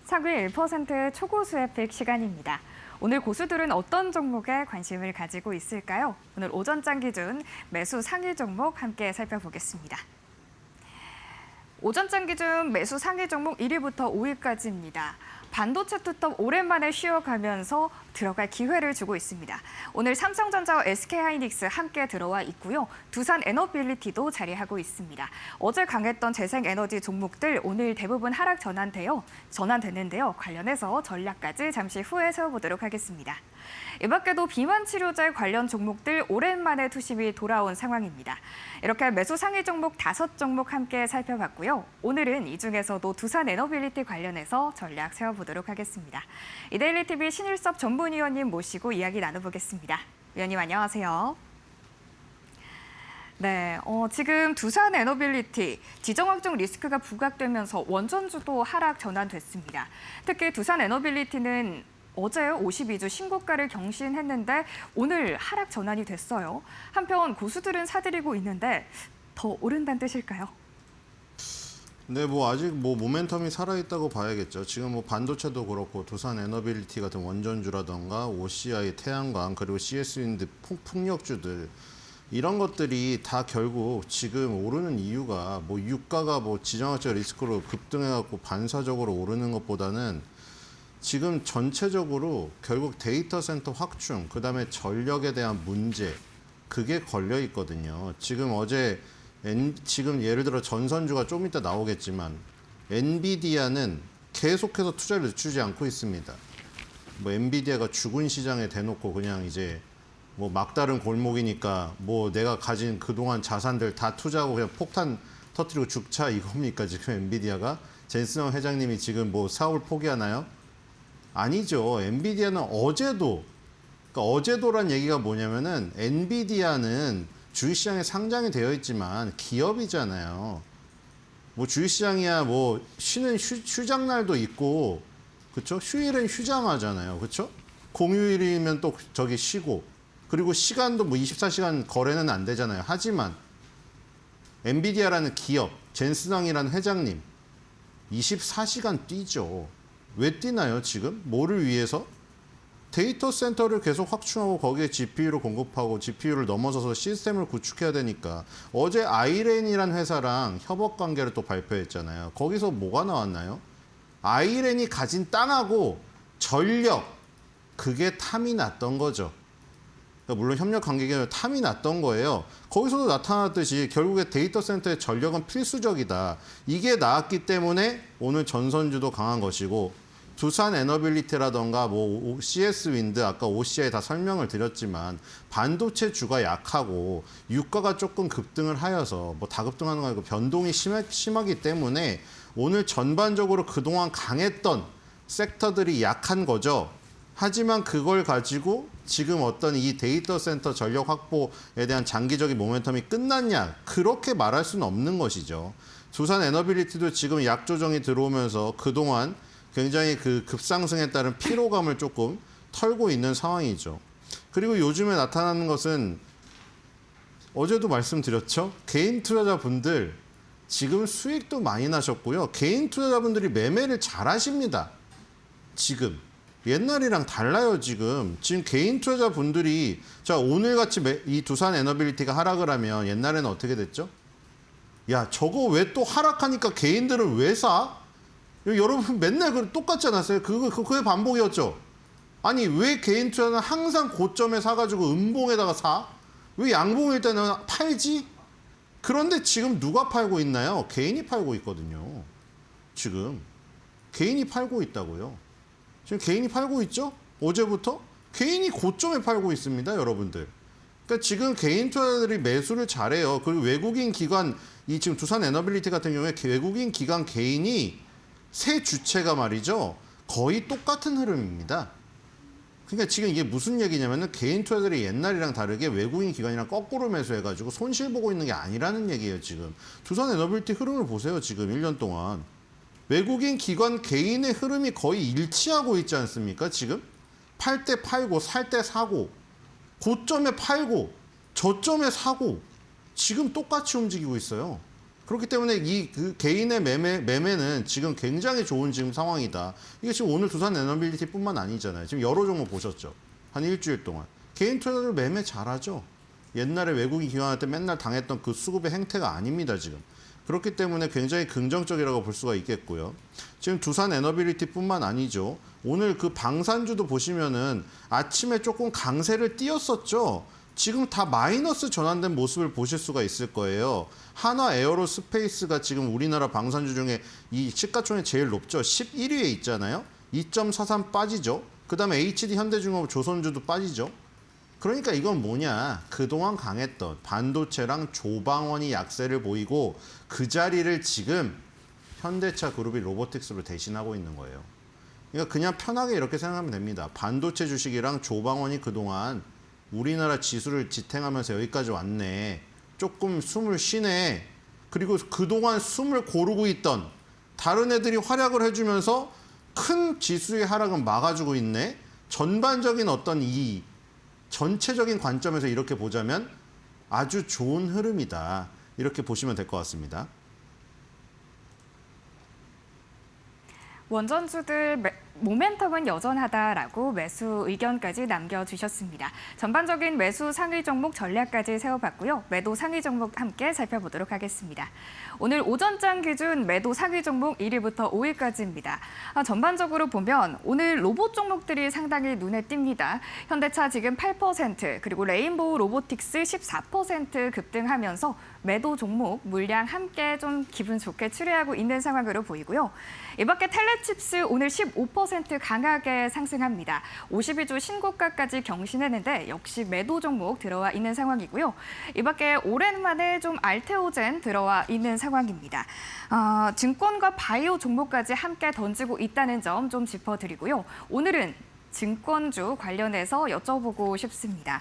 상위 1%의 초고수의 픽 시간입니다. 오늘 고수들은 어떤 종목에 관심을 가지고 있을까요? 오늘 오전장 기준 매수 상위 종목 함께 살펴보겠습니다. 오전장 기준 매수 상위 종목 1위부터 5위까지입니다. 반도체 투톱 오랜만에 쉬어가면서 들어갈 기회를 주고 있습니다. 오늘 삼성전자와 SK하이닉스 함께 들어와 있고요. 두산 에너빌리티도 자리하고 있습니다. 어제 강했던 재생에너지 종목들 오늘 대부분 하락 전환됐는데요. 관련해서 전략까지 잠시 후에 세워보도록 하겠습니다. 이 밖에도 비만 치료제 관련 종목들 오랜만에 투심이 돌아온 상황입니다. 이렇게 매수 상위 종목 5종목 함께 살펴봤고요. 오늘은 이 중에서도 두산 에너빌리티 관련해서 전략 세워보도록 하겠습니다. 이데일리TV 신일섭 전문위원님 모시고 이야기 나눠보겠습니다. 위원님 안녕하세요. 네, 지금 두산 에너빌리티 지정학종 리스크가 부각되면서 원전주도 하락 전환됐습니다. 특히 두산 에너빌리티는 어제 52주 신고가를 경신했는데 오늘 하락 전환이 됐어요. 한편 고수들은 사들이고 있는데 더 오른다는 뜻일까요? 네, 아직 모멘텀이 살아있다고 봐야겠죠. 지금 반도체도 그렇고 두산 에너빌리티 같은 원전주라던가 OCI, 태양광 그리고 CS윈드 풍력주들 이런 것들이 다 결국 지금 오르는 이유가 뭐 유가가 뭐 지정학적 리스크로 급등해갖고 반사적으로 오르는 것보다는 지금 전체적으로 결국 데이터 센터 확충, 그다음에 전력에 대한 문제, 그게 걸려 있거든요. 지금 지금 예를 들어 전선주가 좀 이따 나오겠지만 엔비디아는 계속해서 투자를 늦추지 않고 있습니다. 뭐 엔비디아가 죽은 시장에 대놓고 그냥 이제 뭐 막다른 골목이니까 뭐 내가 가진 그동안 자산들 다 투자하고 그냥 폭탄 터뜨리고 죽자 이겁니까 지금 엔비디아가? 젠슨 회장님이 지금 뭐 사업을 포기하나요? 아니죠. 엔비디아는 어제도, 그러니까 어제도란 얘기가 뭐냐면은 엔비디아는 주식시장에 상장이 되어 있지만 기업이잖아요. 뭐 주식시장이야 뭐 쉬는 휴장날도 있고, 그렇죠? 휴일은 휴장하잖아요, 그렇죠? 공휴일이면 또 저기 쉬고, 그리고 시간도 뭐 24시간 거래는 안 되잖아요. 하지만 엔비디아라는 기업, 젠슨왕이라는 회장님 24시간 뛰죠. 왜 뛰나요, 지금? 뭐를 위해서? 데이터 센터를 계속 확충하고 거기에 GPU를 공급하고 GPU를 넘어서서 시스템을 구축해야 되니까. 어제 아이렌이라는 회사랑 협업 관계를 또 발표했잖아요. 거기서 뭐가 나왔나요? 아이렌이 가진 땅하고 전력, 그게 탐이 났던 거죠. 그러니까 물론 협력 관계가 아니라 탐이 났던 거예요. 거기서도 나타났듯이 결국에 데이터 센터의 전력은 필수적이다. 이게 나왔기 때문에 오늘 전선주도 강한 것이고, 두산 에너빌리티라던가 뭐 CS 윈드, 아까 OCI 다 설명을 드렸지만 반도체 주가 약하고 유가가 조금 급등을 하여서 뭐 다 급등하는 거 아니고 변동이 심하기 때문에 오늘 전반적으로 그동안 강했던 섹터들이 약한 거죠. 하지만 그걸 가지고 지금 어떤 이 데이터 센터 전력 확보에 대한 장기적인 모멘텀이 끝났냐, 그렇게 말할 수는 없는 것이죠. 두산 에너빌리티도 지금 약조정이 들어오면서 그동안 굉장히 그 급상승에 따른 피로감을 조금 털고 있는 상황이죠. 그리고 요즘에 나타나는 것은 어제도 말씀드렸죠. 개인 투자자분들 지금 수익도 많이 나셨고요. 개인 투자자분들이 매매를 잘 하십니다. 지금. 옛날이랑 달라요, 지금. 지금 개인 투자자분들이, 자, 오늘같이 이 두산 에너빌리티가 하락을 하면 옛날에는 어떻게 됐죠? 야, 저거 왜 또 하락하니까 개인들은 왜 사? 여러분 맨날 똑같지 않았어요? 그게 반복이었죠. 아니 왜 개인 투자는 항상 고점에 사가지고 음봉에다가 사? 왜 양봉일 때는 팔지? 그런데 지금 누가 팔고 있나요? 개인이 팔고 있거든요. 지금 개인이 팔고 있다고요. 지금 개인이 팔고 있죠? 어제부터 개인이 고점에 팔고 있습니다, 여러분들. 그러니까 지금 개인 투자자들이 매수를 잘해요. 그리고 외국인 기관, 이 지금 두산 에너빌리티 같은 경우에 외국인 기관 개인이 세 주체가 말이죠, 거의 똑같은 흐름입니다. 그러니까 지금 이게 무슨 얘기냐면은 개인 투자들이 옛날이랑 다르게 외국인 기관이랑 거꾸로 매수해가지고 손실 보고 있는 게 아니라는 얘기예요. 지금 두산 에너빌리티 흐름을 보세요. 지금 1년 동안 외국인 기관 개인의 흐름이 거의 일치하고 있지 않습니까? 지금 팔 때 팔고 살 때 사고, 고점에 팔고 저점에 사고, 지금 똑같이 움직이고 있어요. 그렇기 때문에 그 개인의 매매는 지금 굉장히 좋은 지금 상황이다. 이게 지금 오늘 두산 에너빌리티뿐만 아니잖아요. 지금 여러 종목 보셨죠? 한 일주일 동안. 개인 투자자들 매매 잘하죠. 옛날에 외국인 기관한테 맨날 당했던 그 수급의 행태가 아닙니다, 지금. 그렇기 때문에 굉장히 긍정적이라고 볼 수가 있겠고요. 지금 두산 에너빌리티뿐만 아니죠. 오늘 그 방산주도 보시면은 아침에 조금 강세를 띄었었죠. 지금 다 마이너스 전환된 모습을 보실 수가 있을 거예요. 한화 에어로스페이스가 지금 우리나라 방산주 중에 이 시가총액 제일 높죠. 11위에 있잖아요. 2.43 빠지죠. 그 다음에 HD 현대중공업 조선주도 빠지죠. 그러니까 이건 뭐냐. 그동안 강했던 반도체랑 조방원이 약세를 보이고 그 자리를 지금 현대차 그룹이 로보틱스로 대신하고 있는 거예요. 그러니까 그냥 편하게 이렇게 생각하면 됩니다. 반도체 주식이랑 조방원이 그동안 우리나라 지수를 지탱하면서 여기까지 왔네. 조금 숨을 쉬네. 그리고 그동안 숨을 고르고 있던 다른 애들이 활약을 해주면서 큰 지수의 하락은 막아주고 있네. 전반적인 어떤 이 전체적인 관점에서 이렇게 보자면 아주 좋은 흐름이다. 이렇게 보시면 될 것 같습니다. 원전주들 모멘텀은 여전하다라고 매수 의견까지 남겨주셨습니다. 전반적인 매수 상위 종목 전략까지 세워봤고요. 매도 상위 종목 함께 살펴보도록 하겠습니다. 오늘 오전장 기준 매도 상위 종목 1위부터 5위까지입니다. 전반적으로 보면 오늘 로봇 종목들이 상당히 눈에 띕니다. 현대차 지금 8%, 그리고 레인보우 로보틱스 14% 급등하면서 매도 종목 물량 함께 좀 기분 좋게 추리하고 있는 상황으로 보이고요. 이 밖에 텔레칩스 오늘 15% 강하게 상승합니다. 52주 신고가까지 경신했는데 역시 매도 종목 들어와 있는 상황이고요. 이 밖에 오랜만에 좀 알테오젠 들어와 있는 상황입니다. 증권과 바이오 종목까지 함께 던지고 있다는 점 좀 짚어드리고요. 오늘은 증권주 관련해서 여쭤보고 싶습니다.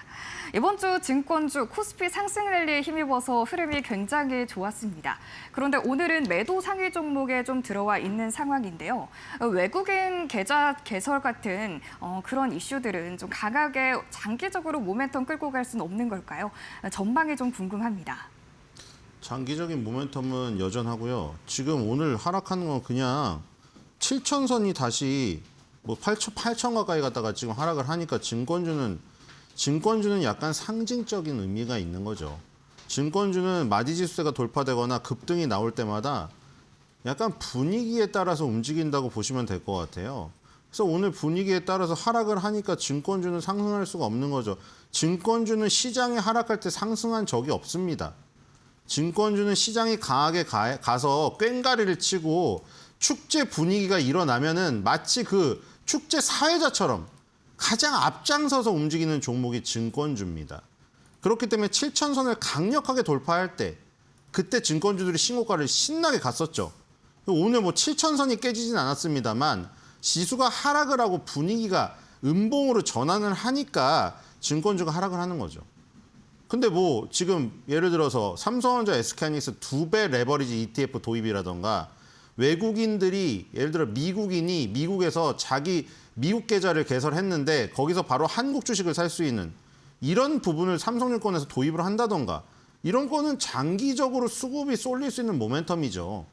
이번 주 증권주 코스피 상승 랠리에 힘입어서 흐름이 굉장히 좋았습니다. 그런데 오늘은 매도 상위 종목에 좀 들어와 있는 상황인데요. 외국인 계좌 개설 같은 그런 이슈들은 좀 강하게 장기적으로 모멘텀 끌고 갈 수는 없는 걸까요? 전망이 좀 궁금합니다. 장기적인 모멘텀은 여전하고요. 지금 오늘 하락하는 건 그냥 7,000선이 다시 뭐 8천 가까이 갔다가 지금 하락을 하니까 증권주는 약간 상징적인 의미가 있는 거죠. 증권주는 마디지수세가 돌파되거나 급등이 나올 때마다 약간 분위기에 따라서 움직인다고 보시면 될 것 같아요. 그래서 오늘 분위기에 따라서 하락을 하니까 증권주는 상승할 수가 없는 거죠. 증권주는 시장이 하락할 때 상승한 적이 없습니다. 증권주는 시장이 강하게 가서 꽹가리를 치고 축제 분위기가 일어나면은 마치 그 축제 사회자처럼 가장 앞장서서 움직이는 종목이 증권주입니다. 그렇기 때문에 7,000선을 강력하게 돌파할 때 그때 증권주들이 신고가를 신나게 갔었죠. 오늘 뭐 7,000선이 깨지진 않았습니다만 지수가 하락을 하고 분위기가 음봉으로 전환을 하니까 증권주가 하락을 하는 거죠. 근데 뭐 지금 예를 들어서 삼성전자, SK하이닉스 2배 레버리지 ETF 도입이라던가 외국인들이 예를 들어 미국인이 미국에서 자기 미국 계좌를 개설했는데 거기서 바로 한국 주식을 살 수 있는 이런 부분을 삼성증권에서 도입을 한다던가 이런 거는 장기적으로 수급이 쏠릴 수 있는 모멘텀이죠.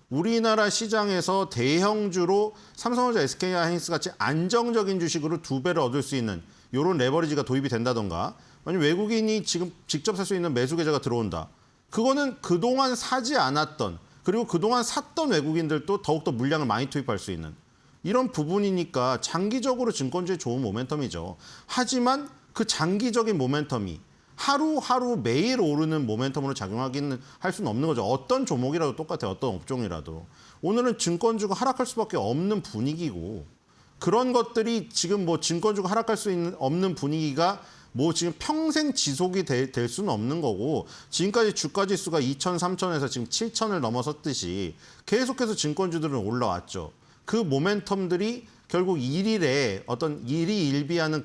우리나라 시장에서 대형주로 삼성전자, SK하이닉스 같이 안정적인 주식으로 2배를 얻을 수 있는 이런 레버리지가 도입이 된다던가 아니면 외국인이 지금 직접 살 수 있는 매수 계좌가 들어온다. 그거는 그동안 사지 않았던 그리고 그동안 샀던 외국인들도 더욱더 물량을 많이 투입할 수 있는 이런 부분이니까 장기적으로 증권주에 좋은 모멘텀이죠. 하지만 그 장기적인 모멘텀이 하루하루 매일 오르는 모멘텀으로 작용하기는 할 수는 없는 거죠. 어떤 종목이라도 똑같아요. 어떤 업종이라도. 오늘은 증권주가 하락할 수밖에 없는 분위기고 그런 것들이 지금 뭐 증권주가 하락할 수 없는 분위기가 뭐 지금 평생 지속이 될 수는 없는 거고 지금까지 주가 지수가 2,000, 3,000에서 지금 7,000을 넘어섰듯이 계속해서 증권주들은 올라왔죠. 그 모멘텀들이 결국 일일에 어떤 일희일비하는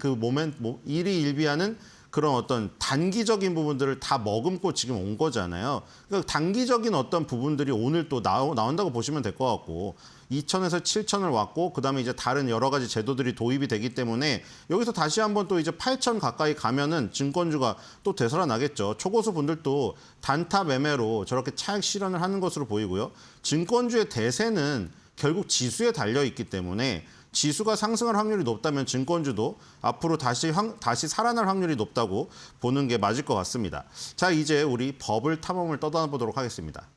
일희일비하는 그런 어떤 단기적인 부분들을 다 머금고 지금 온 거잖아요. 그러니까 단기적인 어떤 부분들이 오늘 또 나온다고 보시면 될 것 같고 2,000에서 7,000을 왔고 그다음에 이제 다른 여러 가지 제도들이 도입이 되기 때문에 여기서 다시 한번 또 이제 8,000 가까이 가면은 증권주가 또 되살아나겠죠. 초고수 분들도 단타 매매로 저렇게 차익 실현을 하는 것으로 보이고요. 증권주의 대세는 결국 지수에 달려 있기 때문에 지수가 상승할 확률이 높다면 증권주도 앞으로 다시 살아날 확률이 높다고 보는 게 맞을 것 같습니다. 자, 이제 우리 버블 탐험을 떠나보도록 하겠습니다.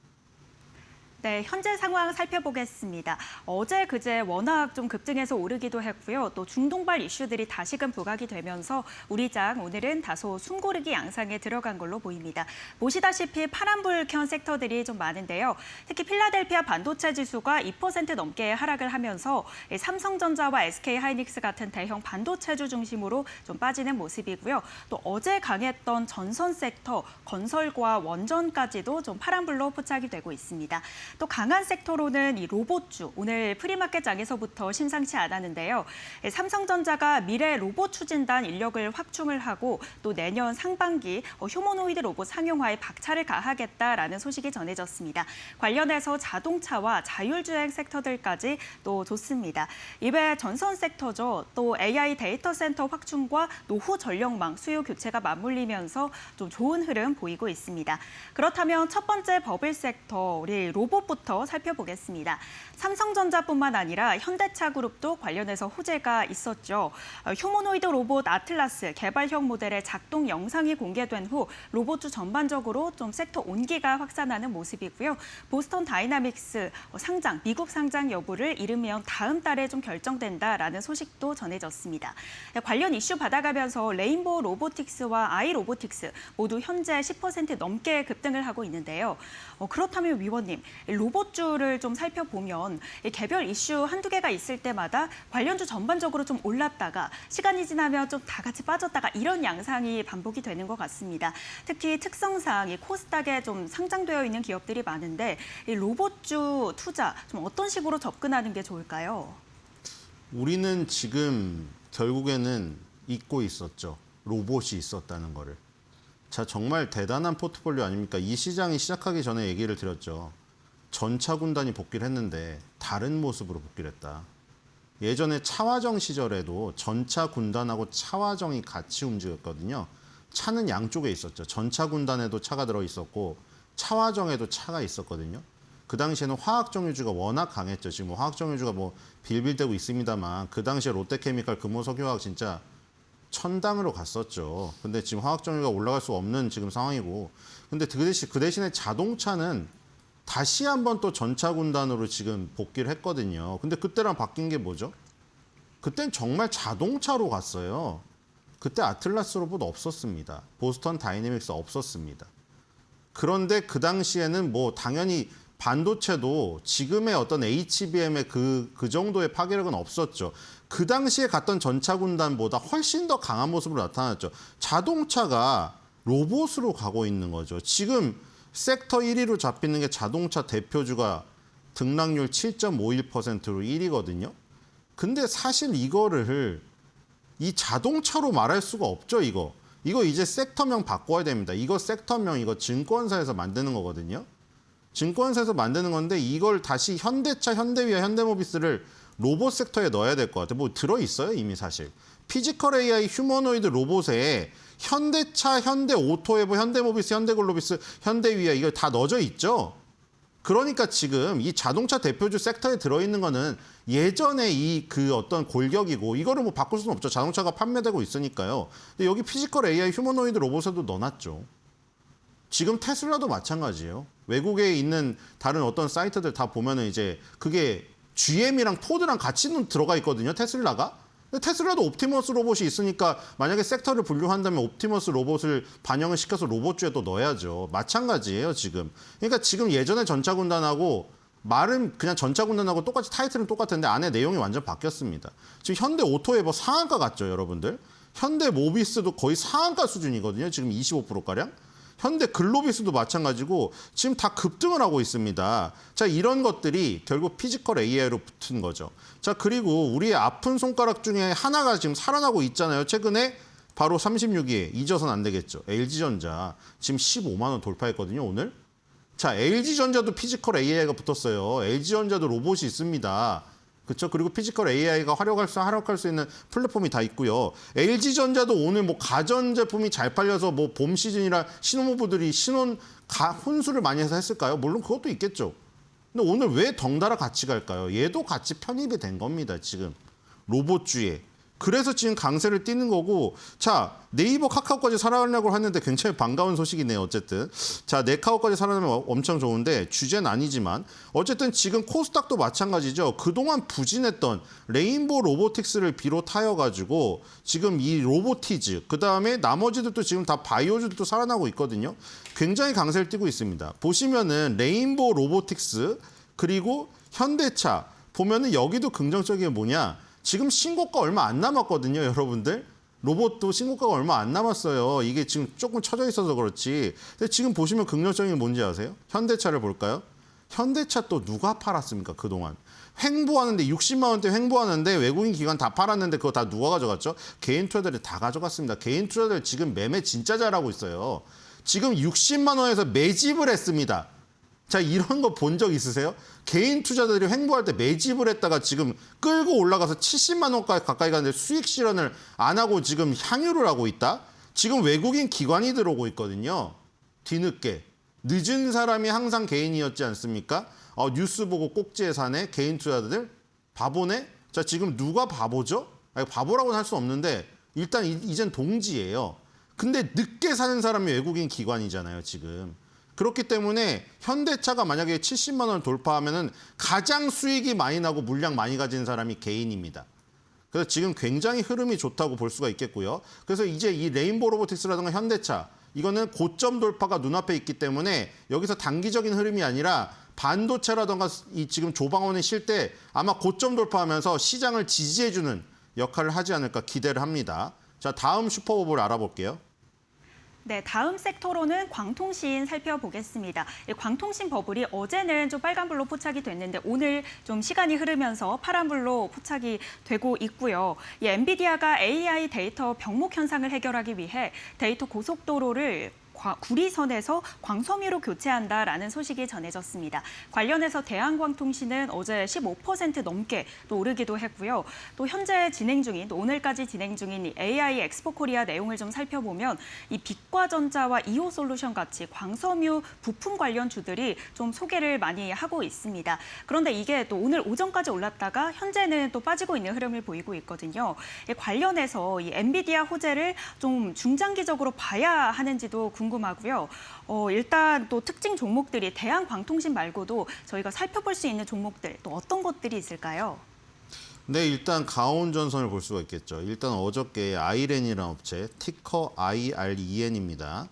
네, 현재 상황 살펴보겠습니다. 어제 그제 워낙 좀 급등해서 오르기도 했고요. 또 중동발 이슈들이 다시금 부각이 되면서 우리 장 오늘은 다소 숨고르기 양상에 들어간 걸로 보입니다. 보시다시피 파란불 켠 섹터들이 좀 많은데요. 특히 필라델피아 반도체 지수가 2% 넘게 하락을 하면서 삼성전자와 SK하이닉스 같은 대형 반도체주 중심으로 좀 빠지는 모습이고요. 또 어제 강했던 전선 섹터, 건설과 원전까지도 좀 파란불로 포착이 되고 있습니다. 또 강한 섹터로는 이 로봇주, 오늘 프리마켓장에서부터 심상치 않았는데요. 삼성전자가 미래 로봇 추진단 인력을 확충을 하고 또 내년 상반기 휴머노이드 로봇 상용화에 박차를 가하겠다라는 소식이 전해졌습니다. 관련해서 자동차와 자율주행 섹터들까지 또 좋습니다. 이외 전선 섹터죠. 또 AI 데이터 센터 확충과 노후 전력망 수요 교체가 맞물리면서 좀 좋은 흐름 보이고 있습니다. 그렇다면 첫 번째 버블 섹터, 우리 로봇 로봇부터 살펴보겠습니다. 삼성전자뿐만 아니라 현대차 그룹도 관련해서 호재가 있었죠. 휴머노이드 로봇 아틀라스 개발형 모델의 작동 영상이 공개된 후 로봇주 전반적으로 좀 섹터 온기가 확산하는 모습이고요. 보스턴 다이나믹스 상장, 미국 상장 여부를 이르면 다음 달에 좀 결정된다라는 소식도 전해졌습니다. 관련 이슈 받아가면서 레인보우 로보틱스와 아이 로보틱스 모두 현재 10% 넘게 급등을 하고 있는데요. 그렇다면 위원님, 로봇주를 좀 살펴보면 개별 이슈 한두 개가 있을 때마다 관련주 전반적으로 좀 올랐다가 시간이 지나면 좀 다 같이 빠졌다가 이런 양상이 반복이 되는 것 같습니다. 특히 특성상 이 코스닥에 좀 상장되어 있는 기업들이 많은데 이 로봇주 투자 좀 어떤 식으로 접근하는 게 좋을까요? 우리는 지금 결국에는 잊고 있었죠. 로봇이 있었다는 거를. 자, 정말 대단한 포트폴리오 아닙니까? 이 시장이 시작하기 전에 얘기를 드렸죠. 전차 군단이 복귀를 했는데 다른 모습으로 복귀를 했다. 예전에 차화정 시절에도 전차 군단하고 차화정이 같이 움직였거든요. 차는 양쪽에 있었죠. 전차 군단에도 차가 들어 있었고 차화정에도 차가 있었거든요. 그 당시에는 화학정유주가 워낙 강했죠. 지금 화학정유주가 뭐 빌빌대고 있습니다만 그 당시에 롯데케미칼 금호석유화학 진짜 천당으로 갔었죠. 근데 지금 화학정유가 올라갈 수 없는 지금 상황이고, 근데 그 대신에 자동차는 다시 한번 또 전차 군단으로 지금 복귀를 했거든요. 근데 그때랑 바뀐 게 뭐죠? 그땐 정말 자동차로 갔어요. 그때 아틀라스 로봇 없었습니다. 보스턴 다이내믹스 없었습니다. 그런데 그 당시에는 뭐 당연히 반도체도 지금의 어떤 HBM의 그 정도의 파괴력은 없었죠. 그 당시에 갔던 전차 군단보다 훨씬 더 강한 모습으로 나타났죠. 자동차가 로봇으로 가고 있는 거죠. 지금 섹터 1위로 잡히는 게 자동차 대표주가 등락률 7.51%로 1위거든요. 근데 사실 이거를 이 자동차로 말할 수가 없죠, 이거. 이거 이제 섹터명 바꿔야 됩니다. 이거 섹터명, 이거 증권사에서 만드는 거거든요. 증권사에서 만드는 건데 이걸 다시 현대차, 현대위아, 현대모비스를 로봇 섹터에 넣어야 될 것 같아요. 뭐 들어있어요, 이미 사실. 피지컬 AI 휴머노이드 로봇에 현대차, 현대오토에버, 현대모비스, 현대글로비스, 현대위아 이거 다 넣어져 있죠. 그러니까 지금 이 자동차 대표주 섹터에 들어있는 거는 예전에 이 그 어떤 골격이고 이거를 뭐 바꿀 수는 없죠. 자동차가 판매되고 있으니까요. 근데 여기 피지컬 AI 휴머노이드 로봇에도 넣어놨죠. 지금 테슬라도 마찬가지예요. 외국에 있는 다른 어떤 사이트들 다 보면은 이제 그게 GM이랑 포드랑 같이 들어가 있거든요. 테슬라가. 근데 테슬라도 옵티머스 로봇이 있으니까 만약에 섹터를 분류한다면 옵티머스 로봇을 반영을 시켜서 로봇주에 또 넣어야죠. 마찬가지예요, 지금. 그러니까 지금 예전에 전차 군단하고 말은 그냥 전차 군단하고 똑같이 타이틀은 똑같은데 안에 내용이 완전 바뀌었습니다. 지금 현대 오토에버 상한가 같죠, 여러분들? 현대 모비스도 거의 상한가 수준이거든요. 지금 25%가량. 현대 글로비스도 마찬가지고 지금 다 급등을 하고 있습니다. 자, 이런 것들이 결국 피지컬 AI로 붙은 거죠. 자, 그리고 우리의 아픈 손가락 중에 하나가 지금 살아나고 있잖아요. 최근에 바로 36위에 잊어서는 안 되겠죠. LG전자 지금 15만 원 돌파했거든요, 오늘. 자, LG전자도 피지컬 AI가 붙었어요. LG전자도 로봇이 있습니다. 그렇죠? 그리고 피지컬 AI가 활용할 수 있는 플랫폼이 다 있고요. LG전자도 오늘 뭐 가전제품이 잘 팔려서 뭐 봄 시즌이라 신혼부부들이 혼수를 많이 해서 했을까요? 물론 그것도 있겠죠. 근데 오늘 왜 덩달아 같이 갈까요? 얘도 같이 편입이 된 겁니다, 지금. 로봇주에. 그래서 지금 강세를 띠는 거고, 자, 네이버 카카오까지 살아나려고 하는데 굉장히 반가운 소식이네요, 어쨌든. 자, 네카오까지 살아나면 엄청 좋은데, 주제는 아니지만, 어쨌든 지금 코스닥도 마찬가지죠. 그동안 부진했던 레인보우 로보틱스를 비롯하여가지고, 지금 이 로보티즈, 그 다음에 나머지들도 지금 다 바이오주들도 살아나고 있거든요. 굉장히 강세를 띠고 있습니다. 보시면은 레인보우 로보틱스, 그리고 현대차, 보면은 여기도 긍정적인 게 뭐냐? 지금 신고가 얼마 안 남았거든요, 여러분들. 로봇도 신고가가 얼마 안 남았어요. 이게 지금 조금 쳐져 있어서 그렇지. 근데 지금 보시면 긍정적인 게 뭔지 아세요? 현대차를 볼까요? 현대차 또 누가 팔았습니까, 그동안? 횡보하는데 60만 원대 횡보하는데 외국인 기관 다 팔았는데 그거 다 누가 가져갔죠? 개인 투자들이 다 가져갔습니다. 개인 투자들 지금 매매 진짜 잘하고 있어요. 지금 60만 원에서 매집을 했습니다. 자, 이런 거 본 적 있으세요? 개인 투자자들이 횡보할 때 매집을 했다가 지금 끌고 올라가서 70만 원까지 가까이 가는데 수익 실현을 안 하고 지금 향유를 하고 있다? 지금 외국인 기관이 들어오고 있거든요. 뒤늦게. 늦은 사람이 항상 개인이었지 않습니까? 뉴스 보고 꼭지에 사네, 개인 투자자들 바보네. 자, 지금 누가 바보죠? 아니, 바보라고는 할 수 없는데 일단 이젠 동지예요. 근데 늦게 사는 사람이 외국인 기관이잖아요, 지금. 그렇기 때문에 현대차가 만약에 70만 원을 돌파하면은 가장 수익이 많이 나고 물량 많이 가진 사람이 개인입니다. 그래서 지금 굉장히 흐름이 좋다고 볼 수가 있겠고요. 그래서 이제 이 레인보우 로보틱스라든가 현대차 이거는 고점 돌파가 눈앞에 있기 때문에 여기서 단기적인 흐름이 아니라 반도체라든가 이 지금 조방원에 쉴 때 아마 고점 돌파하면서 시장을 지지해주는 역할을 하지 않을까 기대를 합니다. 자, 다음 슈퍼버블 알아볼게요. 네, 다음 섹터로는 광통신 살펴보겠습니다. 이 광통신 버블이 어제는 좀 빨간불로 포착이 됐는데 오늘 좀 시간이 흐르면서 파란불로 포착이 되고 있고요. 이 엔비디아가 AI 데이터 병목 현상을 해결하기 위해 데이터 고속도로를 구리선에서 광섬유로 교체한다라는 소식이 전해졌습니다. 관련해서 대한광통신은 어제 15% 넘게 또 오르기도 했고요. 또 현재 진행 중인, 또 오늘까지 진행 중인 이 AI 엑스포 코리아 내용을 좀 살펴보면 이 빛과전자와 이오솔루션 같이 광섬유 부품 관련 주들이 좀 소개를 많이 하고 있습니다. 그런데 이게 또 오늘 오전까지 올랐다가 현재는 또 빠지고 있는 흐름을 보이고 있거든요. 관련해서 이 엔비디아 호재를 좀 중장기적으로 봐야 하는지도 궁금하고요. 일단 또 특징 종목들이 대한광통신 말고도 저희가 살펴볼 수 있는 종목들 또 어떤 것들이 있을까요? 네, 일단 가온전선을 볼 수가 있겠죠. 일단 어저께 아이렌이라는 업체, 티커 IREN입니다.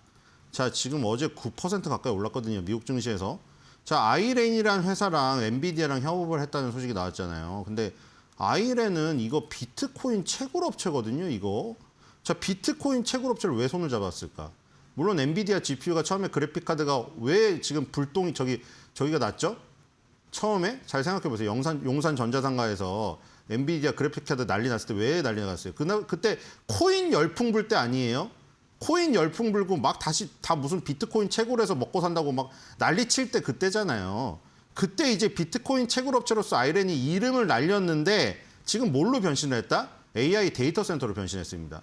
자, 지금 어제 9% 가까이 올랐거든요. 미국 증시에서. 자, 아이렌이라는 회사랑 엔비디아랑 협업을 했다는 소식이 나왔잖아요. 근데 아이렌은 이거 비트코인 채굴 업체거든요, 이거. 자, 비트코인 채굴 업체를 왜 손을 잡았을까? 물론 엔비디아 GPU가 처음에 그래픽카드가 왜 지금 불똥이 저기가 났죠? 처음에 잘 생각해 보세요. 용산 전자상가에서 엔비디아 그래픽카드 난리 났을 때 왜 난리 났어요? 그때 코인 열풍 불 때 아니에요? 코인 열풍 불고 막 다시 다 무슨 비트코인 채굴해서 먹고 산다고 막 난리 칠 때 그때잖아요. 그때 이제 비트코인 채굴 업체로서 아이렌이 이름을 날렸는데 지금 뭘로 변신을 했다? AI 데이터 센터로 변신했습니다.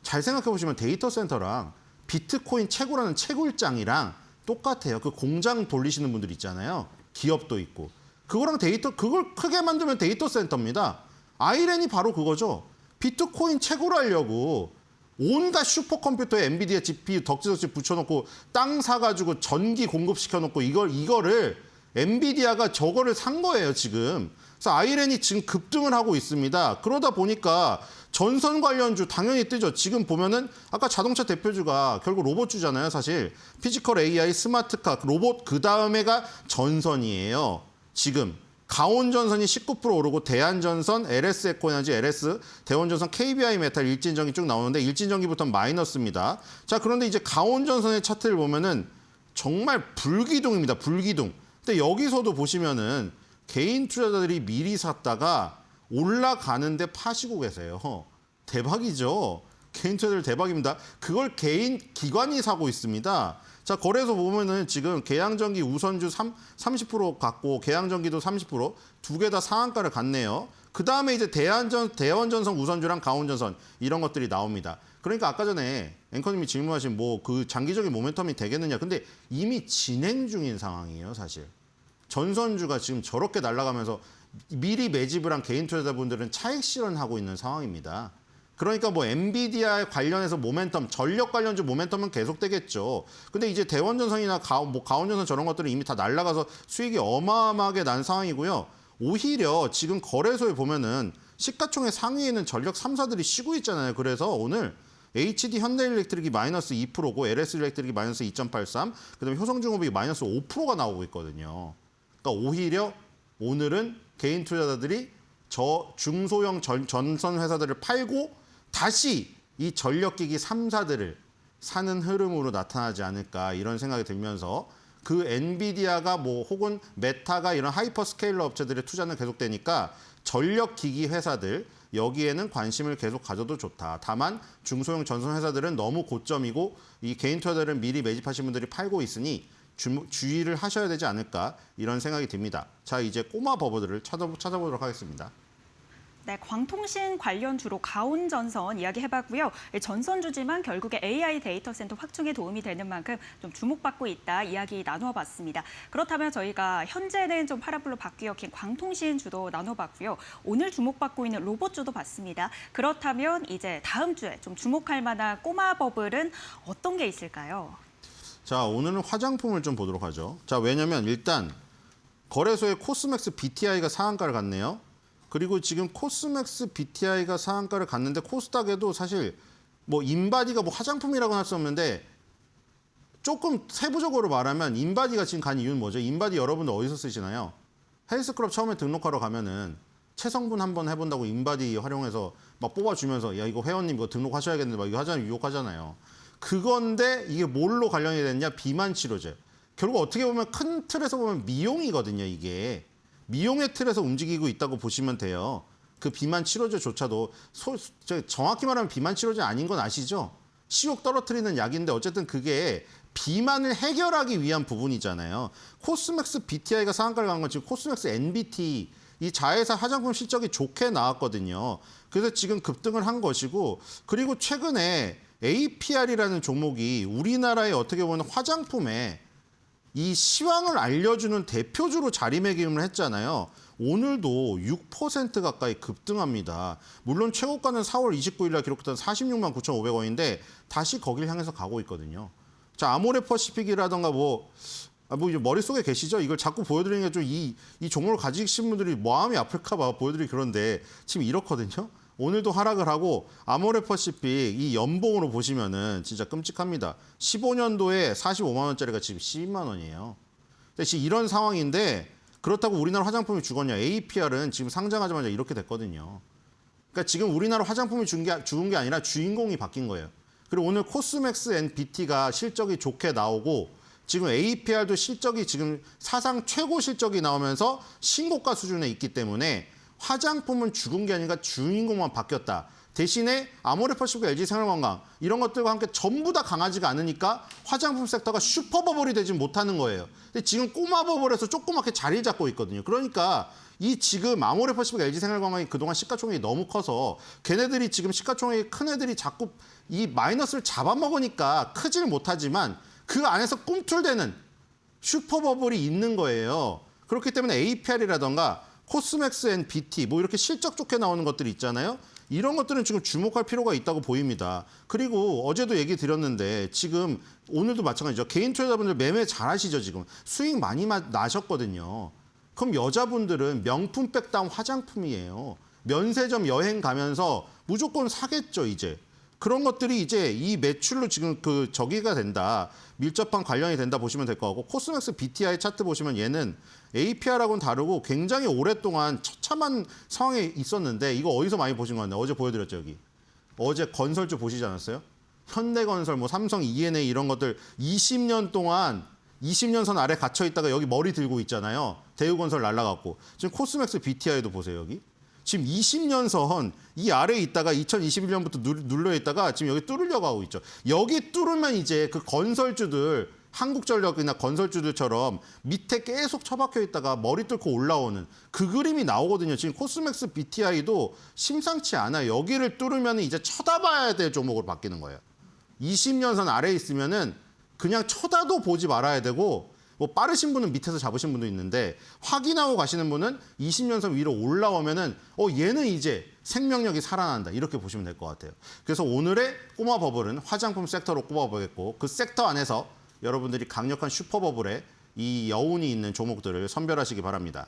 잘 생각해 보시면 데이터 센터랑 비트코인 채굴하는 채굴장이랑 똑같아요. 그 공장 돌리시는 분들 있잖아요. 기업도 있고. 그거랑 그걸 크게 만들면 데이터 센터입니다. 아이렌이 바로 그거죠. 비트코인 채굴하려고 온갖 슈퍼컴퓨터에 엔비디아 GPU 덕지덕지 붙여놓고 땅 사가지고 전기 공급시켜놓고 이거를 엔비디아가 저거를 산 거예요, 지금. 그래서 아이렌이 지금 급등을 하고 있습니다. 그러다 보니까 전선 관련주 당연히 뜨죠. 지금 보면은 아까 자동차 대표주가 결국 로봇주잖아요, 사실. 피지컬 AI, 스마트카, 로봇 그 다음에가 전선이에요. 지금 가온전선이 19% 오르고 대한전선, LS 에코에너지, LS, 대원전선, KBI 메탈, 일진전기 쭉 나오는데 일진전기부터는 마이너스입니다. 자, 그런데 이제 가온전선의 차트를 보면은 정말 불기둥입니다. 불기둥. 근데 여기서도 보시면은 개인 투자자들이 미리 샀다가 올라가는데 파시고 계세요. 대박이죠. 개인 투자들 대박입니다. 그걸 개인 기관이 사고 있습니다. 자, 거래소 보면은 지금 계양전기 우선주 30% 갖고 계양전기도 30% 두 개 다 상한가를 갔네요. 그 다음에 이제 대원전선 우선주랑 가온전선 이런 것들이 나옵니다. 그러니까 아까 전에 앵커님이 질문하신 뭐 그 장기적인 모멘텀이 되겠느냐. 근데 이미 진행 중인 상황이에요, 사실. 전선주가 지금 저렇게 날아가면서 미리 매집을 한 개인 투자자분들은 차익 실현하고 있는 상황입니다. 그러니까 뭐 엔비디아 관련해서 모멘텀, 전력 관련주 모멘텀은 계속되겠죠. 근데 이제 대원전선이나 가온전선 저런 것들은 이미 다 날아가서 수익이 어마어마하게 난 상황이고요. 오히려 지금 거래소에 보면은 시가총액 상위에 있는 전력 3사들이 쉬고 있잖아요. 그래서 오늘 HD 현대일렉트릭이 마이너스 2%고 LS일렉트릭이 마이너스 2.83, 그다음에 효성중공업이 마이너스 5%가 나오고 있거든요. 그러니까 오히려 오늘은 개인 투자자들이 저 중소형 전선 회사들을 팔고 다시 이 전력기기 3사들을 사는 흐름으로 나타나지 않을까 이런 생각이 들면서 그 엔비디아가 뭐 혹은 메타가 이런 하이퍼스케일러 업체들의 투자는 계속되니까 전력기기 회사들 여기에는 관심을 계속 가져도 좋다. 다만 중소형 전선 회사들은 너무 고점이고 이 개인 투자자들은 미리 매집하신 분들이 팔고 있으니 주의를 하셔야 되지 않을까 이런 생각이 듭니다. 자, 이제 꼬마 버블들을 찾아보도록 하겠습니다. 네, 광통신 관련 주로 가온전선 이야기해봤고요. 전선주지만 결국에 AI 데이터 센터 확충에 도움이 되는 만큼 좀 주목받고 있다 이야기 나눠봤습니다. 그렇다면 저희가 현재는 좀 파란불로 바뀌어 긴 광통신주도 나눠봤고요. 오늘 주목받고 있는 로봇주도 봤습니다. 그렇다면 이제 다음 주에 좀 주목할 만한 꼬마 버블은 어떤 게 있을까요? 자, 오늘은 화장품을 좀 보도록 하죠. 자, 왜냐면 일단 거래소의 코스맥스 BTI가 상한가를 갔네요. 그리고 지금 코스맥스 BTI가 상한가를 갔는데 코스닥에도 사실 뭐 인바디가 뭐 화장품이라고는 할 수 없는데 조금 세부적으로 말하면 인바디가 지금 간 이유는 뭐죠? 인바디 여러분들 어디서 쓰시나요? 헬스클럽 처음에 등록하러 가면은 체성분 한번 해본다고 인바디 활용해서 막 뽑아주면서 야 이거 회원님 이거 등록하셔야겠는데 막 이거 하자면 유혹하잖아요. 그건데 이게 뭘로 관련이 됐냐? 비만 치료제. 결국 어떻게 보면 큰 틀에서 보면 미용이거든요, 이게. 미용의 틀에서 움직이고 있다고 보시면 돼요. 그 비만 치료제조차도 정확히 말하면 비만 치료제 아닌 건 아시죠? 식욕 떨어뜨리는 약인데 어쨌든 그게 비만을 해결하기 위한 부분이잖아요. 코스맥스 BTI가 상한가를 간 건 지금 코스맥스 NBT 이 자회사 화장품 실적이 좋게 나왔거든요. 그래서 지금 급등을 한 것이고 그리고 최근에 APR이라는 종목이 우리나라의 어떻게 보면 화장품에 이 시황을 알려주는 대표주로 자리매김을 했잖아요. 오늘도 6% 가까이 급등합니다. 물론 최고가는 4월 29일 날 기록했던 46만 9,500원인데 다시 거길 향해서 가고 있거든요. 자, 아모레퍼시픽이라던가 뭐 이제 머릿속에 계시죠? 이걸 자꾸 보여드리는 게 좀 이 종목을 가지신 분들이 마음이 아플까 봐 보여드리기 그런데 지금 이렇거든요. 오늘도 하락을 하고 아모레퍼시픽 이 연봉으로 보시면은 진짜 끔찍합니다. 15년도에 45만 원짜리가 지금 12만 원이에요. 근데 지금 이런 상황인데 그렇다고 우리나라 화장품이 죽었냐? APR은 지금 상장하자마자 이렇게 됐거든요. 그러니까 지금 우리나라 화장품이 죽은 게 아니라 주인공이 바뀐 거예요. 그리고 오늘 코스맥스 앤 BT가 실적이 좋게 나오고 지금 APR도 실적이 지금 사상 최고 실적이 나오면서 신고가 수준에 있기 때문에 화장품은 죽은 게 아니라 주인공만 바뀌었다. 대신에 아모레퍼시픽, LG생활건강 이런 것들과 함께 전부 다 강하지가 않으니까 화장품 섹터가 슈퍼버블이 되지 못하는 거예요. 근데 지금 꼬마 버블에서 조그맣게 자리를 잡고 있거든요. 그러니까 이 지금 아모레퍼시픽, LG생활건강이 그동안 시가총액이 너무 커서 걔네들이 지금 시가총액이 큰 애들이 자꾸 이 마이너스를 잡아먹으니까 크질 못하지만 그 안에서 꿈틀대는 슈퍼버블이 있는 거예요. 그렇기 때문에 APR이라던가 코스맥스 앤 BT 뭐 이렇게 실적 좋게 나오는 것들이 있잖아요. 이런 것들은 지금 주목할 필요가 있다고 보입니다. 그리고 어제도 얘기 드렸는데 지금 오늘도 마찬가지죠. 개인 투자자분들 매매 잘하시죠 지금. 수익 많이 나셨거든요. 그럼 여자분들은 명품백 다운 화장품이에요. 면세점 여행 가면서 무조건 사겠죠 이제. 그런 것들이 이제 이 매출로 지금 그 저기가 된다. 밀접한 관련이 된다 보시면 될 것 같고 코스맥스 BTI 차트 보시면 얘는 APR하고는 다르고 굉장히 오랫동안 처참한 상황에 있었는데 이거 어디서 많이 보신 것 같나요? 어제 보여드렸죠 여기. 어제 건설주 보시지 않았어요? 현대건설, 뭐 삼성 E&A 이런 것들 20년 동안 20년선 아래 갇혀 있다가 여기 머리 들고 있잖아요. 대우건설 날라갔고 지금 코스맥스 BTI도 보세요 여기. 지금 20년선 이 아래에 있다가 2021년부터 눌려 있다가 지금 여기 뚫으려고 하고 있죠. 여기 뚫으면 이제 그 건설주들 한국전력이나 건설주들처럼 밑에 계속 처박혀 있다가 머리 뚫고 올라오는 그 그림이 나오거든요. 지금 코스맥스 BTI도 심상치 않아요. 여기를 뚫으면 이제 쳐다봐야 될 종목으로 바뀌는 거예요. 20년선 아래에 있으면은 그냥 쳐다도 보지 말아야 되고 뭐 빠르신 분은 밑에서 잡으신 분도 있는데 확인하고 가시는 분은 20년선 위로 올라오면은 얘는 이제 생명력이 살아난다 이렇게 보시면 될 것 같아요. 그래서 오늘의 꼬마 버블은 화장품 섹터로 꼽아보겠고 그 섹터 안에서 여러분들이 강력한 슈퍼버블에 이 여운이 있는 종목들을 선별하시기 바랍니다.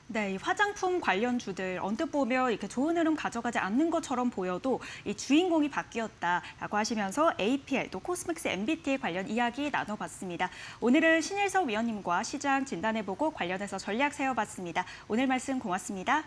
네, 이 화장품 관련주들 언뜻 보면 이렇게 좋은 흐름 가져가지 않는 것처럼 보여도 이 주인공이 바뀌었다라고 하시면서 APL 또 코스맥스 MBT 관련 이야기 나눠봤습니다. 오늘은 신일섭 위원님과 시장 진단해보고 관련해서 전략 세워봤습니다. 오늘 말씀 고맙습니다.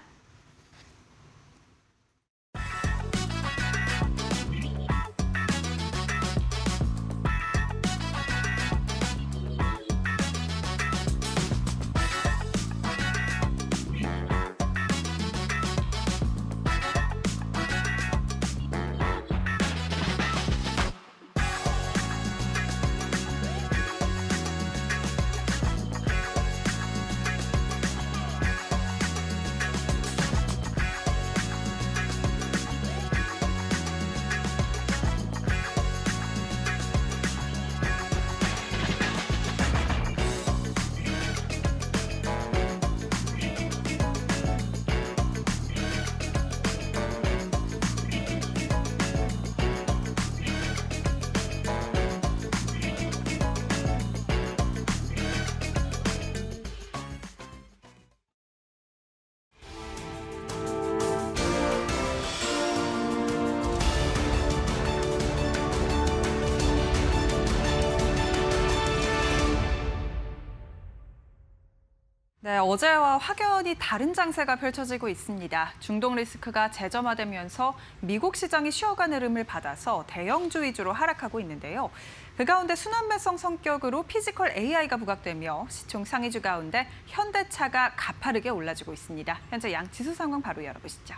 네, 어제와 확연히 다른 장세가 펼쳐지고 있습니다. 중동 리스크가 재점화되면서 미국 시장이 쉬어가는 흐름을 받아서 대형주 위주로 하락하고 있는데요. 그 가운데 순환매성 성격으로 피지컬 AI가 부각되며 시총 상위주 가운데 현대차가 가파르게 올라주고 있습니다. 현재 양 지수 상황 바로 열어보시죠.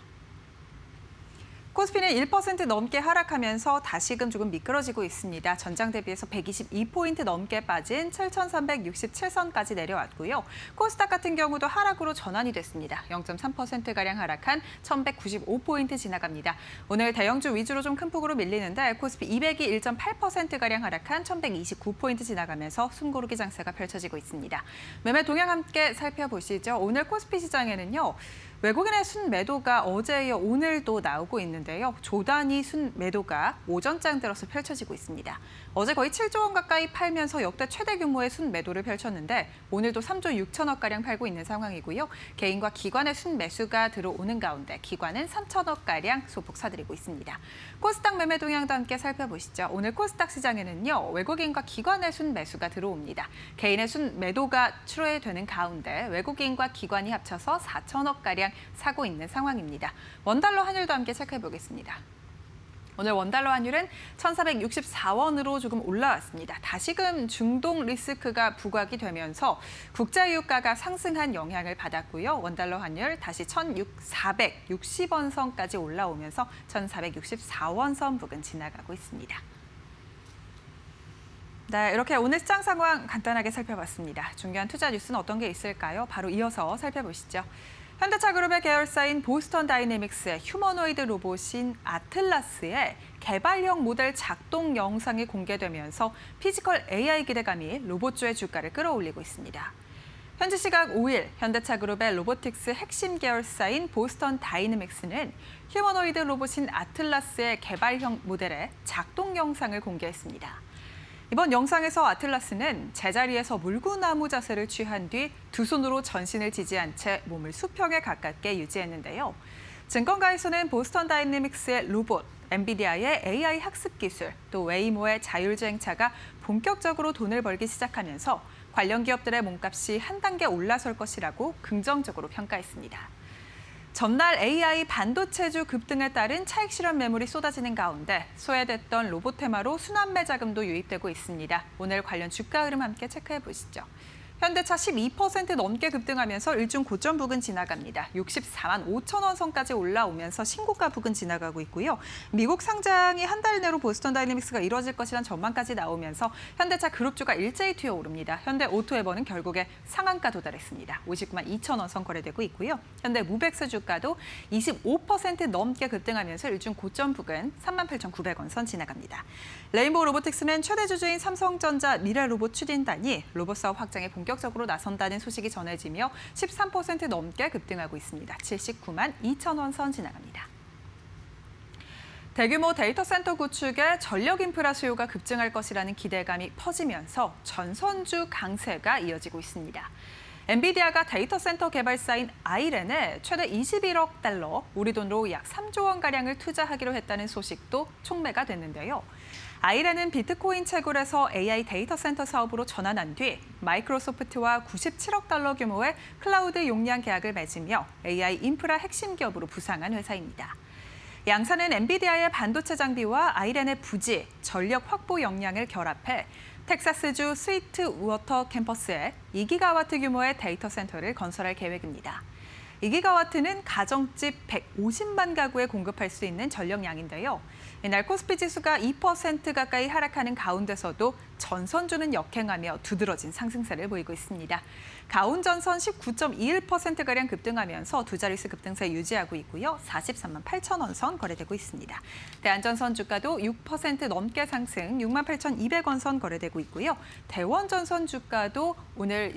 코스피는 1% 넘게 하락하면서 다시금 조금 미끄러지고 있습니다. 전장 대비해서 122포인트 넘게 빠진 7,367선까지 내려왔고요. 코스닥 같은 경우도 하락으로 전환이 됐습니다. 0.3%가량 하락한 1,195포인트 지나갑니다. 오늘 대형주 위주로 좀 큰 폭으로 밀리는데 코스피 200이 1.8%가량 하락한 1,129포인트 지나가면서 숨고르기 장세가 펼쳐지고 있습니다. 매매 동향 함께 살펴보시죠. 오늘 코스피 시장에는요. 외국인의 순매도가 어제에 이어 오늘도 나오고 있는데요. 조단위 순매도가 오전장 들어서 펼쳐지고 있습니다. 어제 거의 7조 원 가까이 팔면서 역대 최대 규모의 순매도를 펼쳤는데 오늘도 3조 6천억가량 팔고 있는 상황이고요. 개인과 기관의 순매수가 들어오는 가운데 기관은 3천억가량 소폭 사들이고 있습니다. 코스닥 매매 동향도 함께 살펴보시죠. 오늘 코스닥 시장에는요. 외국인과 기관의 순매수가 들어옵니다. 개인의 순매도가 출회되는 가운데 외국인과 기관이 합쳐서 4천억가량 사고 있는 상황입니다. 원달러 환율도 함께 체크해보겠습니다. 오늘 원달러 환율은 1,464원으로 조금 올라왔습니다. 다시금 중동 리스크가 부각이 되면서 국제유가가 상승한 영향을 받았고요. 원달러 환율 다시 1,460원 선까지 올라오면서 1,464원 선 부근 지나가고 있습니다. 네, 이렇게 오늘 시장 상황 간단하게 살펴봤습니다. 중요한 투자 뉴스는 어떤 게 있을까요? 바로 이어서 살펴보시죠. 현대차 그룹의 계열사인 보스턴 다이내믹스의 휴머노이드 로봇인 아틀라스의 개발형 모델 작동 영상이 공개되면서 피지컬 AI 기대감이 로봇주의 주가를 끌어올리고 있습니다. 현지 시각 5일 현대차 그룹의 로보틱스 핵심 계열사인 보스턴 다이내믹스는 휴머노이드 로봇인 아틀라스의 개발형 모델의 작동 영상을 공개했습니다. 이번 영상에서 아틀라스는 제자리에서 물구나무 자세를 취한 뒤 두 손으로 전신을 지지한 채 몸을 수평에 가깝게 유지했는데요. 증권가에서는 보스턴 다이내믹스의 로봇, 엔비디아의 AI 학습 기술, 또 웨이모의 자율주행차가 본격적으로 돈을 벌기 시작하면서 관련 기업들의 몸값이 한 단계 올라설 것이라고 긍정적으로 평가했습니다. 전날 AI 반도체주 급등에 따른 차익 실현 매물이 쏟아지는 가운데 소외됐던 로봇 테마로 순환매 자금도 유입되고 있습니다. 오늘 관련 주가 흐름 함께 체크해 보시죠. 현대차 12% 넘게 급등하면서 일중 고점 부근 지나갑니다. 64만 5천 원 선까지 올라오면서 신고가 부근 지나가고 있고요. 미국 상장이 한 달 내로 보스턴 다이내믹스가 이뤄질 것이란 전망까지 나오면서 현대차 그룹주가 일제히 튀어오릅니다. 현대 오토에버는 결국에 상한가 도달했습니다. 59만 2천 원 선 거래되고 있고요. 현대 무벡스 주가도 25% 넘게 급등하면서 일중 고점 부근 38,900원 선 지나갑니다. 레인보우 로보틱스는 최대 주주인 삼성전자 미래로봇 추진단이 로봇 사업 확장에 본격적으로 나선다는 소식이 전해지며 13% 넘게 급등하고 있습니다. 79만 2천 원 선 지나갑니다. 대규모 데이터 센터 구축에 전력 인프라 수요가 급증할 것이라는 기대감이 퍼지면서 전선주 강세가 이어지고 있습니다. 엔비디아가 데이터 센터 개발사인 아이렌에 최대 21억 달러, 우리 돈으로 약 3조 원가량을 투자하기로 했다는 소식도 촉매가 됐는데요. 아이렌은 비트코인 채굴에서 AI 데이터 센터 사업으로 전환한 뒤 마이크로소프트와 97억 달러 규모의 클라우드 용량 계약을 맺으며 AI 인프라 핵심 기업으로 부상한 회사입니다. 양사는 엔비디아의 반도체 장비와 아이렌의 부지, 전력 확보 역량을 결합해 텍사스주 스위트 워터 캠퍼스에 2기가와트 규모의 데이터 센터를 건설할 계획입니다. 2기가와트는 가정집 150만 가구에 공급할 수 있는 전력량인데요. 이날 코스피 지수가 2% 가까이 하락하는 가운데서도 전선주는 역행하며 두드러진 상승세를 보이고 있습니다. 가온전선 19.21%가량 급등하면서 두 자릿수 급등세 유지하고 있고요. 43만 8천 원 선 거래되고 있습니다. 대한전선 주가도 6% 넘게 상승 6만 8,200원 선 거래되고 있고요. 대원전선 주가도 오늘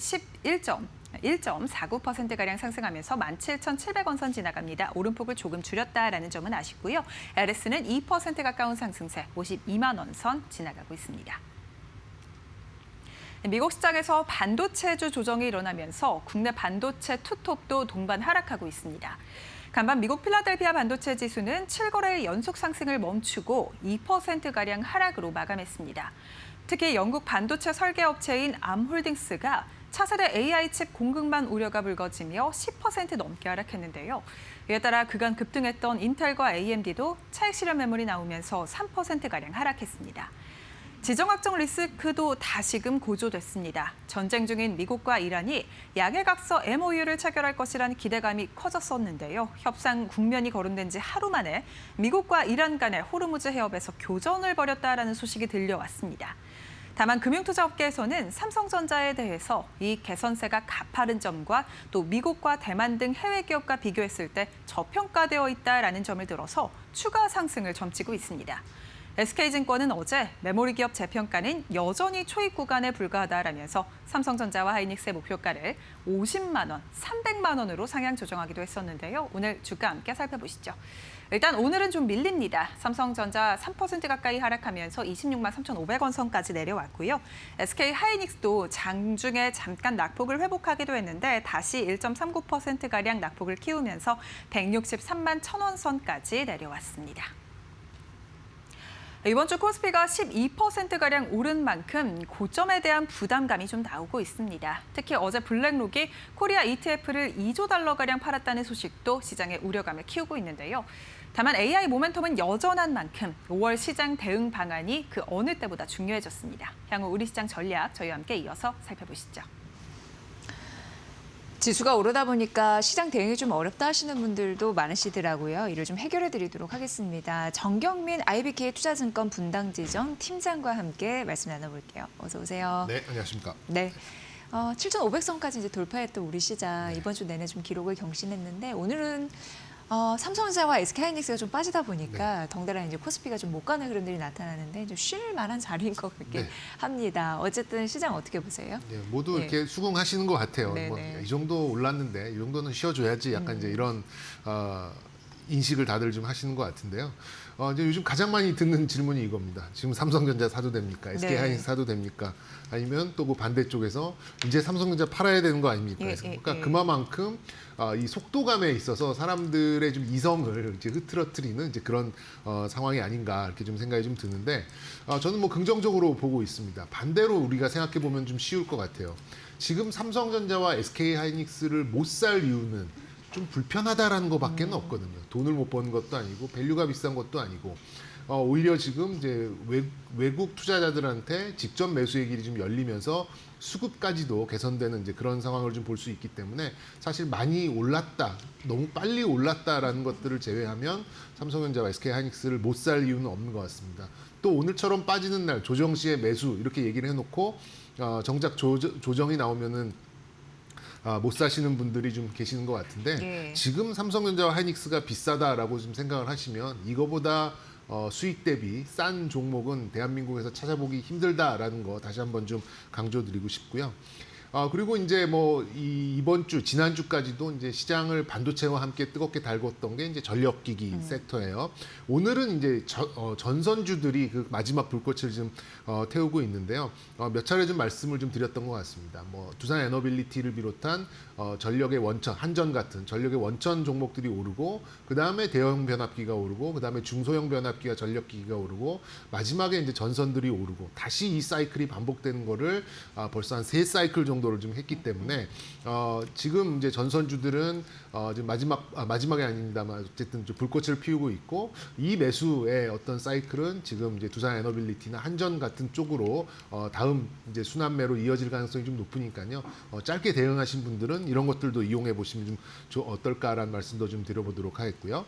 1.49%가량 상승하면서 17,700원 선 지나갑니다. 오름폭을 조금 줄였다라는 점은 아쉽고요. LS는 2% 가까운 상승세 52만 원 선 지나가고 있습니다. 미국 시장에서 반도체주 조정이 일어나면서 국내 반도체 투톱도 동반 하락하고 있습니다. 간밤 미국 필라델피아 반도체 지수는 7거래일 연속 상승을 멈추고 2%가량 하락으로 마감했습니다. 특히 영국 반도체 설계업체인 암홀딩스가 차세대 AI 칩 공급만 우려가 불거지며 10% 넘게 하락했는데요. 이에 따라 그간 급등했던 인텔과 AMD도 차익 실현 매물이 나오면서 3%가량 하락했습니다. 지정 확정 리스크도 다시금 고조됐습니다. 전쟁 중인 미국과 이란이 양해각서 MOU를 체결할 것이라는 기대감이 커졌었는데요. 협상 국면이 거론된 지 하루 만에 미국과 이란 간의 호르무즈 해협에서 교전을 벌였다라는 소식이 들려왔습니다. 다만 금융투자업계에서는 삼성전자에 대해서 이익 개선세가 가파른 점과 또 미국과 대만 등 해외 기업과 비교했을 때 저평가되어 있다라는 점을 들어서 추가 상승을 점치고 있습니다. SK증권은 어제 메모리 기업 재평가는 여전히 초입 구간에 불과하다라면서 삼성전자와 하이닉스의 목표가를 50만 원, 300만 원으로 상향 조정하기도 했었는데요. 오늘 주가 함께 살펴보시죠. 일단 오늘은 좀 밀립니다. 삼성전자 3% 가까이 하락하면서 26만 3,500원 선까지 내려왔고요. SK 하이닉스도 장중에 잠깐 낙폭을 회복하기도 했는데 다시 1.39%가량 낙폭을 키우면서 163만 1,000원 선까지 내려왔습니다. 이번 주 코스피가 12%가량 오른 만큼 고점에 대한 부담감이 좀 나오고 있습니다. 특히 어제 블랙록이 코리아 ETF를 2조 달러가량 팔았다는 소식도 시장의 우려감을 키우고 있는데요. 다만 AI 모멘텀은 여전한 만큼 5월 시장 대응 방안이 그 어느 때보다 중요해졌습니다. 향후 우리 시장 전략 저희와 함께 이어서 살펴보시죠. 지수가 오르다 보니까 시장 대응이 좀 어렵다 하시는 분들도 많으시더라고요. 이를 좀 해결해 드리도록 하겠습니다. 정경민 IBK 투자증권 분당지점 팀장과 함께 말씀 나눠볼게요. 어서 오세요. 네, 안녕하십니까. 네. 7,500선까지 이제 돌파했던 우리 시장 이번 주 내내 좀 기록을 경신했는데 오늘은 삼성전자와 SK하이닉스가 좀 빠지다 보니까 덩달아 이제 코스피가 좀 못 가는 흐름들이 나타나는데 좀 쉴 만한 자리인 것 같긴 합니다. 어쨌든 시장 어떻게 보세요? 네, 모두 이렇게 수긍하시는 것 같아요. 뭐, 이 정도 올랐는데 이 정도는 쉬어줘야지 약간 이제 이런 인식을 다들 좀 하시는 것 같은데요. 이제 요즘 가장 많이 듣는 질문이 이겁니다. 지금 삼성전자 사도 됩니까? SK하이닉스 사도 됩니까? 아니면 또 그 반대쪽에서 이제 삼성전자 팔아야 되는 거 아닙니까? 그러니까 그만큼 이 속도감에 있어서 사람들의 좀 이성을 이제 흐트러뜨리는 이제 그런 상황이 아닌가 이렇게 좀 생각이 좀 드는데 저는 뭐 긍정적으로 보고 있습니다. 반대로 우리가 생각해 보면 좀 쉬울 것 같아요. 지금 삼성전자와 SK하이닉스를 못 살 이유는 좀 불편하다라는 것밖에 없거든요. 돈을 못 버는 것도 아니고 밸류가 비싼 것도 아니고 오히려 지금 이제 외국 투자자들한테 직접 매수의 길이 좀 열리면서 수급까지도 개선되는 이제 그런 상황을 좀 볼 수 있기 때문에 사실 많이 올랐다, 너무 빨리 올랐다라는 것들을 제외하면 삼성전자와 SK하이닉스를 못 살 이유는 없는 것 같습니다. 또 오늘처럼 빠지는 날 조정 시에 매수 이렇게 얘기를 해놓고 정작 조정이 나오면은 못 사시는 분들이 좀 계시는 것 같은데 지금 삼성전자와 하이닉스가 비싸다라고 좀 생각을 하시면 이거보다 수익 대비 싼 종목은 대한민국에서 찾아보기 힘들다라는 거 다시 한번 좀 강조드리고 싶고요. 그리고 이제 뭐 이번 주 지난주까지도 이제 시장을 반도체와 함께 뜨겁게 달궜던 게 이제 전력기기 섹터예요. 오늘은 이제 전선주들이 그 마지막 불꽃을 좀 태우고 있는데요. 몇 차례 좀 말씀을 좀 드렸던 것 같습니다. 뭐 두산 에너빌리티를 비롯한 전력의 원천, 한전 같은 전력의 원천 종목들이 오르고 그 다음에 대형 변압기가 오르고 그 다음에 중소형 변압기와 전력기기가 오르고 마지막에 이제 전선들이 오르고 다시 이 사이클이 반복되는 거를 벌써 한 3사이클 정도를 좀 했기 때문에 지금 이제 전선주들은 지금 마지막이 아닙니다만 어쨌든 좀 불꽃을 피우고 있고 이 매수의 어떤 사이클은 지금 이제 두산 에너빌리티나 한전 같은 쪽으로 다음 이제 순환매로 이어질 가능성이 좀 높으니까요. 짧게 대응하신 분들은 이런 것들도 이용해 보시면 좀 어떨까라는 말씀도 좀 드려보도록 하겠고요.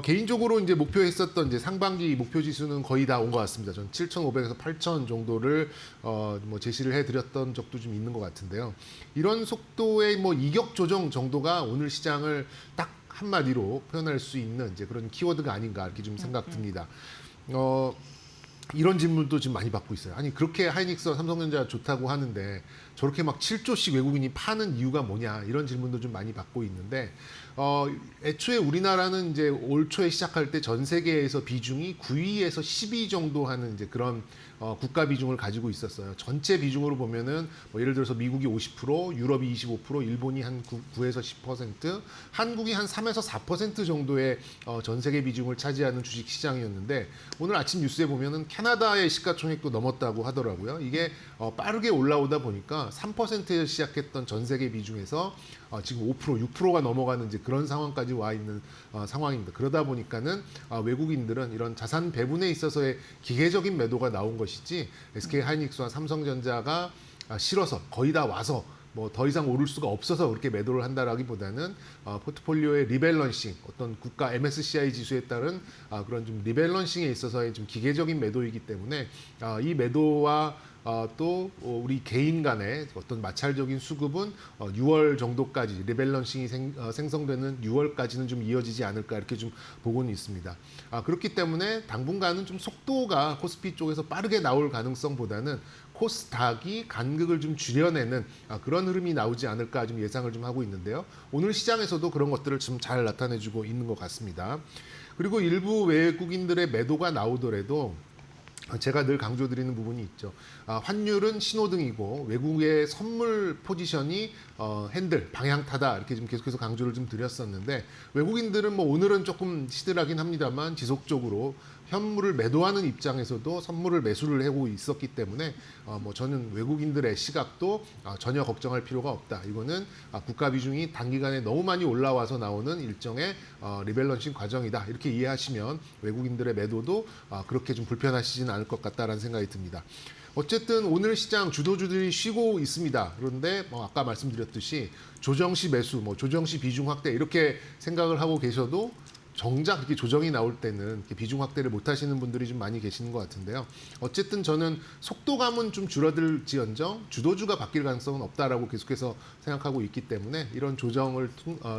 개인적으로 이제 목표했었던 이제 상반기 목표 지수는 거의 다 온 것 같습니다. 전 7,500에서 8,000 정도를 뭐 제시를 해드렸던 적도 좀 있는 것 같은데요. 이런 속도의 뭐 이격 조정 정도가 오늘 시장을 딱 한마디로 표현할 수 있는 이제 그런 키워드가 아닌가 이렇게 좀 생각 듭니다. 이런 질문도 지금 많이 받고 있어요. 아니 그렇게 하이닉스와 삼성전자 좋다고 하는데 저렇게 막 7조씩 외국인이 파는 이유가 뭐냐 이런 질문도 좀 많이 받고 있는데 애초에 우리나라는 이제 올 초에 시작할 때 전 세계에서 비중이 9위에서 10위 정도 하는 이제 그런 국가 비중을 가지고 있었어요. 전체 비중으로 보면은 뭐 예를 들어서 미국이 50%, 유럽이 25%, 일본이 한 9에서 10%, 한국이 한 3에서 4% 정도의 전 세계 비중을 차지하는 주식 시장이었는데 오늘 아침 뉴스에 보면은 캐나다의 시가총액도 넘었다고 하더라고요. 이게 빠르게 올라오다 보니까 코스피가 3%에서 시작했던 전 세계 비중에서 지금 5%, 6%가 넘어가는 이제 그런 상황까지 와 있는 상황입니다. 그러다 보니까는 외국인들은 이런 자산 배분에 있어서의 기계적인 매도가 나온 것이지 SK 하이닉스와 삼성전자가 실어서 거의 다 와서 뭐 더 이상 오를 수가 없어서 그렇게 매도를 한다라기보다는 포트폴리오의 리밸런싱, 어떤 국가 MSCI 지수에 따른 그런 좀 리밸런싱에 있어서의 좀 기계적인 매도이기 때문에 이 매도와 또 우리 개인 간의 어떤 마찰적인 수급은 6월 정도까지 리밸런싱이 생성되는 6월까지는 좀 이어지지 않을까 이렇게 좀 보고는 있습니다. 그렇기 때문에 당분간은 좀 속도가 코스피 쪽에서 빠르게 나올 가능성보다는 코스닥이 간극을 좀 줄여내는 그런 흐름이 나오지 않을까 좀 예상을 좀 하고 있는데요. 오늘 시장에서도 그런 것들을 좀 잘 나타내주고 있는 것 같습니다. 그리고 일부 외국인들의 매도가 나오더라도 제가 늘 강조드리는 부분이 있죠. 환율은 신호등이고 외국의 선물 포지션이 핸들, 방향타다 이렇게 좀 계속해서 강조를 좀 드렸었는데 외국인들은 뭐 오늘은 조금 시들하긴 합니다만 지속적으로 현물을 매도하는 입장에서도 선물을 매수를 하고 있었기 때문에 뭐 저는 외국인들의 시각도 전혀 걱정할 필요가 없다. 이거는 국가 비중이 단기간에 너무 많이 올라와서 나오는 일정의 리밸런싱 과정이다. 이렇게 이해하시면 외국인들의 매도도 그렇게 좀 불편하시지는 않을 것 같다라는 생각이 듭니다. 어쨌든 오늘 시장 주도주들이 쉬고 있습니다. 그런데 아까 말씀드렸듯이 조정시 매수, 조정시 비중 확대 이렇게 생각을 하고 계셔도 정작 이렇게 조정이 나올 때는 이렇게 비중 확대를 못 하시는 분들이 좀 많이 계시는 것 같은데요. 어쨌든 저는 속도감은 좀 줄어들지언정 주도주가 바뀔 가능성은 없다라고 계속해서 생각하고 있기 때문에 이런 조정을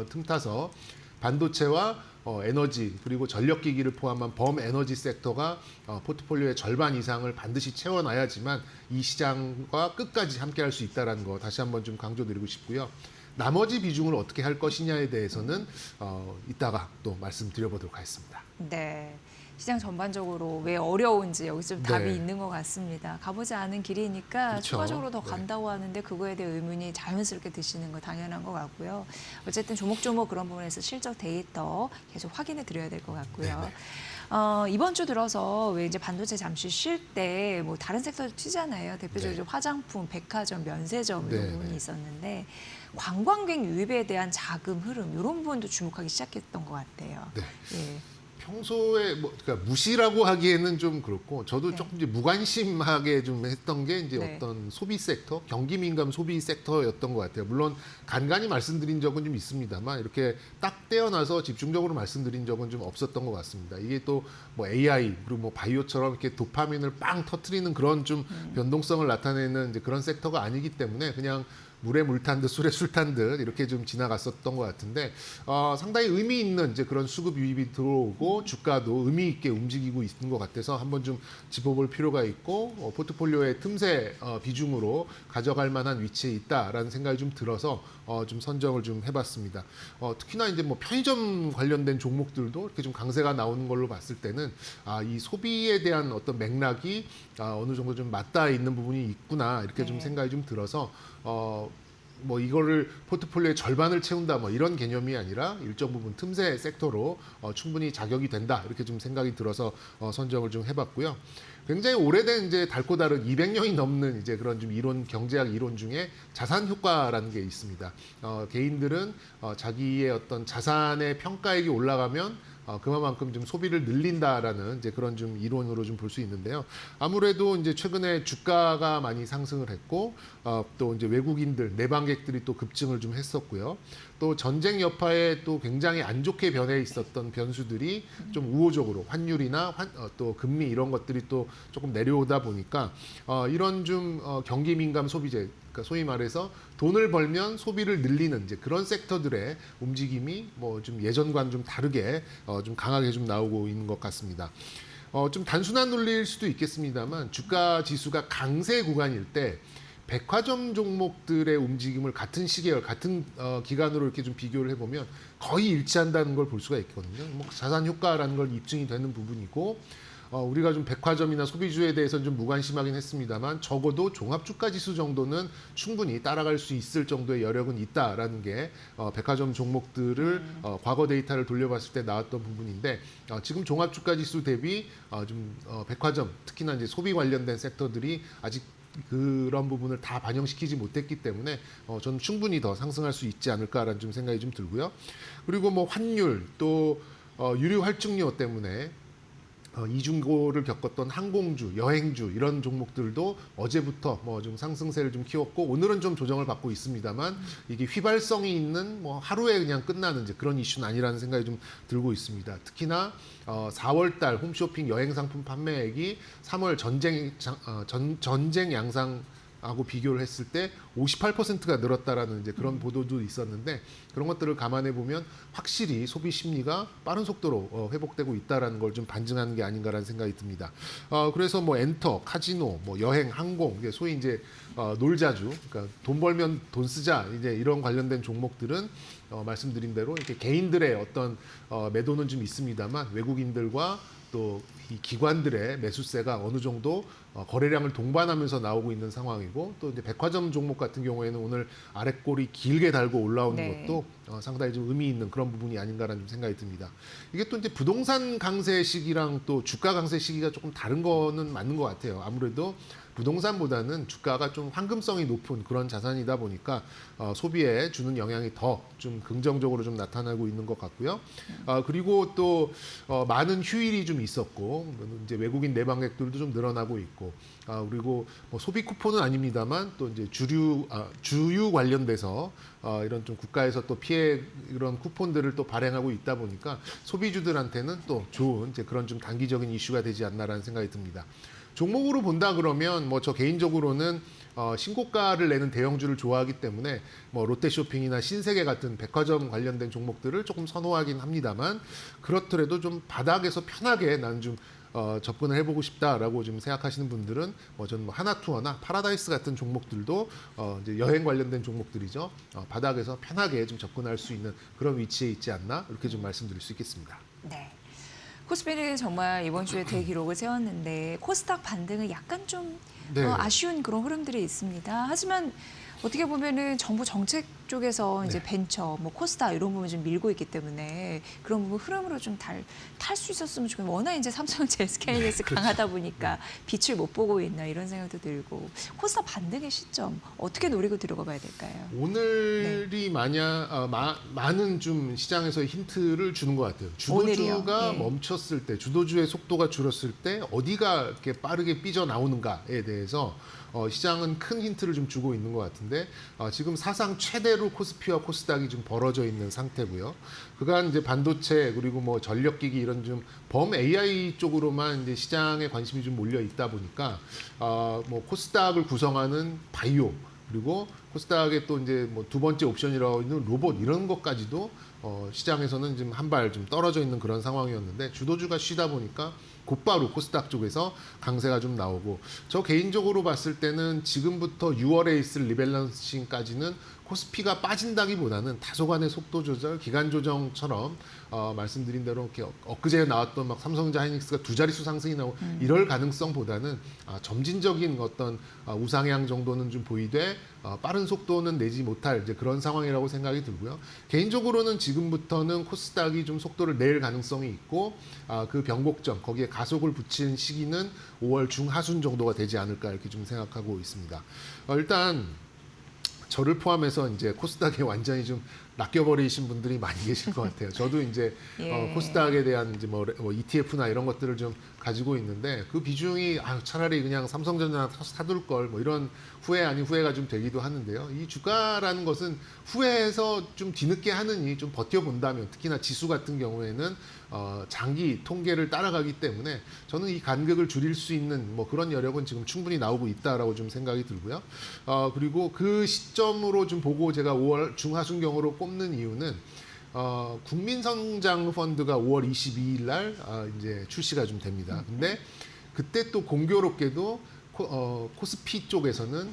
틈타서 반도체와 에너지 그리고 전력기기를 포함한 범에너지 섹터가 포트폴리오의 절반 이상을 반드시 채워놔야지만 이 시장과 끝까지 함께할 수 있다는 거 다시 한번 좀 강조드리고 싶고요. 나머지 비중을 어떻게 할 것이냐에 대해서는 이따가 또 말씀드려보도록 하겠습니다. 네. 시장 전반적으로 왜 어려운지 여기 좀 답이 네. 있는 것 같습니다. 가보지 않은 길이니까 그렇죠. 추가적으로 더 네. 간다고 하는데 그거에 대해 의문이 자연스럽게 드시는 거 당연한 것 같고요. 어쨌든 조목조목 그런 부분에서 실적 데이터 계속 확인해 드려야 될 것 같고요. 이번 주 들어서 왜 이제 반도체 잠시 쉴 때 뭐 다른 섹터도 튀잖아요. 대표적으로 네. 화장품, 백화점, 면세점 이런 네, 부분이 네. 있었는데 관광객 유입에 대한 자금 흐름 이런 부분도 주목하기 시작했던 것 같아요. 네. 예. 평소에 그러니까 무시라고 하기에는 좀 그렇고 저도 네. 조금 이제 무관심하게 좀 했던 게 이제 네. 어떤 소비 섹터, 경기 민감 소비 섹터였던 것 같아요. 물론 간간히 말씀드린 적은 좀 있습니다만 이렇게 딱 떼어놔서 집중적으로 말씀드린 적은 좀 없었던 것 같습니다. 이게 또 뭐 AI 그리고 뭐 바이오처럼 이렇게 도파민을 빵 터트리는 그런 좀 변동성을 나타내는 이제 그런 섹터가 아니기 때문에 그냥 물에 물 탄 듯 술에 술 탄 듯 이렇게 좀 지나갔었던 것 같은데 상당히 의미 있는 이제 그런 수급 유입이 들어오고 주가도 의미 있게 움직이고 있는 것 같아서 한번 좀 짚어볼 필요가 있고 포트폴리오의 틈새 비중으로 가져갈 만한 위치에 있다라는 생각이 좀 들어서 좀 선정을 좀 해봤습니다. 특히나 이제 뭐 편의점 관련된 종목들도 이렇게 좀 강세가 나오는 걸로 봤을 때는 이 소비에 대한 어떤 맥락이 어느 정도 좀 맞닿아 있는 부분이 있구나 이렇게 좀 생각이 좀 들어서 뭐 이거를 포트폴리오의 절반을 채운다 뭐 이런 개념이 아니라 일정 부분 틈새 섹터로 충분히 자격이 된다 이렇게 좀 생각이 들어서 선정을 좀 해봤고요. 굉장히 오래된 이제 달고 다른 200년이 넘는 이제 그런 좀 이론 경제학 이론 중에 자산 효과라는 게 있습니다. 개인들은 자기의 어떤 자산의 평가액이 올라가면 그만큼 좀 소비를 늘린다라는 이제 그런 좀 이론으로 좀 볼 수 있는데요. 아무래도 이제 최근에 주가가 많이 상승을 했고 또 이제 외국인들 내방객들이 또 급증을 좀 했었고요. 또 전쟁 여파에 또 굉장히 안 좋게 변해 있었던 변수들이 좀 우호적으로 환율이나 또 금리 이런 것들이 또 조금 내려오다 보니까 이런 좀 경기 민감 소비재 그러니까 소위 말해서 돈을 벌면 소비를 늘리는 이제 그런 섹터들의 움직임이 뭐 좀 예전과는 좀 다르게 좀 강하게 좀 나오고 있는 것 같습니다. 좀 단순한 논리일 수도 있겠습니다만 주가 지수가 강세 구간일 때 백화점 종목들의 움직임을 같은 시계열, 같은 기간으로 이렇게 좀 비교를 해보면 거의 일치한다는 걸 볼 수가 있거든요. 뭐 자산 효과라는 걸 입증이 되는 부분이고 우리가 좀 백화점이나 소비주에 대해서는 좀 무관심하긴 했습니다만 적어도 종합주가지수 정도는 충분히 따라갈 수 있을 정도의 여력은 있다라는 게 백화점 종목들을 과거 데이터를 돌려봤을 때 나왔던 부분인데 지금 종합주가지수 대비 좀 백화점 특히나 이제 소비 관련된 섹터들이 아직 그런 부분을 다 반영시키지 못했기 때문에 저는 충분히 더 상승할 수 있지 않을까라는 좀 생각이 좀 들고요. 그리고 뭐 환율 또 유류 할증료 때문에 이중고를 겪었던 항공주, 여행주 이런 종목들도 어제부터 뭐 좀 상승세를 좀 키웠고 오늘은 좀 조정을 받고 있습니다만 이게 휘발성이 있는 뭐 하루에 그냥 끝나는 이제 그런 이슈는 아니라는 생각이 좀 들고 있습니다. 특히나 4월달 홈쇼핑 여행 상품 판매액이 3월 전쟁 양상하고 비교를 했을 때 58%가 늘었다라는 이제 그런 보도도 있었는데 그런 것들을 감안해 보면 확실히 소비 심리가 빠른 속도로 회복되고 있다라는 걸 좀 반증하는 게 아닌가라는 생각이 듭니다. 그래서 뭐 엔터, 카지노, 뭐 여행, 항공, 소위 이제 놀자주, 그러니까 돈 벌면 돈 쓰자 이제 이런 관련된 종목들은 말씀드린 대로 이렇게 개인들의 어떤 매도는 좀 있습니다만 외국인들과 또 이 기관들의 매수세가 어느 정도 거래량을 동반하면서 나오고 있는 상황이고 또 이제 백화점 종목 같은 경우에는 오늘 아랫골이 길게 달고 올라오는 네. 것도 상당히 좀 의미 있는 그런 부분이 아닌가라는 생각이 듭니다. 이게 또 이제 부동산 강세 시기랑 또 주가 강세 시기가 조금 다른 거는 맞는 것 같아요. 아무래도 부동산보다는 주가가 좀 황금성이 높은 그런 자산이다 보니까 소비에 주는 영향이 더 좀 긍정적으로 좀 나타나고 있는 것 같고요. 그리고 또 많은 휴일이 좀 있었고 이제 외국인 내방객들도 좀 늘어나고 있고 그리고 뭐 소비 쿠폰은 아닙니다만 또 이제 주유 관련돼서 이런 좀 국가에서 또 피해 이런 쿠폰들을 또 발행하고 있다 보니까 소비주들한테는 또 좋은 이제 그런 좀 단기적인 이슈가 되지 않나라는 생각이 듭니다. 종목으로 본다 그러면 뭐 저 개인적으로는 신고가를 내는 대형주를 좋아하기 때문에 뭐 롯데쇼핑이나 신세계 같은 백화점 관련된 종목들을 조금 선호하긴 합니다만 그렇더라도 좀 바닥에서 편하게 나는 좀 접근을 해보고 싶다라고 좀 생각하시는 분들은 뭐 저는 뭐 하나투어나 파라다이스 같은 종목들도 이제 여행 관련된 종목들이죠. 바닥에서 편하게 좀 접근할 수 있는 그런 위치에 있지 않나 이렇게 좀 말씀드릴 수 있겠습니다. 네. 코스피는 정말 이번 주에 대기록을 세웠는데 코스닥 반등은 약간 좀 네. 아쉬운 그런 흐름들이 있습니다. 하지만 어떻게 보면은 정부 정책 쪽에서 이제 네. 벤처, 뭐 코스닥 이런 부분 좀 밀고 있기 때문에 그런 부분 흐름으로 좀 탈 수 있었으면 좋겠는데 워낙 이제 삼성전자, SK하이닉스 강하다 보니까 빛을 못 보고 있나 이런 생각도 들고 코스닥 반등의 시점 어떻게 노리고 들어가 봐야 될까요? 오늘이 많은 좀 시장에서 힌트를 주는 것 같아요. 주도주가 오늘이요? 예. 멈췄을 때, 주도주의 속도가 줄었을 때 어디가 이렇게 빠르게 삐져나오는가에 대해서 시장은 큰 힌트를 좀 주고 있는 것 같은데 지금 사상 최대로 코스피와 코스닥이 좀 벌어져 있는 상태고요. 그간 이제 반도체 그리고 뭐 전력기기 이런 좀 범 AI 쪽으로만 이제 시장에 관심이 좀 몰려 있다 보니까 뭐 코스닥을 구성하는 바이오 그리고 코스닥의 또 이제 뭐 두 번째 옵션이라고 있는 로봇 이런 것까지도 시장에서는 지금 한 발 좀 떨어져 있는 그런 상황이었는데 주도주가 쉬다 보니까 곧바로 코스닥 쪽에서 강세가 좀 나오고 저 개인적으로 봤을 때는 지금부터 6월에 있을 리밸런싱까지는 코스피가 빠진다기보다는 다소간의 속도 조절, 기간 조정처럼 말씀드린 대로 이렇게 엊그제 나왔던 막 삼성전자, 하이닉스가 두 자릿수 상승이 나오고 이럴 가능성보다는 점진적인 어떤 우상향 정도는 좀 보이되 빠른 속도는 내지 못할 이제 그런 상황이라고 생각이 들고요. 개인적으로는 지금부터는 코스닥이 좀 속도를 낼 가능성이 있고 그 변곡점 거기에 가속을 붙이는 시기는 5월 중하순 정도가 되지 않을까 이렇게 좀 생각하고 있습니다. 일단 저를 포함해서 이제 코스닥에 완전히 좀 낚여버리신 분들이 많이 계실 것 같아요. 저도 이제 예. 코스닥에 대한 이제 뭐 ETF나 이런 것들을 좀 가지고 있는데 그 비중이 차라리 그냥 삼성전자 사둘 걸 뭐 이런 후회 아닌 후회가 좀 되기도 하는데요. 이 주가라는 것은 후회해서 좀 뒤늦게 하느니 좀 버텨본다면 특히나 지수 같은 경우에는 장기 통계를 따라가기 때문에 저는 이 간극을 줄일 수 있는 뭐 그런 여력은 지금 충분히 나오고 있다라고 좀 생각이 들고요. 그리고 그 시점으로 좀 보고 제가 5월 중하순경으로 꼽는 이유는 국민성장펀드가 5월 22일 날 이제 출시가 좀 됩니다. 근데 그때 또 공교롭게도 코스피 쪽에서는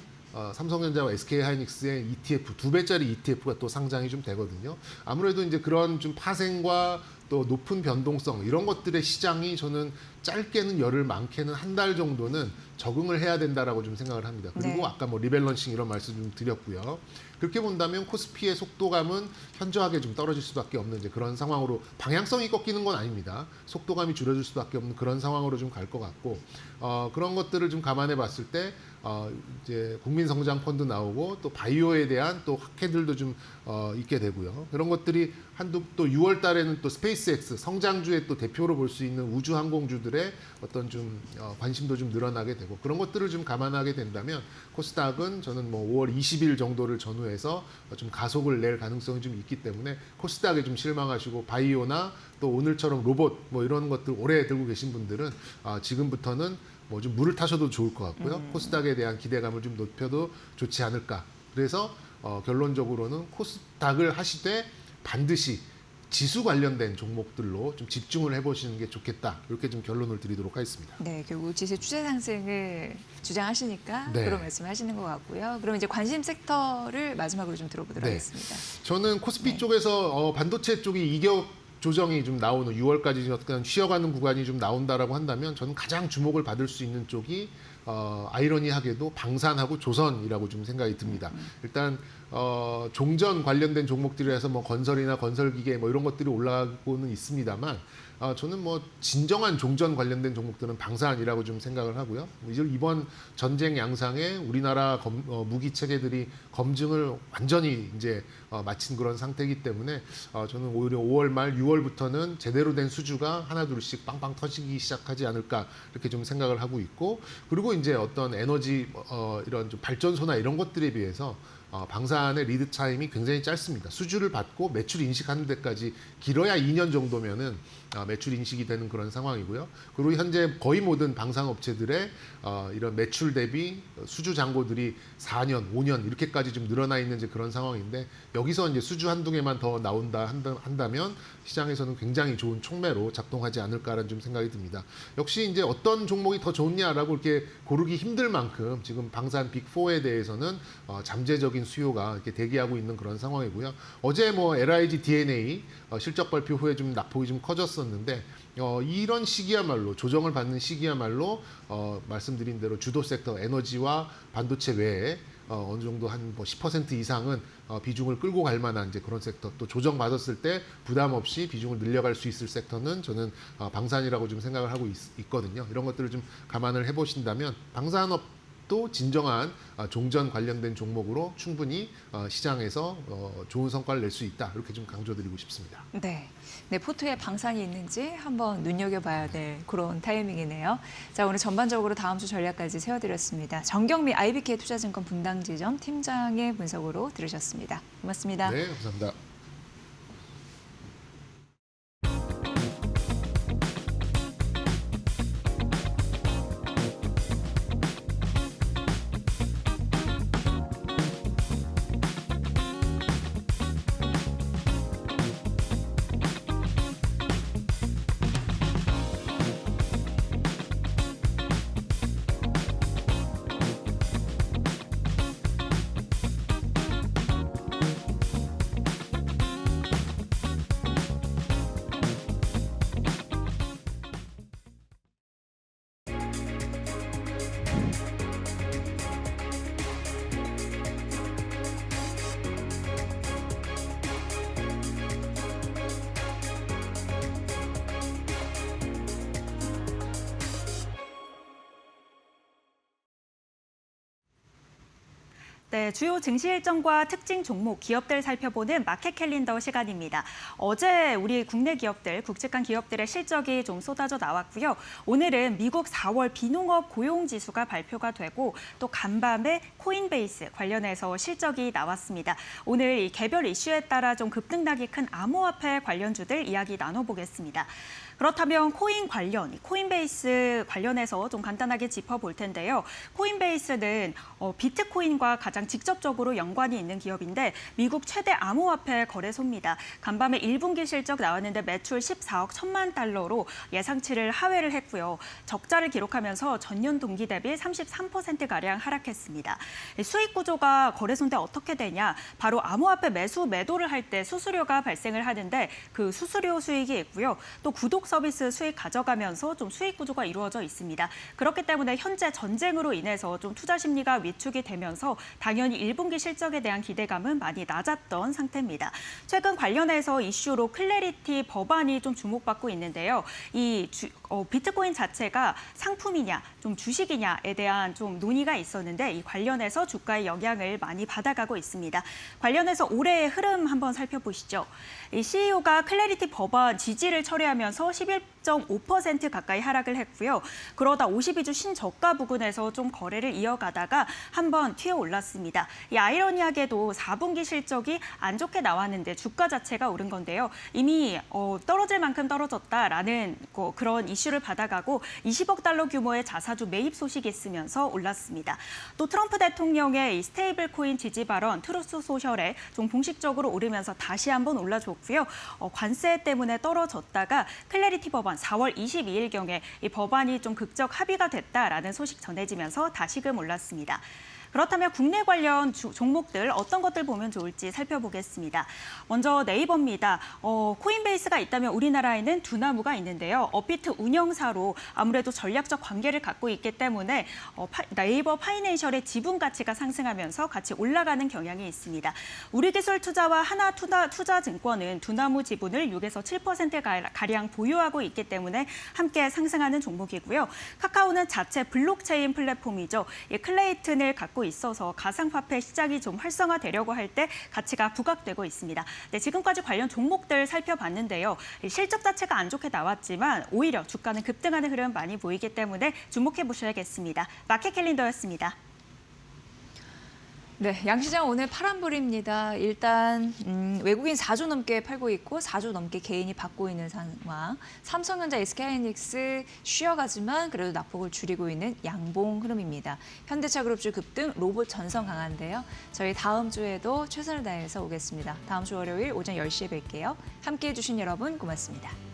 삼성전자와 SK하이닉스의 ETF 2배짜리 ETF가 또 상장이 좀 되거든요. 아무래도 이제 그런 좀 파생과 또 높은 변동성 이런 것들의 시장이 저는 짧게는 열흘, 많게는 한 달 정도는 적응을 해야 된다라고 좀 생각을 합니다. 그리고 네. 아까 뭐 리밸런싱 이런 말씀 좀 드렸고요. 그렇게 본다면 코스피의 속도감은 현저하게 좀 떨어질 수밖에 없는 이제 그런 상황으로, 방향성이 꺾이는 건 아닙니다. 속도감이 줄어들 수밖에 없는 그런 상황으로 좀 갈 것 같고, 그런 것들을 좀 감안해 봤을 때 이제 국민성장펀드 나오고 또 바이오에 대한 또 학회들도 좀 있게 되고요. 그런 것들이 한두, 또 6월 달에는 또 스페이스X 성장주의 또 대표로 볼 수 있는 우주항공주들의 어떤 좀 관심도 좀 늘어나게 되고, 그런 것들을 좀 감안하게 된다면 코스닥은 저는 뭐 5월 20일 정도를 전후해서 좀 가속을 낼 가능성이 좀 있기 때문에 코스닥에 좀 실망하시고 바이오나 또 오늘처럼 로봇 뭐 이런 것들 오래 들고 계신 분들은 지금부터는 뭐 좀 물을 타셔도 좋을 것 같고요. 코스닥에 대한 기대감을 좀 높여도 좋지 않을까. 그래서 결론적으로는 코스닥을 하시되 반드시 지수 관련된 종목들로 좀 집중을 해보시는 게 좋겠다. 이렇게 좀 결론을 드리도록 하겠습니다. 네, 결국 지수 추세 상승을 주장하시니까 네. 그런 말씀하시는 것 같고요. 그럼 이제 관심 섹터를 마지막으로 좀 들어보도록 네. 하겠습니다. 저는 코스피 네. 쪽에서 반도체 쪽이 이격 조정이 좀 나오는 6월까지 어떤 쉬어가는 구간이 좀 나온다라고 한다면 저는 가장 주목을 받을 수 있는 쪽이 아이러니하게도 방산하고 조선이라고 좀 생각이 듭니다. 일단 종전 관련된 종목들에서 뭐 건설이나 건설기계 뭐 이런 것들이 올라가고는 있습니다만 저는 뭐 진정한 종전 관련된 종목들은 방산이라고 좀 생각을 하고요. 이번 전쟁 양상에 우리나라 무기 체계들이 검증을 완전히 이제 마친 그런 상태이기 때문에 저는 오히려 5월 말 6월부터는 제대로 된 수주가 하나둘씩 빵빵 터지기 시작하지 않을까 이렇게 좀 생각을 하고 있고, 그리고 이제 어떤 에너지 이런 좀 발전소나 이런 것들에 비해서 방산의 리드 타임이 굉장히 짧습니다. 수주를 받고 매출 인식하는 데까지 길어야 2년 정도면은 매출 인식이 되는 그런 상황이고요. 그리고 현재 거의 모든 방산업체들의 이런 매출 대비 수주 잔고들이 4년, 5년 이렇게까지 좀 늘어나 있는 이제 그런 상황인데, 여기서 이제 수주 한두 개만 더 나온다 한다면 시장에서는 굉장히 좋은 촉매로 작동하지 않을까라는 좀 생각이 듭니다. 역시 이제 어떤 종목이 더 좋냐라고 이렇게 고르기 힘들 만큼 지금 방산 빅4에 대해서는 잠재적인 수요가 이렇게 대기하고 있는 그런 상황이고요. 어제 뭐 LIG DNA 실적 발표 후에 좀 낙폭이 좀 커졌었는데 이런 시기야말로 조정을 받는 시기야말로 말씀드린 대로 주도 섹터 에너지와 반도체 외에 어느 정도 한 뭐 10% 이상은 비중을 끌고 갈 만한 이제 그런 sek터, 또 조정 받았을 때 부담 없이 비중을 늘려갈 수 있을 섹터는 저는 방산이라고 좀 생각을 하고 있거든요. 이런 것들을 좀 감안을 해보신다면 방산업도 진정한 종전 관련된 종목으로 충분히 시장에서 좋은 성과를 낼 수 있다. 이렇게 좀 강조드리고 싶습니다. 네. 네, 포트에 방산이 있는지 한번 눈여겨봐야 될 그런 타이밍이네요. 자, 오늘 전반적으로 다음 주 전략까지 세워드렸습니다. 정경미 IBK 투자증권 분당지점 팀장의 분석으로 들으셨습니다. 고맙습니다. 네, 감사합니다. 네, 주요 증시 일정과 특징 종목, 기업들 살펴보는 마켓 캘린더 시간입니다. 어제 우리 국내 기업들, 굵직한 기업들의 실적이 좀 쏟아져 나왔고요. 오늘은 미국 4월 비농업 고용지수가 발표가 되고 또 간밤에 코인베이스 관련해서 실적이 나왔습니다. 오늘 이 개별 이슈에 따라 좀 급등락이 큰 암호화폐 관련주들 이야기 나눠보겠습니다. 그렇다면 코인베이스 관련해서 좀 간단하게 짚어볼 텐데요. 코인베이스는 비트코인과 가장 가장 직접적으로 연관이 있는 기업인데 미국 최대 암호화폐 거래소입니다. 간밤에 1분기 실적 나왔는데 매출 14억 1천만 달러로 예상치를 하회를 했고요. 적자를 기록하면서 전년 동기 대비 33%가량 하락했습니다. 수익 구조가 거래소인데 어떻게 되냐? 바로 암호화폐 매수 매도를 할 때 수수료가 발생을 하는데 그 수수료 수익이 있고요. 또 구독 서비스 수익 가져가면서 좀 수익 구조가 이루어져 있습니다. 그렇기 때문에 현재 전쟁으로 인해서 좀 투자 심리가 위축이 되면서 당연히 1분기 실적에 대한 기대감은 많이 낮았던 상태입니다. 최근 관련해서 이슈로 클래리티 법안이 좀 주목받고 있는데요. 비트코인 자체가 상품이냐, 좀 주식이냐에 대한 좀 논의가 있었는데 이 관련해서 주가의 영향을 많이 받아가고 있습니다. 관련해서 올해의 흐름 한번 살펴보시죠. 이 CEO가 클래리티 법안 지지를 철회하면서 11.5% 가까이 하락을 했고요. 그러다 52주 신저가 부근에서 좀 거래를 이어가다가 한번 튀어 올랐습니다. 이 아이러니하게도 4분기 실적이 안 좋게 나왔는데 주가 자체가 오른 건데요. 이미 떨어질 만큼 떨어졌다라는 그런 이슈를 받아가고 20억 달러 규모의 자사주 매입 소식이 있으면서 올랐습니다. 또 트럼프 대통령의 이 스테이블 코인 지지 발언 트루스 소셜에 좀 공식적으로 오르면서 다시 한번 올라줬고요. 관세 때문에 떨어졌다가 클래리티 법안 4월 22일경에 이 법안이 좀 극적 합의가 됐다라는 소식 전해지면서 다시금 올랐습니다. 그렇다면 국내 관련 종목들 어떤 것들 보면 좋을지 살펴보겠습니다. 먼저 네이버입니다. 코인베이스가 있다면 우리나라에는 두나무가 있는데요. 업비트 운영사로 아무래도 전략적 관계를 갖고 있기 때문에 네이버 파이낸셜의 지분 가치가 상승하면서 같이 올라가는 경향이 있습니다. 우리기술투자와 하나투자증권은 두나무 지분을 6에서 7%가량 보유하고 있기 때문에 함께 상승하는 종목이고요. 카카오는 자체 블록체인 플랫폼이죠. 클레이튼을 갖고 있어서 가상화폐 시장이 좀 활성화되려고 할 때 가치가 부각되고 있습니다. 네, 지금까지 관련 종목들 살펴봤는데요. 실적 자체가 안 좋게 나왔지만 오히려 주가는 급등하는 흐름 많이 보이기 때문에 주목해 보셔야겠습니다. 마켓 캘린더였습니다. 네, 양시장 오늘 파란불입니다. 일단 외국인 4조 넘게 팔고 있고 4조 넘게 개인이 받고 있는 상황. 삼성전자, SK하이닉스 쉬어가지만 그래도 낙폭을 줄이고 있는 양봉 흐름입니다. 현대차그룹주 급등, 로봇 전선 강한데요. 저희 다음 주에도 최선을 다해서 오겠습니다. 다음 주 월요일 오전 10시에 뵐게요. 함께해 주신 여러분 고맙습니다.